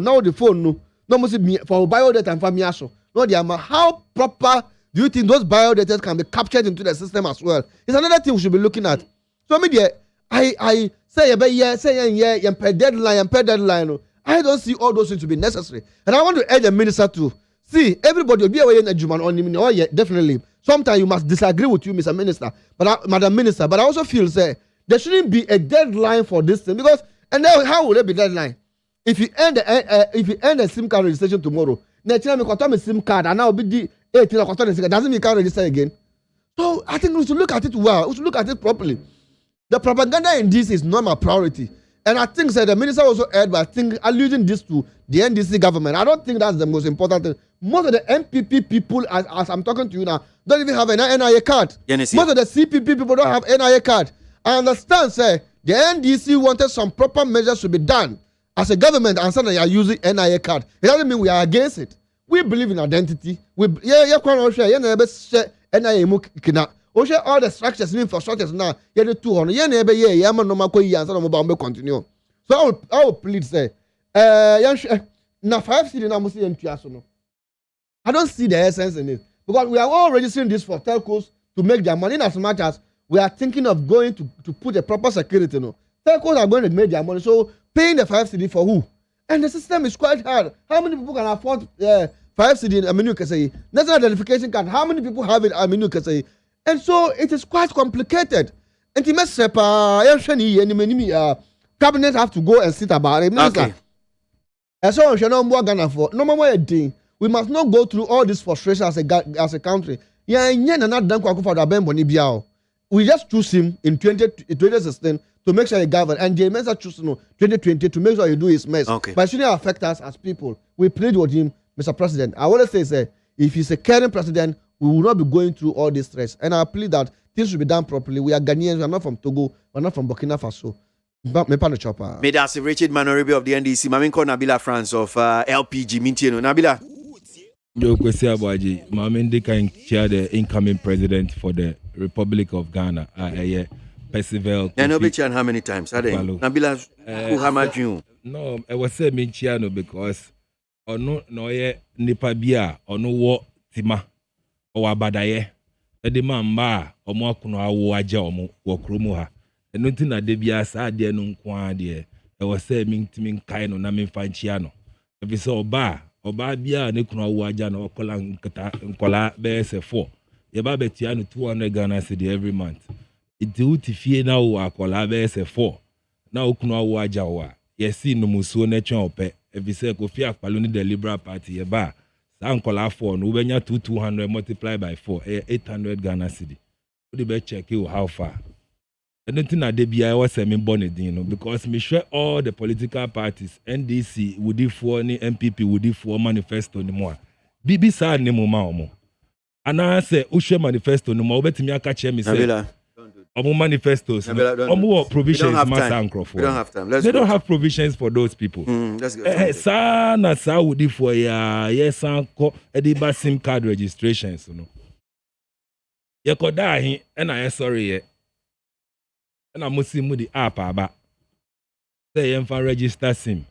now the phone no for bio data and for me also. No, how proper do you think those bio data can be captured into the system as well? It's another thing we should be looking at. So maybe I say deadline. I don't see all those things to be necessary. And I want to urge the minister to see everybody will be aware in the Juman on him. Oh, yeah, definitely. Sometimes you must disagree with you, Mr. Minister, Madam Minister. But I also feel say there shouldn't be a deadline for this thing because and then how will there be deadline? If you end the SIM card registration tomorrow, next time you got a SIM card and now be the 18 or doesn't mean you can't register again. So I think we should look at it well. We should look at it properly. The propaganda in this is not my priority. And I think the minister also heard by alluding this to the NDC government. I don't think that's the most important thing. Most of the MPP people, as I'm talking to you now, don't even have an NIA card. Most of the CPP people don't have NIA card. I understand, sir, the NDC wanted some proper measures to be done as a government and saying they are using NIA card. It doesn't mean we are against it. We believe in identity. NIA all the structures and infrastructures now, yeah, the 200, yeah, no continue. So I will plead say, now 5 city now must see I don't see the essence in it because we are all registering this for telcos to make their money in as much as we are thinking of going to put a proper security. No, telcos are going to make their money, so paying the 5 city for who? And the system is quite hard. How many people can afford 5 city? I mean, you can say national identification card. How many people have it? I mean, you can say. And so it is quite complicated. And cabinet have to go and sit about it. Okay. And so we must not go through all this frustration as a country. We just choose him in 2016 to make sure he govern. And James are choosing 2020 to make sure he do his mess. Okay. But it shouldn't affect us as people. We plead with him, Mr. President. I want to say, if he's a caring president, we will not be going through all this stress. And I plead that things should be done properly. We are Ghanaians. We are not from Togo. We are not from Burkina Faso. May that's Richard Manoribi of the NDC. Maminko Nabila France of LPG. Mintieno. Nabila. Yo, KWASI ABOAGYE. Mamindi can chair the incoming president for the Republic of Ghana. Percival. And Obichian how many times? Nabila, who how much you? No, I was saying Minchiano because ono no ye nipa bia ono wo tima. O abadaye ede mamba omo akuno awo agye omo wo kromu ha eno nti na de bia sa ade no nko ade e wo se mintimi nkai no na memfa nchia no ebi se oba bia ne kuno awo agya no okola nkata nkola be se 4 ye ba betia no 200 Ghana cedi every month iti utifie na wo akola be se 4 na okuno awo agya wo a ye si no musuo na twen ope ebi se Kofi Akpalo ni the Liberal Party ye ba Ankola 4 no ubenya 200 multiplied by 4 800 Ghana cedi. We be check you how far. I don't think that they be I was born again, because me sure all the political parties, NDC would do for any MPP would do for manifesto anymore. Bibi sa ni mo ma omo. Ana say ushe manifesto no mo betimi aka che me say. Omo manifestos. Omo provisions we don't have time. They don't have provisions for those people. Let's go. Sa na sa would do for ya yes anko ediba SIM card registrations no. Ye koda hi na sorry ye. Na musimu di app aba. Say ye mfa register SIM.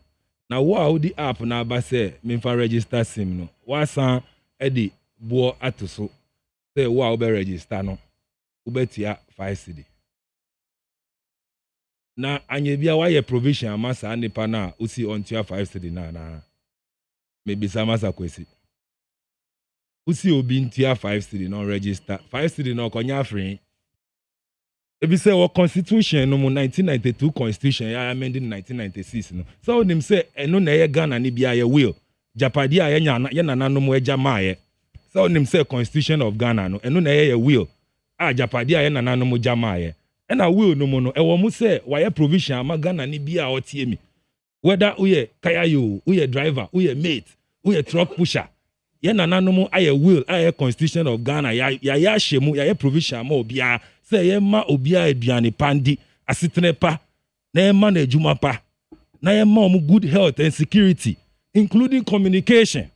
Na wo di app na aba say me mfa register SIM no. Wa san edi bo atoso. Say wo be register no. Ubetia 5 cedi. Na anye bia wa ye provision amasa nipa na usi ontia 5 cedi na maybe samasa kwesi. Usi obi ntia 5 cedi no register 5 cedi no konya free. Ebi say our constitution no 1992 constitution ya amended in 1996 no. So them say eno na ye Ghana ni bia ye will. Japadia ye nana no mo eja maaye. So them say constitution of Ghana no eno na ye will. Japadia ye nana no mo jamaye. And I will no mono. Ewo mu say why provision ama Ghana ni bia otie mi. Whether uye kaya you, uye driver, uye mate, uye truck pusher. ye nananom aye will aye constitution of Ghana ya shemu ya provision ma obia say ye ma obia aduane pandi asetene pa na ye ma na adwuma pa na ye ma omu good health and security including communication.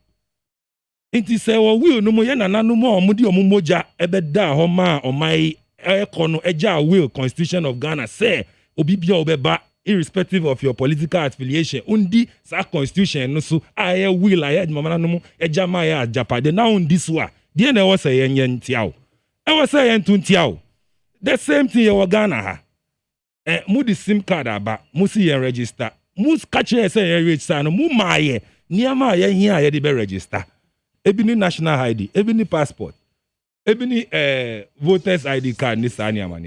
Inti say wo will no mo ye nananom omu di omu moja ebeda ho ma omai ekono eja will constitution of Ghana say obi bia obeba irrespective of your political affiliation undi sa constitution no so aye will aye mama no eja ma ya japade na undi so a die na wo say yen ntiawo e wo say yen tuntiawo the same thing you Ghana ha mu di sim card aba mu si yen register mu catch say yen register no mu maaye niama aye hia aye de be register ebi ni national ID ebi ni passport ebi ni voters ID card ni sa niama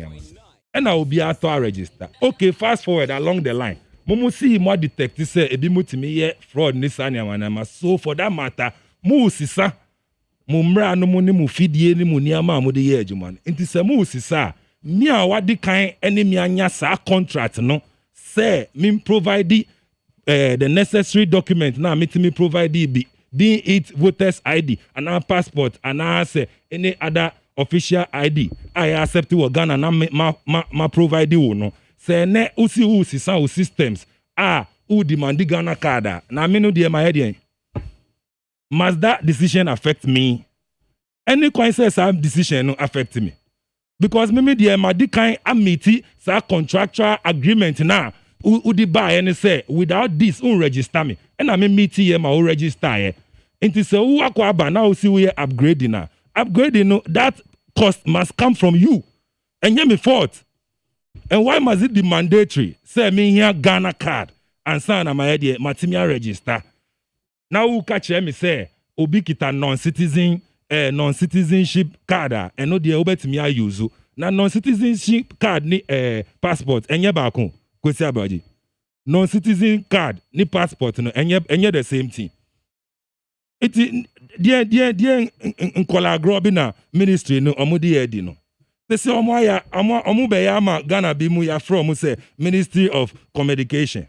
and I will be out to register. Okay, fast forward along the line. Momo see more detective say ebi mutimi ye fraud ni sanya manama. So for that matter, mu sisa mu mra no mu ni mu fidie ni mu niama mu de ye adwuma. Nti se mu sisa mi a wadi kan ene mi anya sa contract no say me provide the necessary document na me provide be it voters ID and our passport and say any other official ID I accept wo Ghana na ma provide wo no say ne usi sa systems who demand Ghana card na me no dey my head. Must that decision affect me? Any consequence of decision no affect me because me dey my di kind amity sa contractual agreement na who di buy and say without this register me and I meet here ma register here into say who akwa ba na see we upgrading na upgrading no that cost must come from you and you me fault. And why must it be mandatory? Say me here Ghana card and sign na my idea matimia register. Now who catch me say obi kita non-citizenship card and no dey obetimia use. Na non-citizenship card ni passport enye ba kon kwesi abaji. Non-citizen card ni passport no enye the same thing. It dear nkola grobi na ministry no omudi edi no. They say omu be ya ma Ghana bi mu ya from say Ministry of Communication.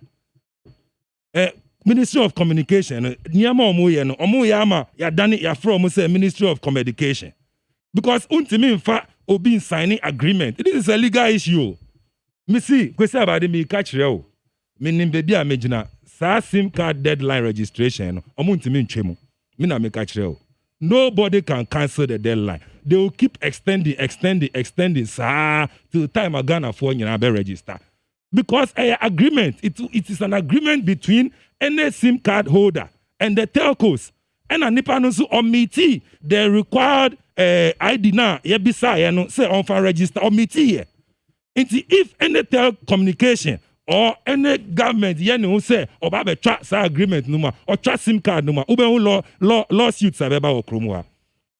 Ministry of Communication niyama omu ye no omu ya ma ya dani ya from say Ministry of Communication. Because untimi mfa obi signing agreement. This is a legal issue. Me see kwesi abade me catch real. Me nimbe bia mejina sa SIM card deadline registration no omu ntimi ntwemu. Me na me catch real. Nobody can cancel the deadline. They will keep extending sir till the time a Ghana for you be register. Because agreement, it is an agreement between any SIM card holder and the telcos. And a nipa no so omiti the required ID na yebisa no say on fan register omiti here. If any telecommunication or any government who say oba be tra sa agreement numa or tra SIM card numa ube lawsuits abeba okromwa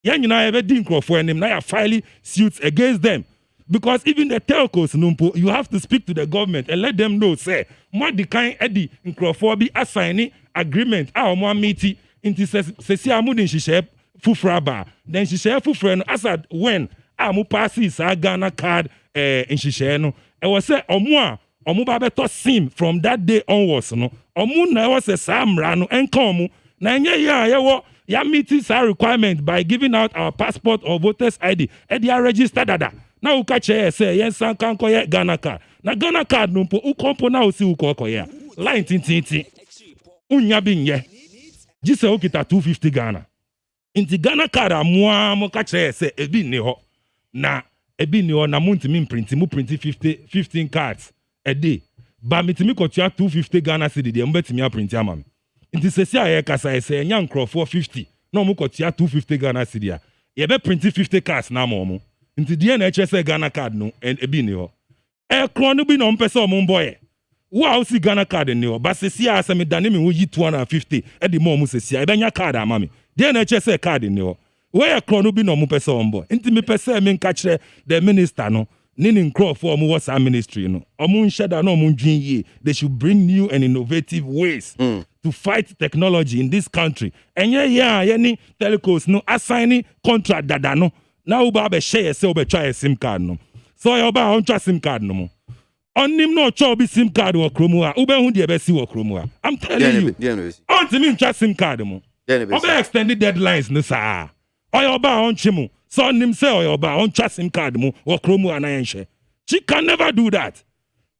yen nyina ebe di nkrofo enim na ya file suits against them because even the telcos numpo you have to speak to the government and let them know say more the kind edi nkrofo bi assigning agreement omo amiti inti sesi amudin hihye fufra ba then hihye fufra no asad when amu passes sa Ghana card hihye no e was say omo ba beto sim from that day onwards no omu na was a samra no enka omu na enye ya meet our requirement by giving out our passport or voters ID and they are registered dada na u catch say yes san kan koye Ghana card na Ghana card no u kompo na u si u koye line tintinti unya binye jise o kita 250 Ghana inti Ghana card amwa mo catch say ebi ni ho na muntimi print 15 cards a day ba mitimi kotua 250 Ghana cedi de mbetimi print amam nti sesi aye kasa say nya nkrofo 50 na mo kotua 250 Ghana cedi a ye be print 50 cards na mo nti de na eche say Ghana card no ebi ni ho kro no bi no mpese o mo boy wo si Ghana card ni ho ba sesi a se me dane me wo yi 250 e de mo sesi a e benya card amami de na eche say card ni ho where kro no bi no mpese o boy nti me pese me nka kire the minister no Ninin crop for our ministry, no. They should bring new and innovative ways to fight technology in this country. And any telcos no assigning contract dada no. Now uba share say ube try a SIM card no. So uba on try SIM card no mo. On him no try be SIM card or chromua. Ube hundi ebe si wo chromua. I'm telling you. On to me try SIM card mo. Obe extended deadlines no sir. Oyoba on chimu. So nim say Oyoba on chat SIM card mu or chromo anayenche. She can never do that.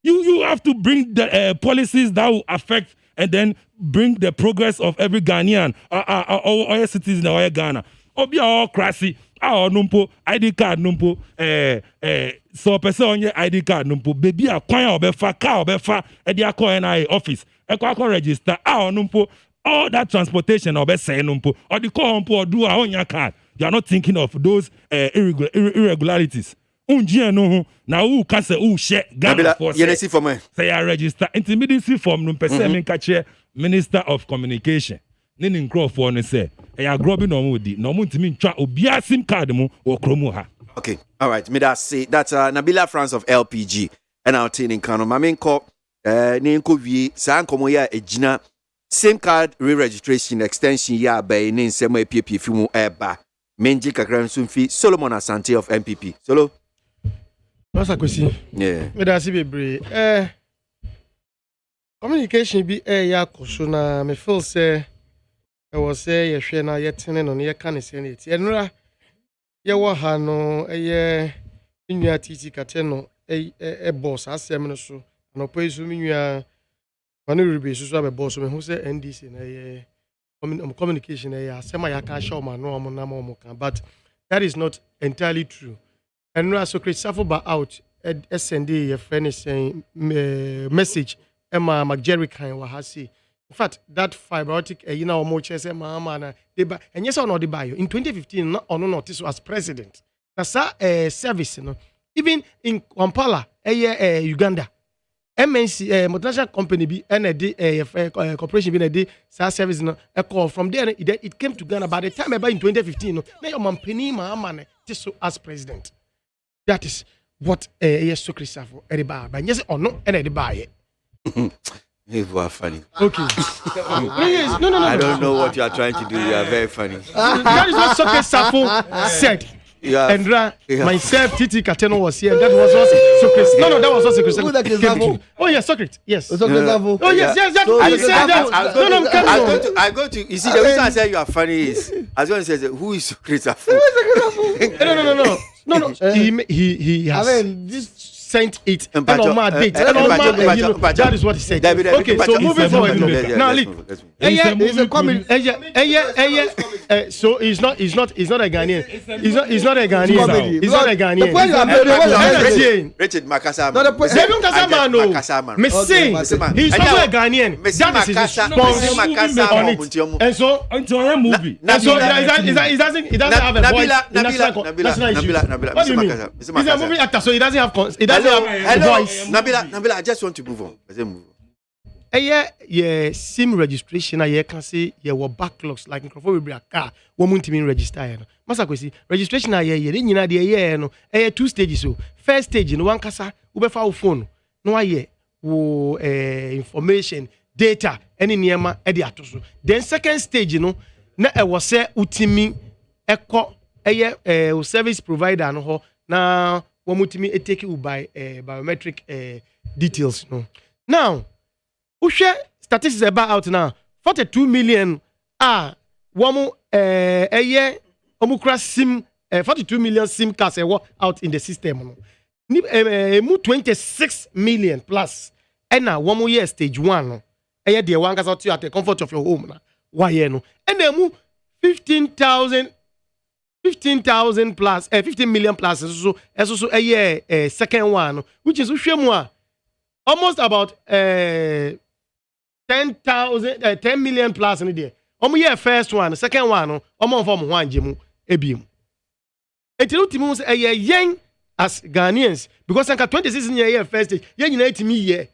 You have to bring the policies that will affect and then bring the progress of every Ghanaian or citizen or Ghana. Obi all crassy. Numpo ID card numpo so person on your ID card numpo baby a kwan obefa car obefa e dia call NIA office e kwa register numpo all that transportation obe say numpo or the call numpo or do on your card. You are not thinking of those irregularities. No na who can say who share Ghana for say I register intimidacy form no person me catch Minister of Communication. Nini Crawford ne say ya grobi no mo di no mo ntimi ntwa obia SIM card mu o kromo ha. Okay, all right, me that say that's Nabila France of LPG and our team in Kano. My main call ne nko wie sa nkomo ya ejina SIM card re-registration extension ya by ne nsemo APP fi mu eba menji kakra nso fi Solomon Asante of MPP. Solo Masa kwesi. Yeah. Me da si bebre communication bi ya koso na me feel say I was say yehwe na yetene no ye kan se na eti enura ye wo ha no ye nua titi kate no boss asem no so no poisu nua manu ribe so abe boss me hu say NDC na ye communication ya asema ya ka show ma no na mo kan but that is not entirely true. Enura so Chris Safoba out send ye friend saying message Emma McJerry kan wa ha see. In fact, that fibrotic, you know, more chess, mama, and yes or no, the bio in 2015, not on notice as president. That's a service, you know. Even in Kampala, Uganda, MNC, multinational company, be a corporation, be a day, service, a call from there. It came to Ghana by the time about in 2015. No, man, penny, mama, as president. That is what yes, so Christopher, everybody, but yes or no, and everybody. You are funny. Okay. No. I don't know what you are trying to do. You are very funny. That is what Soke Safo said. Andra, myself, Titi Kateno was here. That was also Socrates. No, that was also Socrates. Oh, yes, Socrates. Yes. Oh, yes. He said that. I go to. You see, the reason I said you are funny is I was going to say, who is Socrates? No. He has. I mean, this. Sent it and on my date and on my that is what he said. Okay, so moving forward now it's a comment so he's not a Ghanaian. He's not a Ghanaian. Richard Makasa me say he's not a Ghanaian. That is his response on it. And so movie. And so he doesn't have a voice in national issues. What do you mean? He's a movie actor, so he doesn't have Hello. Nabila, I just want to move on. Yeah, SIM registration, I can say, yeah, what backlogs like microphone will be a car, woman to mean register. Masa kwesi, registration, no, 2 stages. So, first stage, one kasa, ubefa phone, no, information, data, any niema, atoso. Then, second stage, na was say, utimi, service provider, no, na, wamutimi take you by biometric details no. Now, ushe statistics about out now. 42 million wamu omukra SIM 42 million SIM cards out in the system no. 26 million plus. Ena wamu ye stage 1 no. De one kasa at the comfort of your home na. Why no? And then 15,000 plus, 15 million plus, so a year, second one, which is almost about 10 million plus in a day. Year first one, second one, from one Jimu, Ebium. Etilutimos a year young as Ghanaians, because I 26 year first stage, young me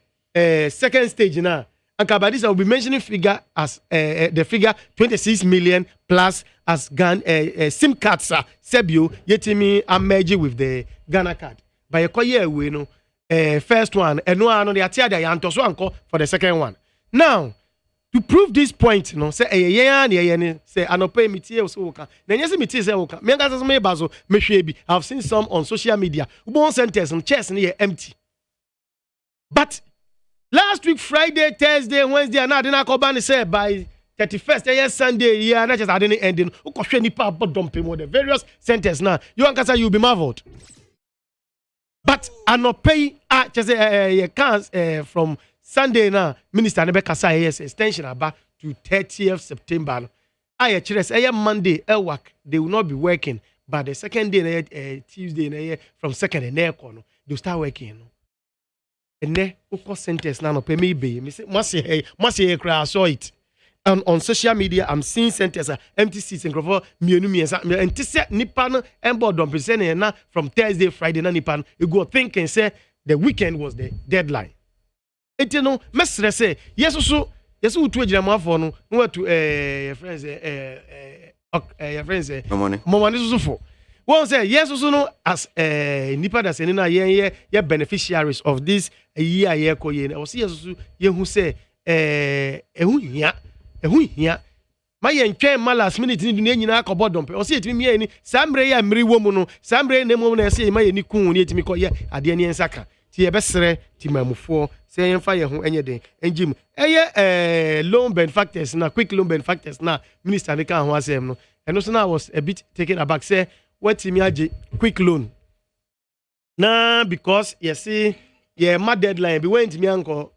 second stage now. And Kabadis, I will be mentioning figure as the figure 26 million plus as SIM cards. Sebio yetimi merge with the Ghana card. By a year we know first one and no one the atia they antoso anko for the second one. Now to prove this point, say say anope mitie so ka. Na nyese mitie say oka. Me ngasa me bazo me hwe bi. I've seen some on social media. Ubon centers and chairs na empty. But last week, Friday, Thursday, Wednesday, and I didn't say by 31st yes Sunday yeah na just adeni ending ukwohwe nipa abodom mo the various centers now you ankasa you be marveled but anopay just from Sunday now minister ne be kasa yes extension aba to 30th September I chires Monday work they will not be working but the second day Tuesday from second and they start working and then uko centers now no pay me be me say must I saw it on social media I'm seeing centers empty seats and grofo mienu and say nipa no embo don present na from Thursday Friday na nipa you go thinking say the weekend was the deadline it you know mesre say yes utu ejirama afọ no no to your friends momani so for one say yes no as nipa da seni na ye beneficiaries of this year ye koye o say yes ye hu say ehu hia ma ye ntwen ma last minute ni dunia nyina akọbọ dompe o say etimi mie ni sambre ya mmiri wo mu no sambre na mu na say ma ye ni kun ni etimi koye ade ni ensaka ti ye besere ti mamufo say yemfa ye ho enye den enjim loan benefactors na quick loan benefactors na minister ne kan ho asem no eno so na was a bit taken aback say what me age quick loan na because you see my deadline be went me anko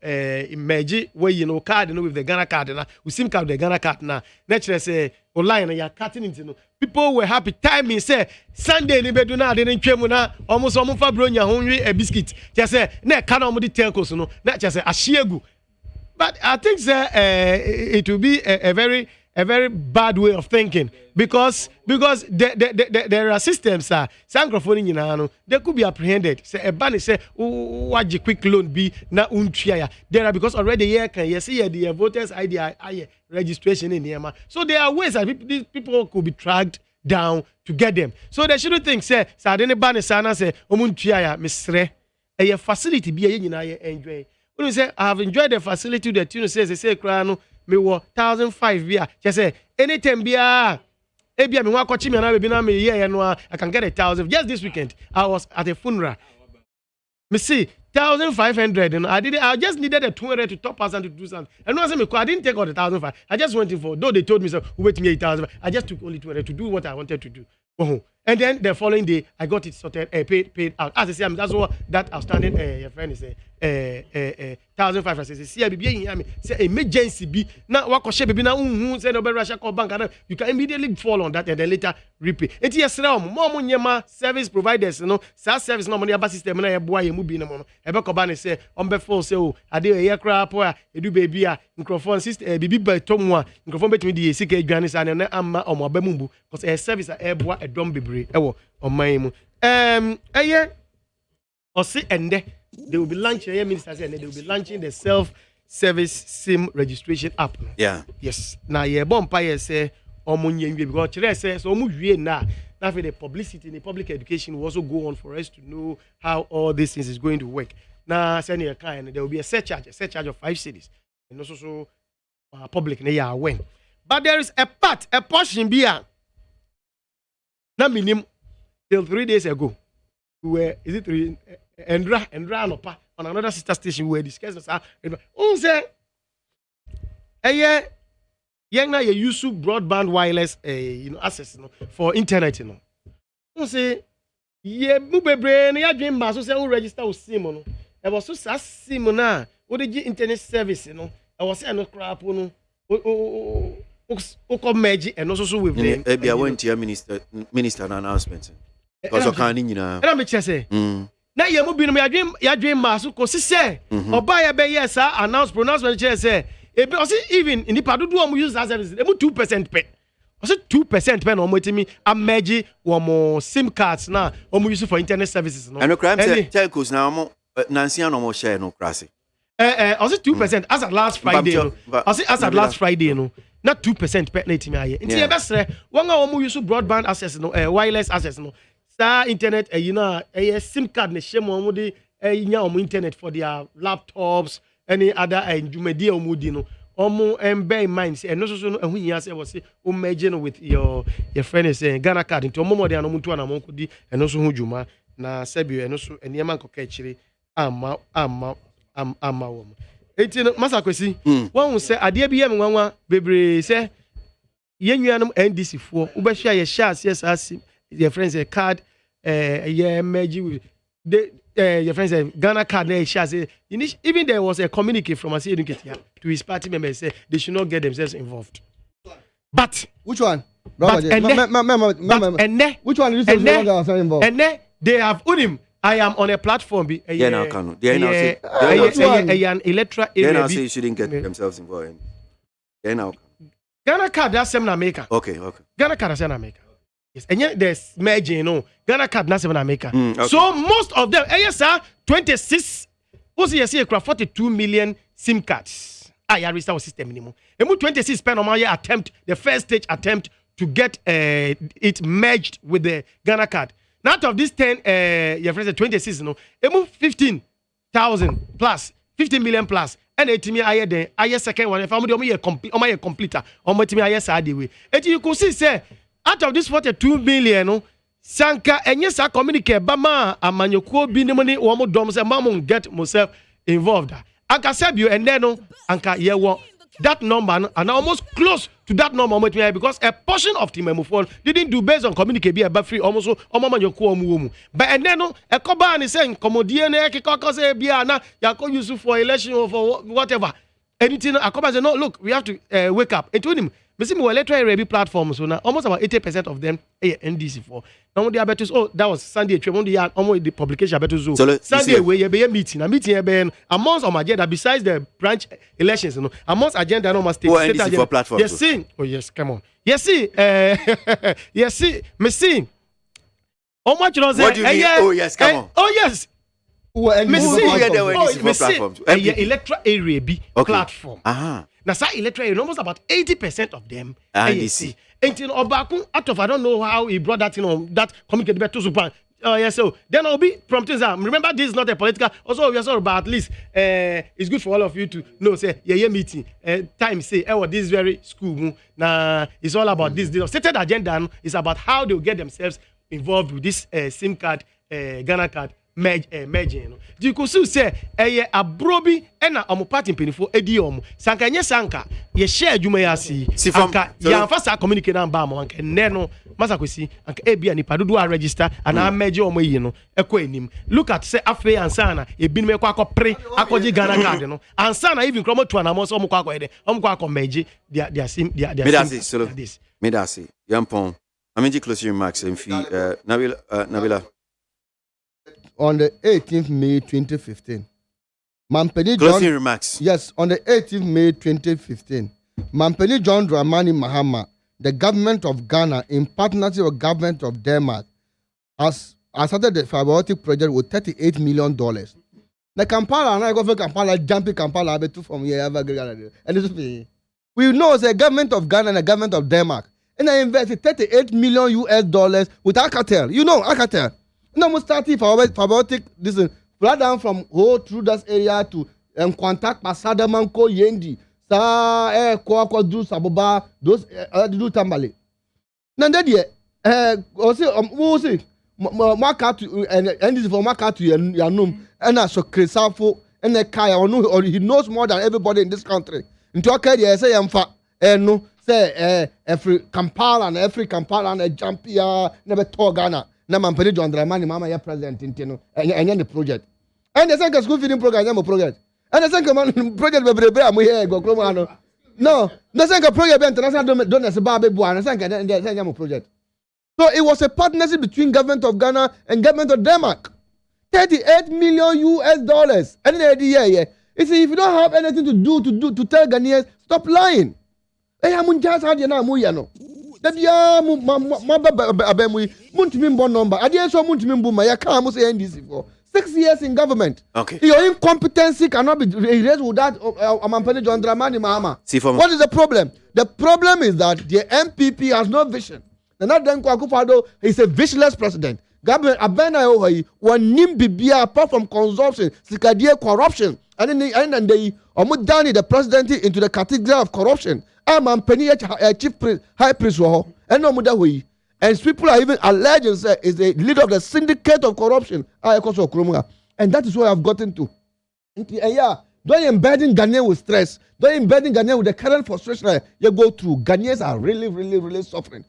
imagine where you know card no with the Ghana card na we sim card the Ghana card na naturally say online na you cutting into no people were happy timing say Sunday ni bedu na ade ntwemu na almost fa bronya ho nwi a biscuit just say na ka na omo di telcos no na just say ashiegu but I think it will be a very bad way of thinking because there are systems sankrofoni nyina no they could be apprehended say e ban say waji quick loan be na untua ya there are because already here can you see the voters ID registration in here so there are ways that these people could be tracked down to get them so they shouldn't think say sadene ban sana say omuntua ya misre e facility be ye nyina ye enjoy when you say I have enjoyed the facility that you say kra no me wo 1,500 bia just say anytime bia ebia me wa kochi me na be na me ye no I can get 1,000 just this weekend I was at a funeral me see 1,500 and I just needed a 200 to top us and to do something and no say me I didn't take all the 1,500 I just went in for though they told me so wait me 8,000 I just took only 200 to do what I wanted to do and then the following day I got it sorted paid out as I say that's what that outstanding your friend is 1,500 say see be here me say emergency be na wakoshe be na unhu say no be Russia call bank and you can immediately fall on that and then later repay it yes more nyema service providers no service no money aba system na eboa ye mu bi na mo ebe ko ba ne say on be fall say o ade ye kra po a edu baby a microphone system bibi ba tomu a microphone betimi di sika adwane sa na amma omo aba mu bu because a service a eboa edom bebre ewo oman mu osi ende they will be launching minister say they will be launching the self-service SIM registration app. Yeah. Yes. Now ye bompa say omunye because chere say so omu wie na for the publicity in the public education will also go on for us to know how all these things is going to work. Now send your kind there will be a set charge of 5 cedis. And also so public na ya when. But there is a portion bia na minim till 3 days ago. Where is it 3 Endra Anopa on another sister station where discussing say na you use broadband wireless access for internet say ye mu bebre na ya dwen ba so say we register o SIM no e was so sa SIM na we dey internet service no e was say no crap no o come merge and also with the e bia went to minister announcement because o kan ni nyina e na me say na ye mu binu ya dwen maso ko sise oba ya be yes pronouncement che say even in the padudu o mu use that service e mu 2% pe o say 2% pe na o mo timi amegi wo mo SIM cards na o mu use for internet services no and crime say telcos na mo nansia no mo share no krase o say 2% as at last Friday no o say as at last Friday no na 2% pe na timi aye nti e be sere won a o mu use broadband access no wireless access no sa internet SIM card ne shemo omo de nya omo internet for their laptops any other jumedi omo di no omo bear in mind say no so no ehu nya say was say o merge no with your friend is Ghana card into omo de anomo to anamo ko di eno so ho dwuma na sabio eno so enema nkoka akire ama wo 18 masa kwesi won say ade bi yam nwanwa bebre say yenuanum NDC fo ubehia ye shares yes as your friends a card yeah merge with your friends Ghana card na shares even there was a communique from us educator to his party members say they should not get themselves involved. But which one? But which one is involved? And then they have unim. I am on a platform. They now can. They now say an electoral area. They now say you shouldn't get themselves involved. They now. Ghana card that's seven America. Okay. Ghana card that's seven America. Yes, and yet there's merging. You know, Ghana card that's seven America. So most of them, yes, sir, 26. Also, you see, 42 million SIM cards. I restart our system minimum. And 26 spend on my attempt, the first stage attempt to get it merged with the Ghana card. Now, out of this 10, your friends 26, you know, it moved 15,000 plus, 15 million plus, and it me I second one. If I'm a completer, or me I side way. And you could see, say, out of this 42 million, no, Sanka, and yes, I communicate, Bama, and Manyoku, be the money, or more doms, and Mamon get myself involved. Anka said you, and then, no, Anka, yeah, that number and almost close to that number because a portion of Team Mufon didn't do based on communicate be a free almost but and then a coban is saying commodian say biana yako use for election or for whatever anything a coban say no look we have to wake up and told him we electoral review platforms so now almost about 80% of them NDC for now they are better that was Sunday the publication better Sunday we be a meeting amongst on agenda besides the branch elections you know amongst agenda no must take NDC for platforms yes see oh yes come on yes see yes see me see how much you know say what do you mean oh yes come on oh yes platforms electoral area be platform now, say electoral, almost about 80% of them NDC. Until Obaku, out of I don't know how he brought that that communicate better to Supan. Yes, so then I'll be prompting them. Remember, this is not a political. Also, we are sorry, but at least it's good for all of you to know. Say, meeting time. Say, this is very school. Now it's all about this. The stated agenda is about how they will get themselves involved with this SIM card, Ghana card. Merging no you could see say a brobi and a party penifo ediom sanka nye sanka ye share adwuma ya si sanka ya fasa communicate na ba mo anka no masa kwesi anka ebia ni padodo a register and a merge omo yi no ekọ enim look at say afi ansana ebi no ekọ akopre akoji Ghana card no ansana even kromo to anamo so omo kwa akọ ede omo kwa akọ merge their sim this medasi yampon amenji closing remarks and fee Nabila on the 18th May 2015. Closing remarks. Yes, on the 18th May 2015, Mampeni John Dramani Mahama, the government of Ghana, in partnership with the government of Denmark, has started the fiber optic project with $38 million. The Kampala, and I go for Kampala, jumping Kampala, from here, and we know the government of Ghana and the government of Denmark, and I invested $38 million with Alcatel. You know Alcatel. No, we started fiber optic. This is flat down from whole through that area to contact Pasada Manko Yendi. Sa Kwako do Saboba those do Tambale. Nandedia who say Makatu and this for Makatu Yanum and so Crisafo and the Kaya or he knows more than everybody in this country. Into a career say no say every Kampala and a jump here never to Ghana. Na Mampeni John Dramani Mama ya president intino and the project. And the second school feeding program ya project. And the second project be amu here go kromo ano. No, the second project international donors ba be bu and second ya project. So it was a partnership between government of Ghana and government of Denmark. $38 million. And then yeah. If you don't have anything to do to tell Ghanaians, stop lying. Hey, I'm just had na mu ya no. That ya Muntimimbo number. I didn't show Muntimimbo my account say NDC for 6 years in government. Okay. Your incompetency cannot be erased without Mampeni John Dramani Mahama. What is the problem? The problem is that the MPP has no vision. Nana Akufo-Addo is a visionless president. Government Abena Ohoyi one nim bibia apart from consumption, sikadie corruption. And then they almost down the presidency into the category of corruption. Mampeni chief high priest and no muda way. And people are even alleging say is the leader of the syndicate of corruption. And that is what I've gotten to. Yeah, Don't embedding Ghanaian with stress. Don't embedding Ghanaian with the current frustration that you go through. Ghanaians are really suffering.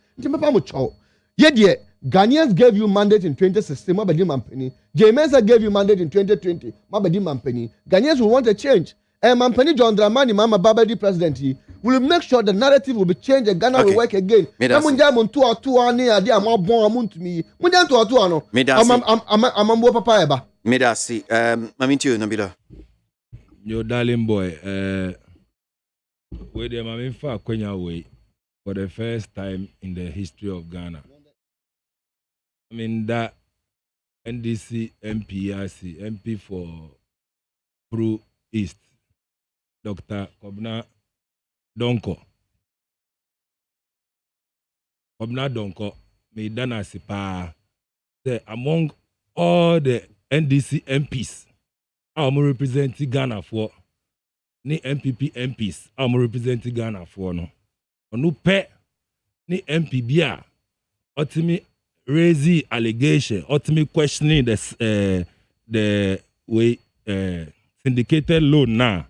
Ghanaians gave you mandate in 2016. J-Mensa gave you mandate in 2020. Ghanaians will want a change. And Mampeni John Dramani, Mama Babadi presidency, will make sure the narrative will be changed and Ghana will work again. I'm a Medasi, Mamintio Nabila. Your darling boy, where the Maminfa Kenya way for the first time in the history of Ghana. I mean, that NDC MPRC, MP for Pro East, Dr. Kobna Donko. Kobna Donko, Meidana Sipa, among all the NDC MPs, I'm representing Ghana for ni MPP MPs, I'm representing Ghana for no. Onu pe ni MPBA, ultimate raising allegation, ultimate questioning the way syndicated loan now.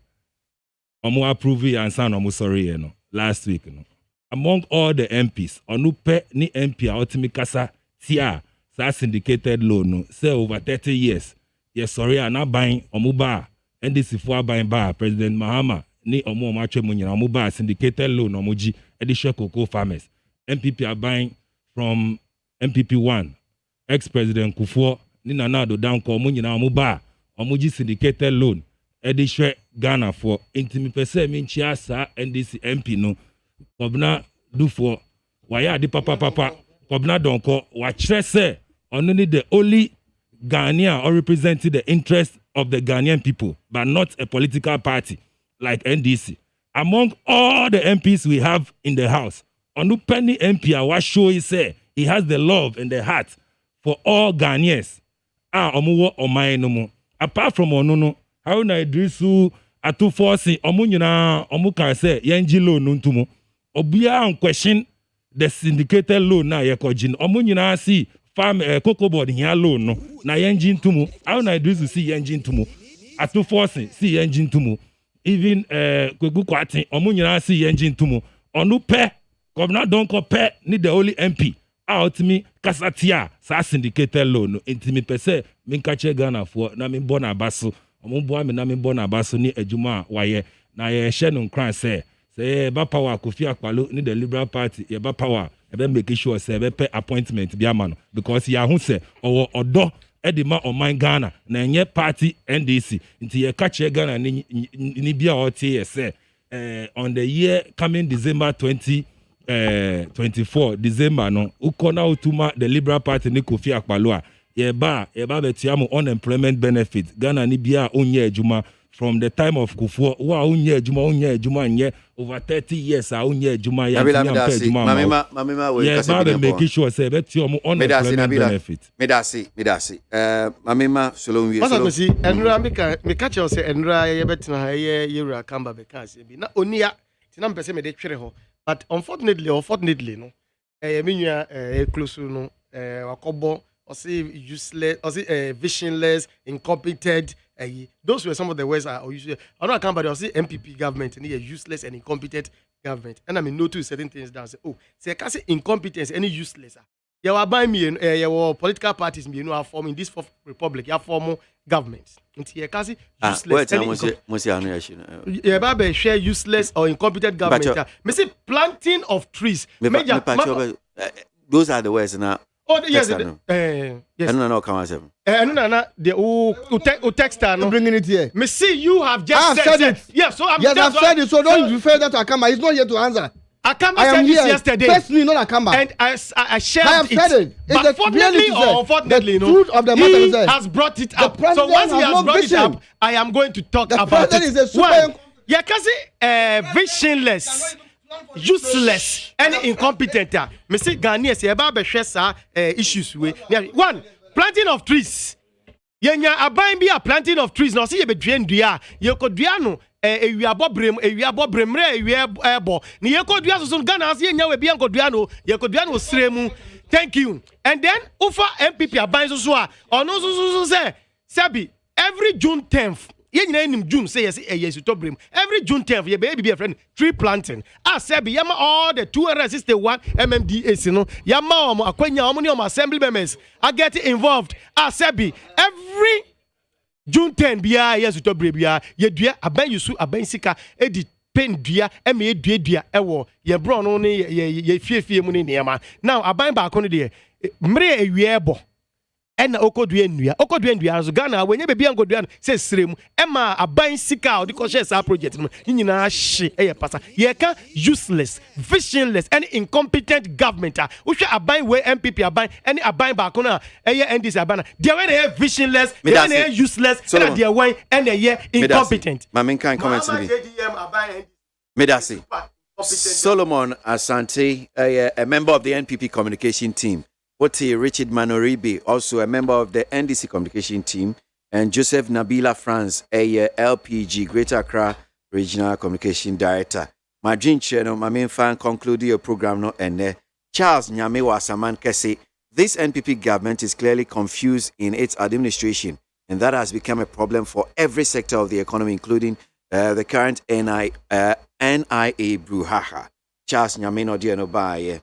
I'm approve and sound I'm sorry no last week no. Among all the MPs, onu pe ni MP ultimate kasa tia. Sa syndicated loan no say over 30 years. Yes, sorry, I'm not buying omuba. And this is for buying bar President Mahama ni omu matche munyina omuba syndicated loan omuji edisha cocoa farmers. MPP are buying from MPP1. Ex-President Kufuor ni nanado down ko munyina omuba omuji syndicated loan edisha Ghana for intimi pese minchia sa NDC MP no Kobna do for waya di papa Kobna donko wachese only the only Ghanaian or representing the interest of the Ghanaian people, but not a political party like NDC. Among all the MPs we have in the House, Onu Penny MP, what show he say he has the love and the heart for all Ghanaians. Omuwo omaenomo. Apart from Onono, how na Idrisu atu forcing omunyina omuka say yenji loan nuntumo. Obia on question the syndicated loan na yekojin. Omunyina see farm cocoa board here loan no na engine tumu how na do to see engine tumu atu forcing see engine tumu even kwegu kwati omunyina see engine tumu onu pe governor don ko pe ni the only MP out me kasatia sa syndicated loan no intimi pese me nkache Ghana for na me born abaso ombo me na me born abaso ni adwuma waye na ye hye no nkran say ba power Kofi Akpalo ni the Liberal Party ye ba power ebe make sure say ebe pay appointment bi ama no because ya hu say odo edima oman Ghana na enye party NDC nti ye ka che Ghana ni bia o tie say on the year coming December 2024 December no ukona utuma the Liberal Party ni Kofi Akpalo a ye ba betiamu unemployment benefit Ghana ni bia onye adwuma from the time of Kufuor, unye juma nye over 30 years unye juma ya Mamima we kasi make sure say bet you unemployment benefit. Medasi. Mamima solonwi. Wasa si enra me catch you say enra ye betina ye yura kamba be kan se bi. Na onia tina mpese me de twere ho. But unfortunately no menua close no wakobo or say useless or say visionless, incompetent. Those were some of the words I usually. I know I can't, but I say MPP government and a useless and incompetent government. And I mean, no two certain things down. Say, oh, say I can't say incompetence, any useless. You are buying me, your political parties, you know, are forming this fourth republic, you are forming governments. You can't say useless. Yeah, Baba, share useless or incompetent government. Me say planting of trees. Those are the words now. Oh, yes, yes. No, come on, seven. No, the text no bringing it here. Me see you have just said it. Yes, so I've said it. So don't refer that to Akamba. He's not here to answer. Akamba said this yesterday. Personally, not Akamba. And I shared it. I have said it. But fortunately or unfortunately, the truth of the matter he is that has brought it up. So once he has brought it up, I am going to talk about it. Is a super visionless. Useless and incompetent. Me say Ghanaians say about issues we. One, planting of trees. Yenya aban bi a planting of trees. Now see you be dua dua. You ko dua no ewiabo bremre ebo. Ni you ko dua so Ghana see yenya we bi anko dua no. You ko dua no sremu. Thank you. And then ufa MPP aban so a ono so say Sabi every June 10th yen nyina nim June say yes Esutobrim. Every June 10th ye baby be a friend tree planting. I said be yama all the 261 MMDAs no. Yama omo akwanya omo ni omo assembly members. I get involved. I said be every June 10 bia yes Esutobrim bia ye dua aban yusu aban sika edi pen dua eme dua ewo ye bro no ne ye fiefie mu ne niema. Now aban ba kono de mre ewie ebo ena okodua ndua so Ghana wenye bebi angodua se srem ema aban sika o di ko share sa project no nyina hye eye pasa ye ka useless visionless and incompetent government wo hwe aban we MPP aban any aban ba kono eye NDC aban dia we na visionless dia na useless and dia we and eye incompetent my main kind comments me Medasi Solomon Asante a member of the NPP communication team. Oti Richard Manoribi, also a member of the NDC communication team, and Joseph Nabila France, a LPG Greater Accra Regional Communication Director. My dream channel, my main fan concluded your program no and Charles Nyamewa Saman Kese. This NPP government is clearly confused in its administration, and that has become a problem for every sector of the economy, including the current NIA brouhaha. Charles Nyameno Dianobaye.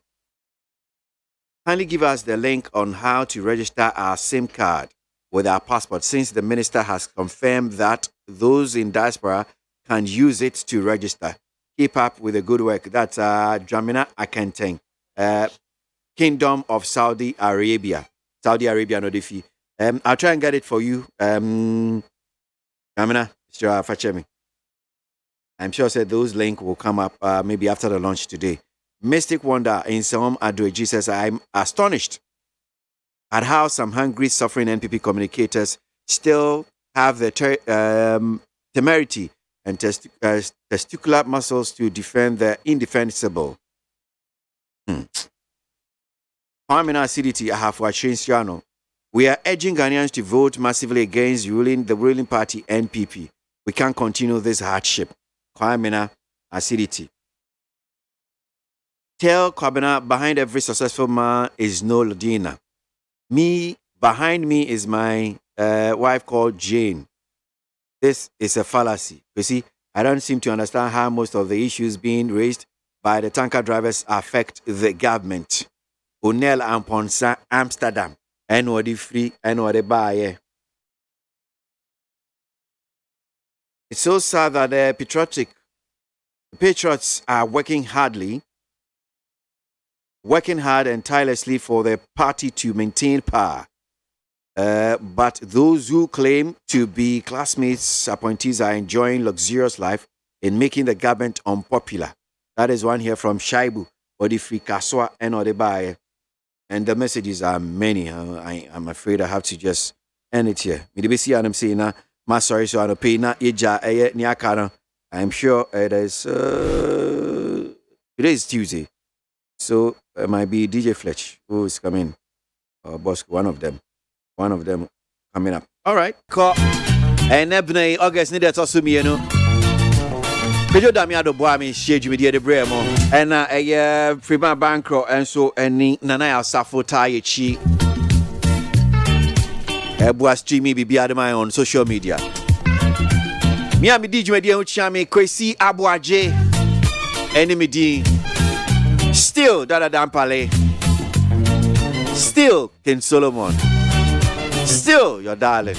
Kindly give us the link on how to register our SIM card with our passport, since the minister has confirmed that those in diaspora can use it to register. Keep up with the good work. That's Dramina Akenteng, Kingdom of Saudi Arabia. Saudi Arabia, no defi. I'll try and get it for you. Dramina, Mr. Fachemi. I'm sure said those links will come up maybe after the launch today. Mystic Wonder in some Adweji says, I'm astonished at how some hungry, suffering NPP communicators still have the temerity and testicular muscles to defend the indefensible. Parliamentary CDT, I have Wachinsiano. We are urging Ghanaians to vote massively against the ruling party NPP. We can't continue this hardship. Parliamentary CDT. Tell Kwabena, behind every successful man is no Ladina. Behind me is my wife called Jane. This is a fallacy. You see, I don't seem to understand how most of the issues being raised by the tanker drivers affect the government. Unel Amponsa, Amsterdam, NOD free, NOD buy. It's so sad that the patriots are working hard and tirelessly for the party to maintain power. But those who claim to be classmates, appointees are enjoying luxurious life in making the government unpopular. That is one here from Shaibu, Odifri Kaswa, and Odebaye. And the messages are many. I'm afraid I have to just end it here. I'm saying, sorry, so I don't pay na ija niakana. I'm sure it is. Today is Tuesday. So it might be DJ Fletch who is coming. Boss, one of them coming up. All right. And Ebony August needed to assume you know. Pejo Damiado Boami shade you with the bremo. And a Prima Bankro and so any Nana Safo Tai Chi. Ebua streaming be my on social media. Miami DJ Media Uchami KWASI ABOAGYE Enemy D. Still Dada Dampale. Still King Solomon. Still your darling.